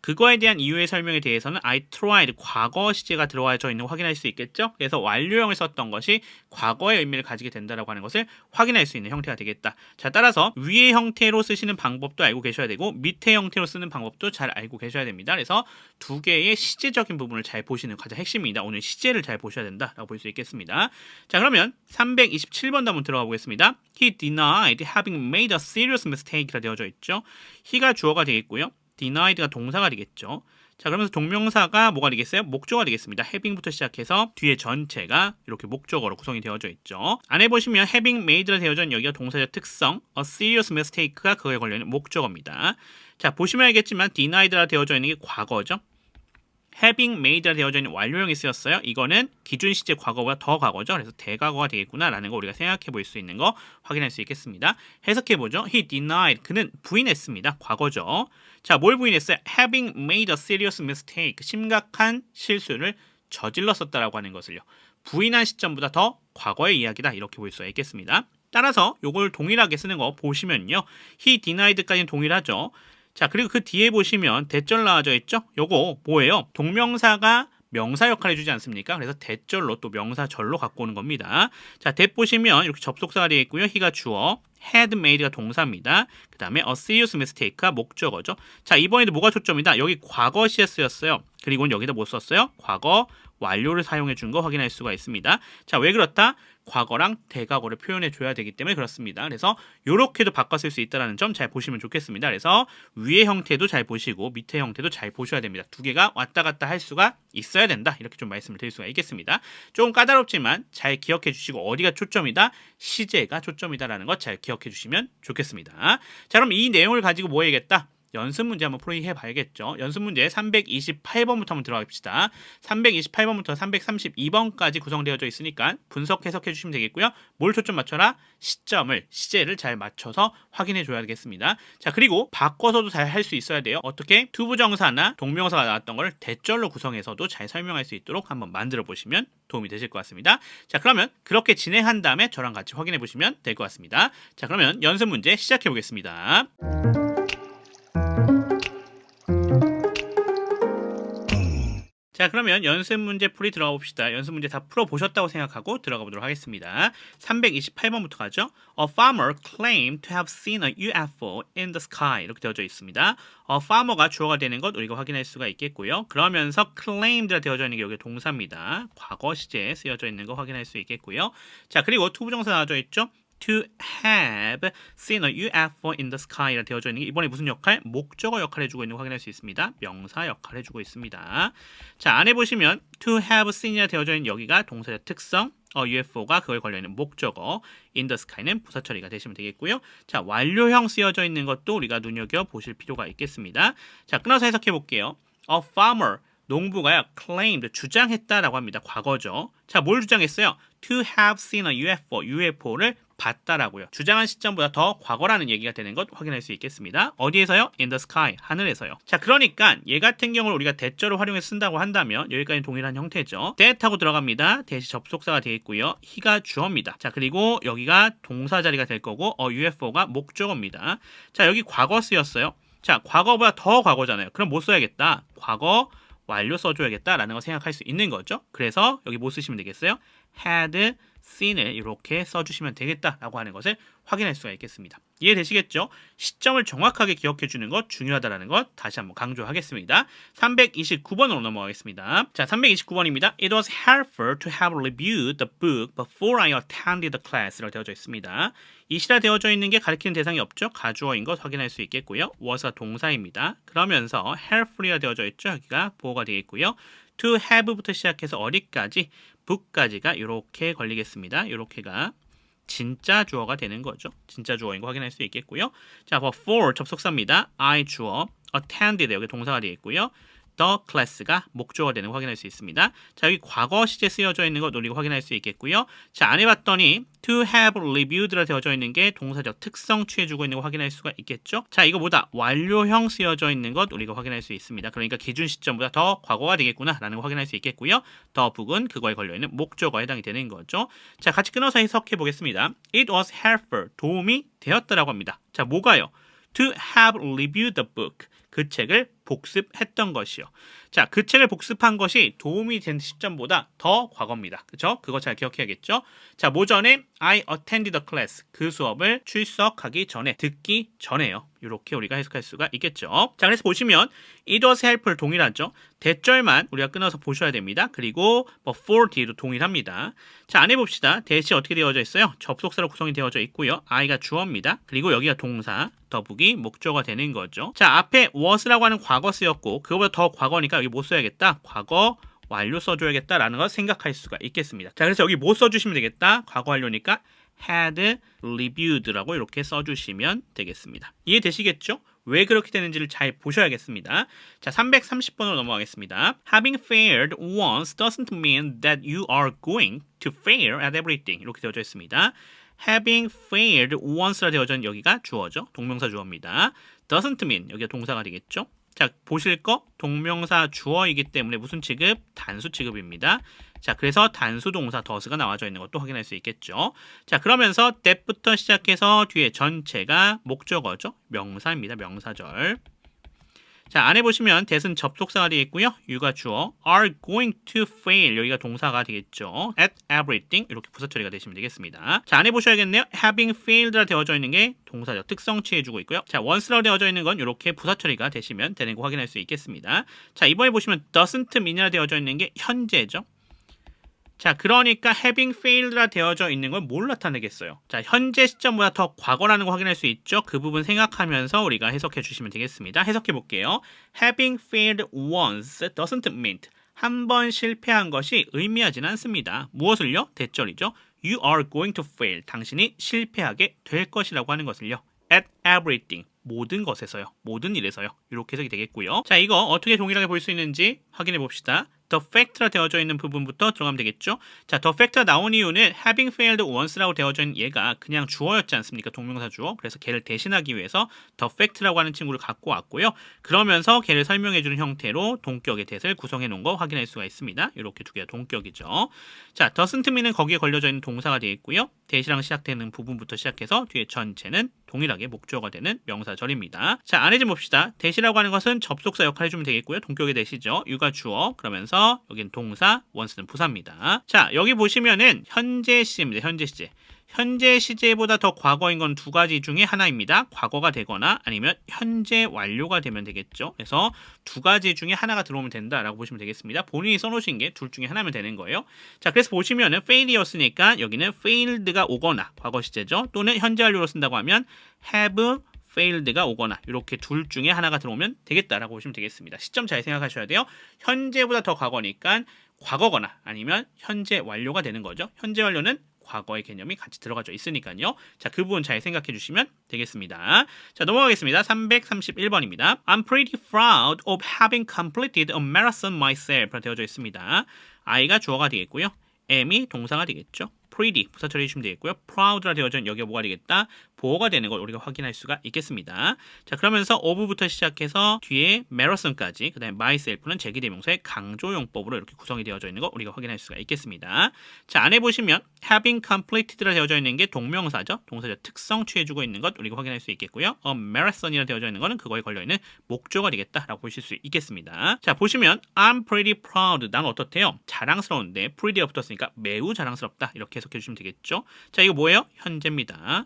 Speaker 1: 그거에 대한 이유의 설명에 대해서는 I tried 과거 시제가 들어와져 있는 거 확인할 수 있겠죠. 그래서 완료형을 썼던 것이 과거의 의미를 가지게 된다라고 하는 것을 확인할 수 있는 형태가 되겠다. 자, 따라서 위의 형태로 쓰시는 방법도 알고 계셔야 되고 밑의 형태로 쓰는 방법도 잘 알고 계셔야 됩니다. 그래서 두 개의 시제적인 부분을 잘 보시는 가장 핵심입니다. 오늘 시제를 잘 보셔야 된다라고 볼 수 있겠습니다. 자, 그러면 327번도 한번 들어가 보겠습니다. He denied having made a serious mistake라 되어져 있죠. he가 주어가 되겠고요. denied가 동사가 되겠죠. 자, 그러면서 동명사가 뭐가 되겠어요? 목적어가 되겠습니다. having부터 시작해서 뒤에 전체가 이렇게 목적어로 구성이 되어져 있죠. 안에 보시면 having made라 되어져 있는 여기가 동사의 특성, a serious mistake가 그거에 걸려있는 목적어입니다. 자, 보시면 알겠지만 denied라 되어져 있는 게 과거죠. having made라 되어져 있는 완료형이 쓰였어요. 이거는 기준 시제 과거보다 더 과거죠. 그래서 대과거가 되겠구나라는 거 우리가 생각해 볼 수 있는 거 확인할 수 있겠습니다. 해석해 보죠. He denied. 그는 부인했습니다. 과거죠. 자, 뭘 부인했어요? Having made a serious mistake. 심각한 실수를 저질렀었다라고 하는 것을요. 부인한 시점보다 더 과거의 이야기다. 이렇게 볼 수가 있겠습니다. 따라서 이걸 동일하게 쓰는 거 보시면요. He denied까지는 동일하죠. 자, 그리고 그 뒤에 보시면 대절 나와져 있죠? 요거 뭐예요? 동명사가 명사 역할을 해주지 않습니까? 그래서 대절로 또 명사절로 갖고 오는 겁니다. 자, 대 보시면 이렇게 접속사가 되어 있고요. he가 주어, had made가 동사입니다. 그 다음에 a serious mistake가 목적어죠. 자, 이번에도 뭐가 초점이다? 여기 과거 시에 쓰였어요. 그리고 여기다 뭐 썼어요? 과거 완료를 사용해 준 거 확인할 수가 있습니다. 자, 왜 그렇다? 과거랑 대과거를 표현해 줘야 되기 때문에 그렇습니다. 그래서 이렇게도 바꿔 쓸 수 있다는 점 잘 보시면 좋겠습니다. 그래서 위의 형태도 잘 보시고 밑의 형태도 잘 보셔야 됩니다. 두 개가 왔다 갔다 할 수가 있어야 된다. 이렇게 좀 말씀을 드릴 수가 있겠습니다. 조금 까다롭지만 잘 기억해 주시고 어디가 초점이다? 시제가 초점이다라는 것 잘 기억해 주시면 좋겠습니다. 자, 그럼 이 내용을 가지고 뭐 해야겠다? 연습 문제 한번 풀이해 봐야겠죠. 연습 문제 328번부터 한번 들어가 봅시다. 328번부터 332번까지 구성되어져 있으니까 분석 해석해 주시면 되겠고요. 뭘 초점 맞춰라? 시점을, 시제를 잘 맞춰서 확인해 줘야 되겠습니다. 자, 그리고 바꿔서도 잘 할 수 있어야 돼요. 어떻게? 투부정사나 동명사가 나왔던 걸 대절로 구성해서도 잘 설명할 수 있도록 한번 만들어 보시면 도움이 되실 것 같습니다. 자, 그러면 그렇게 진행한 다음에 저랑 같이 확인해 보시면 될 것 같습니다. 자, 그러면 연습 문제 시작해 보겠습니다. 자, 그러면 연습 문제 풀이 들어가 봅시다. 연습 문제 다 풀어보셨다고 생각하고 들어가 보도록 하겠습니다. 328번부터 가죠. A farmer claimed to have seen a UFO in the sky. 이렇게 되어져 있습니다. farmer가 주어가 되는 것 우리가 확인할 수가 있겠고요. 그러면서 claimed가 되어져 있는 게 여기 동사입니다. 과거 시제에 쓰여져 있는 거 확인할 수 있겠고요. 자, 그리고 투부정사 나와져 있죠. To have seen a UFO in the sky라 되어져 있는 게 이번에 무슨 역할? 목적어 역할을 해주고 있는 거 확인할 수 있습니다. 명사 역할을 해주고 있습니다. 자, 안에 보시면 to have seen이라 되어져 있는 여기가 동사의 특성, UFO가 그걸 걸려있는 목적어, in the sky는 부사 처리가 되시면 되겠고요. 자, 완료형 쓰여져 있는 것도 우리가 눈여겨보실 필요가 있겠습니다. 자, 끊어서 해석해 볼게요. A farmer, 농부가요, claimed, 주장했다라고 합니다. 과거죠. 자, 뭘 주장했어요? To have seen a UFO, UFO를 봤다라고요. 주장한 시점보다 더 과거라는 얘기가 되는 것 확인할 수 있겠습니다. 어디에서요? In the sky, 하늘에서요. 자, 그러니까 얘 같은 경우를 우리가 대절로 활용해서 쓴다고 한다면 여기까지는 동일한 형태죠. that 하고 들어갑니다. 대시 접속사가 되겠고요. he가 주어입니다. 자, 그리고 여기가 동사 자리가 될 거고 UFO가 목적어입니다. 자, 여기 과거 쓰였어요. 자, 과거보다 더 과거잖아요. 그럼 뭐 써야겠다? 과거 완료 써줘야겠다라는 거 생각할 수 있는 거죠. 그래서 여기 뭐 쓰시면 되겠어요? had seen을 이렇게 써주시면 되겠다라고 하는 것을 확인할 수가 있겠습니다. 이해되시겠죠? 시점을 정확하게 기억해 주는 것 중요하다라는 것 다시 한번 강조하겠습니다. 329번으로 넘어가겠습니다. 자, 329번입니다. It was helpful to have reviewed the book before I attended the class라고 되어져 있습니다. 이시라 되어져 있는 게 가리키는 대상이 없죠. 가주어인 것 확인할 수 있겠고요. was가 동사입니다. 그러면서 helpful이라 되어져 있죠. 여기가 보어가 되겠고요. to have부터 시작해서 어디까지? book까지가 이렇게 걸리겠습니다. 이렇게가 진짜 주어가 되는 거죠. 진짜 주어인 거 확인할 수 있겠고요. 자, before 접속사입니다. I 주어, attended 여기 동사가 되겠고요. the class가 목적어가 되는 거 확인할 수 있습니다. 자, 여기 과거 시제 쓰여져 있는 거 노리고 확인할 수 있겠고요. 자, 안 해봤더니 to have reviewed라 되어져 있는 게 동사적 특성 취해주고 있는 거 확인할 수가 있겠죠. 자, 이거보다 완료형 쓰여져 있는 것 우리가 확인할 수 있습니다. 그러니까 기준 시점보다 더 과거가 되겠구나 라는 거 확인할 수 있겠고요. the book은 그거에 걸려있는 목적어에 해당이 되는 거죠. 자, 같이 끊어서 해석해 보겠습니다. It was helpful, 도움이 되었다라고 합니다. 자, 뭐가요? To have reviewed the book, 그 책을 복습했던 것이요. 자, 그 책을 복습한 것이 도움이 된 시점보다 더 과거입니다. 그렇죠? 그거 잘 기억해야겠죠? 자, 모전에 I attended the class, 그 수업을 출석하기 전에, 듣기 전에요. 이렇게 우리가 해석할 수가 있겠죠. 자, 그래서 보시면 it was helpful 동일하죠. 대절만 우리가 끊어서 보셔야 됩니다. 그리고 before D도 동일합니다. 자, 안에 봅시다. 대시 어떻게 되어져 있어요? 접속사로 구성이 되어져 있고요. I가 주어입니다. 그리고 여기가 동사, the book이 목적어가 되는 거죠. 자, 앞에 was라고 하는 과거 쓰였고 그거보다 더 과거니까 여기 뭐 써야겠다? 과거 완료 써줘야겠다라는 걸 생각할 수가 있겠습니다. 자, 그래서 여기 뭐 써주시면 되겠다? 과거 완료니까 had reviewed라고 이렇게 써주시면 되겠습니다. 이해되시겠죠? 왜 그렇게 되는지를 잘 보셔야겠습니다. 자, 330번으로 넘어가겠습니다. Having failed once doesn't mean that you are going to fail at everything. 이렇게 되어져 있습니다. Having failed once라 되어져 있는 여기가 주어죠. 동명사 주어입니다. Doesn't mean 여기가 동사가 되겠죠. 자, 보실 거 동명사 주어이기 때문에 무슨 취급? 단수 취급입니다. 자, 그래서 단수 동사 does가 나와져 있는 것도 확인할 수 있겠죠. 자, 그러면서 that부터 시작해서 뒤에 전체가 목적어죠. 명사입니다. 명사절. 자, 안에 보시면 that은 접속사가 되겠고요. you가 주어, are going to fail 여기가 동사가 되겠죠. at everything 이렇게 부사 처리가 되시면 되겠습니다. 자, 안에 보셔야겠네요. having failed라 되어져 있는 게 동사적 특성 취해주고 있고요. 자, once라고 되어져 있는 건 이렇게 부사 처리가 되시면 되는 거 확인할 수 있겠습니다. 자, 이번에 보시면 doesn't mean이라 되어져 있는 게 현재죠. 자, 그러니까 having failed라 되어져 있는 건 뭘 나타내겠어요? 자, 현재 시점보다 더 과거라는 거 확인할 수 있죠? 그 부분 생각하면서 우리가 해석해 주시면 되겠습니다. 해석해 볼게요. Having failed once doesn't mean 한 번 실패한 것이 의미하지는 않습니다. 무엇을요? 대절이죠. You are going to fail. 당신이 실패하게 될 것이라고 하는 것을요. At everything. 모든 것에서요. 모든 일에서요. 이렇게 해석이 되겠고요. 자, 이거 어떻게 동일하게 볼 수 있는지 확인해 봅시다. The fact라 되어져 있는 부분부터 들어가면 되겠죠. 자, the fact가 나온 이유는 having failed once라고 되어져 있는 얘가 그냥 주어였지 않습니까? 동명사 주어. 그래서 걔를 대신하기 위해서 the fact라고 하는 친구를 갖고 왔고요. 그러면서 걔를 설명해주는 형태로 동격의 that을 구성해 놓은 거 확인할 수가 있습니다. 이렇게 두 개가 동격이죠. 자, doesn't mean은 거기에 걸려져 있는 동사가 되겠고요. that이랑 시작되는 부분부터 시작해서 뒤에 전체는 동일하게 목적어가 되는 명사절입니다. 자, 안에 좀 봅시다. that이라고 하는 것은 접속사 역할을 해주면 되겠고요. 동격의 that이죠. you가 주어. 그러면서 여긴 동사, once는 부사입니다. 자, 여기 보시면은 현재 시제입니다. 현재 시제. 현재 시제보다 더 과거인 건 두 가지 중에 하나입니다. 과거가 되거나 아니면 현재 완료가 되면 되겠죠. 그래서 두 가지 중에 하나가 들어오면 된다라고 보시면 되겠습니다. 본인이 써놓으신 게 둘 중에 하나면 되는 거예요. 자, 그래서 보시면은 fail이었으니까 여기는 failed가 오거나 과거 시제죠. 또는 현재 완료로 쓴다고 하면 have failed가 오거나 이렇게 둘 중에 하나가 들어오면 되겠다라고 보시면 되겠습니다. 시점 잘 생각하셔야 돼요. 현재보다 더 과거니까 과거거나 아니면 현재 완료가 되는 거죠. 현재 완료는 과거의 개념이 같이 들어가져 있으니까요. 자, 그 부분 잘 생각해 주시면 되겠습니다. 자, 넘어가겠습니다. 331번입니다. I'm pretty proud of having completed a marathon myself 되어져 있습니다. I가 주어가 되겠고요. am이 동사가 되겠죠. pretty 부사 처리해 주시면 되겠고요. proud라 되어져 있는 여기가 뭐가 되겠다? 보호가 되는 걸 우리가 확인할 수가 있겠습니다. 자, 그러면서 of부터 시작해서 뒤에 marathon까지, 그 다음에 myself는 제기대명사의 강조용법으로 이렇게 구성이 되어져 있는 거 우리가 확인할 수가 있겠습니다. 자, 안에 보시면 having completed라 되어져 있는 게 동명사죠. 동사적 특성 취해주고 있는 것 우리가 확인할 수 있겠고요. a marathon이라 되어져 있는 거는 그거에 걸려있는 목조가 되겠다라고 보실 수 있겠습니다. 자, 보시면 I'm pretty proud. 난 어떻대요? 자랑스러운데 pretty가 붙었으니까 매우 자랑스럽다. 이렇게 해석해 주시면 되겠죠. 자, 이거 뭐예요? 현재입니다.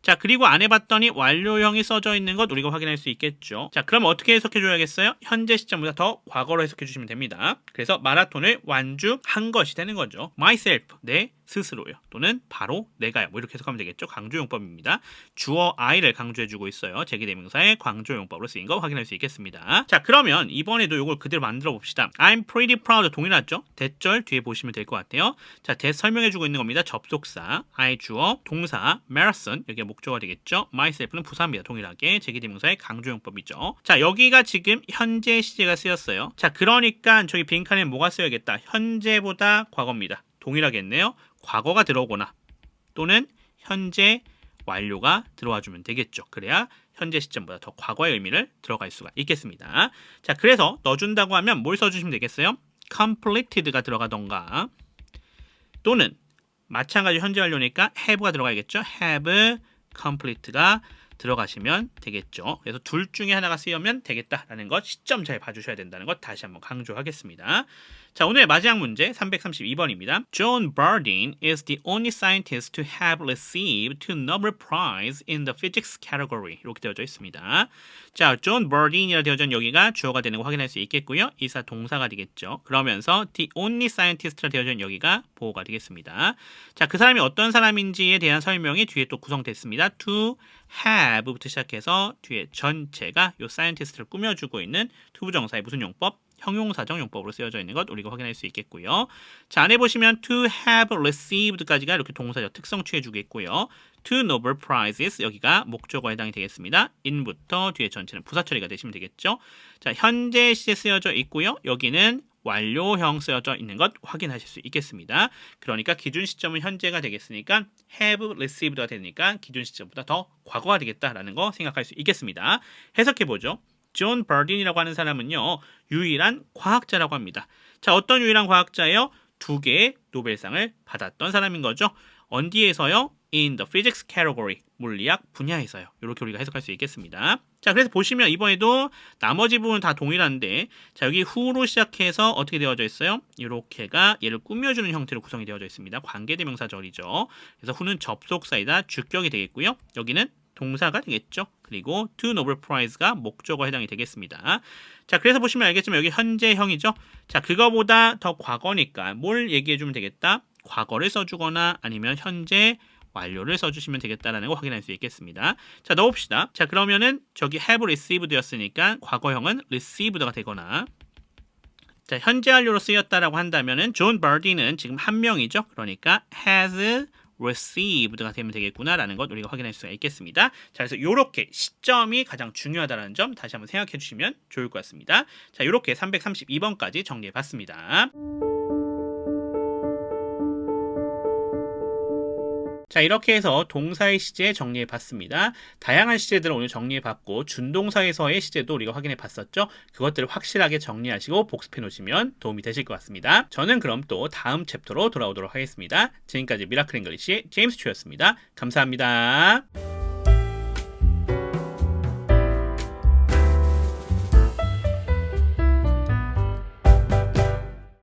Speaker 1: 자, 그리고 안 해봤더니 완료형이 써져 있는 것 우리가 확인할 수 있겠죠. 자, 그럼 어떻게 해석해 줘야겠어요? 현재 시점보다 더 과거로 해석해 주시면 됩니다. 그래서 마라톤을 완주한 것이 되는 거죠. myself, 내 스스로요. 또는 바로 내가요. 뭐 이렇게 해석하면 되겠죠. 강조용법입니다. 주어 I를 강조해주고 있어요. 제기대명사의 강조용법으로 쓰인 거 확인할 수 있겠습니다. 자, 그러면 이번에도 이걸 그대로 만들어 봅시다. I'm pretty proud 동일하죠? 대절 뒤에 보시면 될 것 같아요. 자, 대 설명해주고 있는 겁니다. 접속사, I 주어, 동사, marathon 여기가 목조가 되겠죠. myself는 부사입니다. 동일하게 제기대명사의 강조용법이죠. 자, 여기가 지금 현재 시제가 쓰였어요. 자, 그러니까 저기 빈칸에 뭐가 쓰여야겠다. 현재보다 과거입니다. 동일하겠네요. 과거가 들어오거나 또는 현재 완료가 들어와 주면 되겠죠. 그래야 현재 시점보다 더 과거의 의미를 들어갈 수가 있겠습니다. 자, 그래서 넣어준다고 하면 뭘 써주시면 되겠어요? completed가 들어가던가 또는 마찬가지로 현재 완료니까 have가 들어가야겠죠. have complete가 들어가시면 되겠죠. 그래서 둘 중에 하나가 쓰이면 되겠다라는 것 시점 잘 봐주셔야 된다는 것 다시 한번 강조하겠습니다. 자, 오늘의 마지막 문제 332번입니다. John Bardeen is the only scientist to have received two Nobel Prize in the physics category. 이렇게 되어져 있습니다. 자, John Bardeen이라 되어져 있는 여기가 주어가 되는 거 확인할 수 있겠고요. 이사 동사가 되겠죠. 그러면서 the only scientist라 되어져 있는 여기가 보호가 되겠습니다. 자, 그 사람이 어떤 사람인지에 대한 설명이 뒤에 또 구성됐습니다. to have부터 시작해서 뒤에 전체가 이 scientist를 꾸며주고 있는 투부정사의 무슨 용법? 형용사적 용법으로 쓰여져 있는 것 우리가 확인할 수 있겠고요. 자, 안에 보시면 to have received까지가 이렇게 동사적 특성 취해주겠고요. two Nobel Prizes 여기가 목적어에 해당이 되겠습니다. in부터 뒤에 전체는 부사 처리가 되시면 되겠죠. 자, 현재 시제 쓰여져 있고요. 여기는 완료형 쓰여져 있는 것 확인하실 수 있겠습니다. 그러니까 기준 시점은 현재가 되겠으니까 have received가 되니까 기준 시점보다 더 과거가 되겠다라는 거 생각할 수 있겠습니다. 해석해보죠. 존 버딘이라고 하는 사람은요, 유일한 과학자라고 합니다. 자, 어떤 유일한 과학자예요? 2개의 노벨상을 받았던 사람인 거죠. 어디에서요? In the physics category, 물리학 분야에서요. 이렇게 우리가 해석할 수 있겠습니다. 자, 그래서 보시면 이번에도 나머지 부분은 다 동일한데, 자, 여기 who로 시작해서 어떻게 되어져 있어요? 이렇게가 얘를 꾸며주는 형태로 구성이 되어져 있습니다. 관계대명사절이죠. 그래서 who는 접속사이다 주격이 되겠고요. 여기는 동사가 되겠죠. 그리고 two Nobel Prize가 목적어에 해당이 되겠습니다. 자, 그래서 보시면 알겠지만 여기 현재형이죠. 자, 그거보다 더 과거니까 뭘 얘기해주면 되겠다? 과거를 써주거나 아니면 현재 완료를 써주시면 되겠다라는 거 확인할 수 있겠습니다. 자, 넣어봅시다. 자, 그러면은 저기 have received였으니까 과거형은 received가 되거나, 자, 현재 완료로 쓰였다라고 한다면은 존 버디는 지금 한 명이죠. 그러니까 has received가 되면 되겠구나라는 것 우리가 확인할 수가 있겠습니다. 자, 그래서 이렇게 시점이 가장 중요하다는 점 다시 한번 생각해 주시면 좋을 것 같습니다. 자, 이렇게 332번까지 정리해 봤습니다. 자, 이렇게 해서 동사의 시제 정리해 봤습니다. 다양한 시제들을 오늘 정리해 봤고 준동사에서의 시제도 우리가 확인해 봤었죠. 그것들을 확실하게 정리하시고 복습해 놓으시면 도움이 되실 것 같습니다. 저는 그럼 또 다음 챕터로 돌아오도록 하겠습니다. 지금까지 미라클 잉글리시의 제임스 츄였습니다. 감사합니다.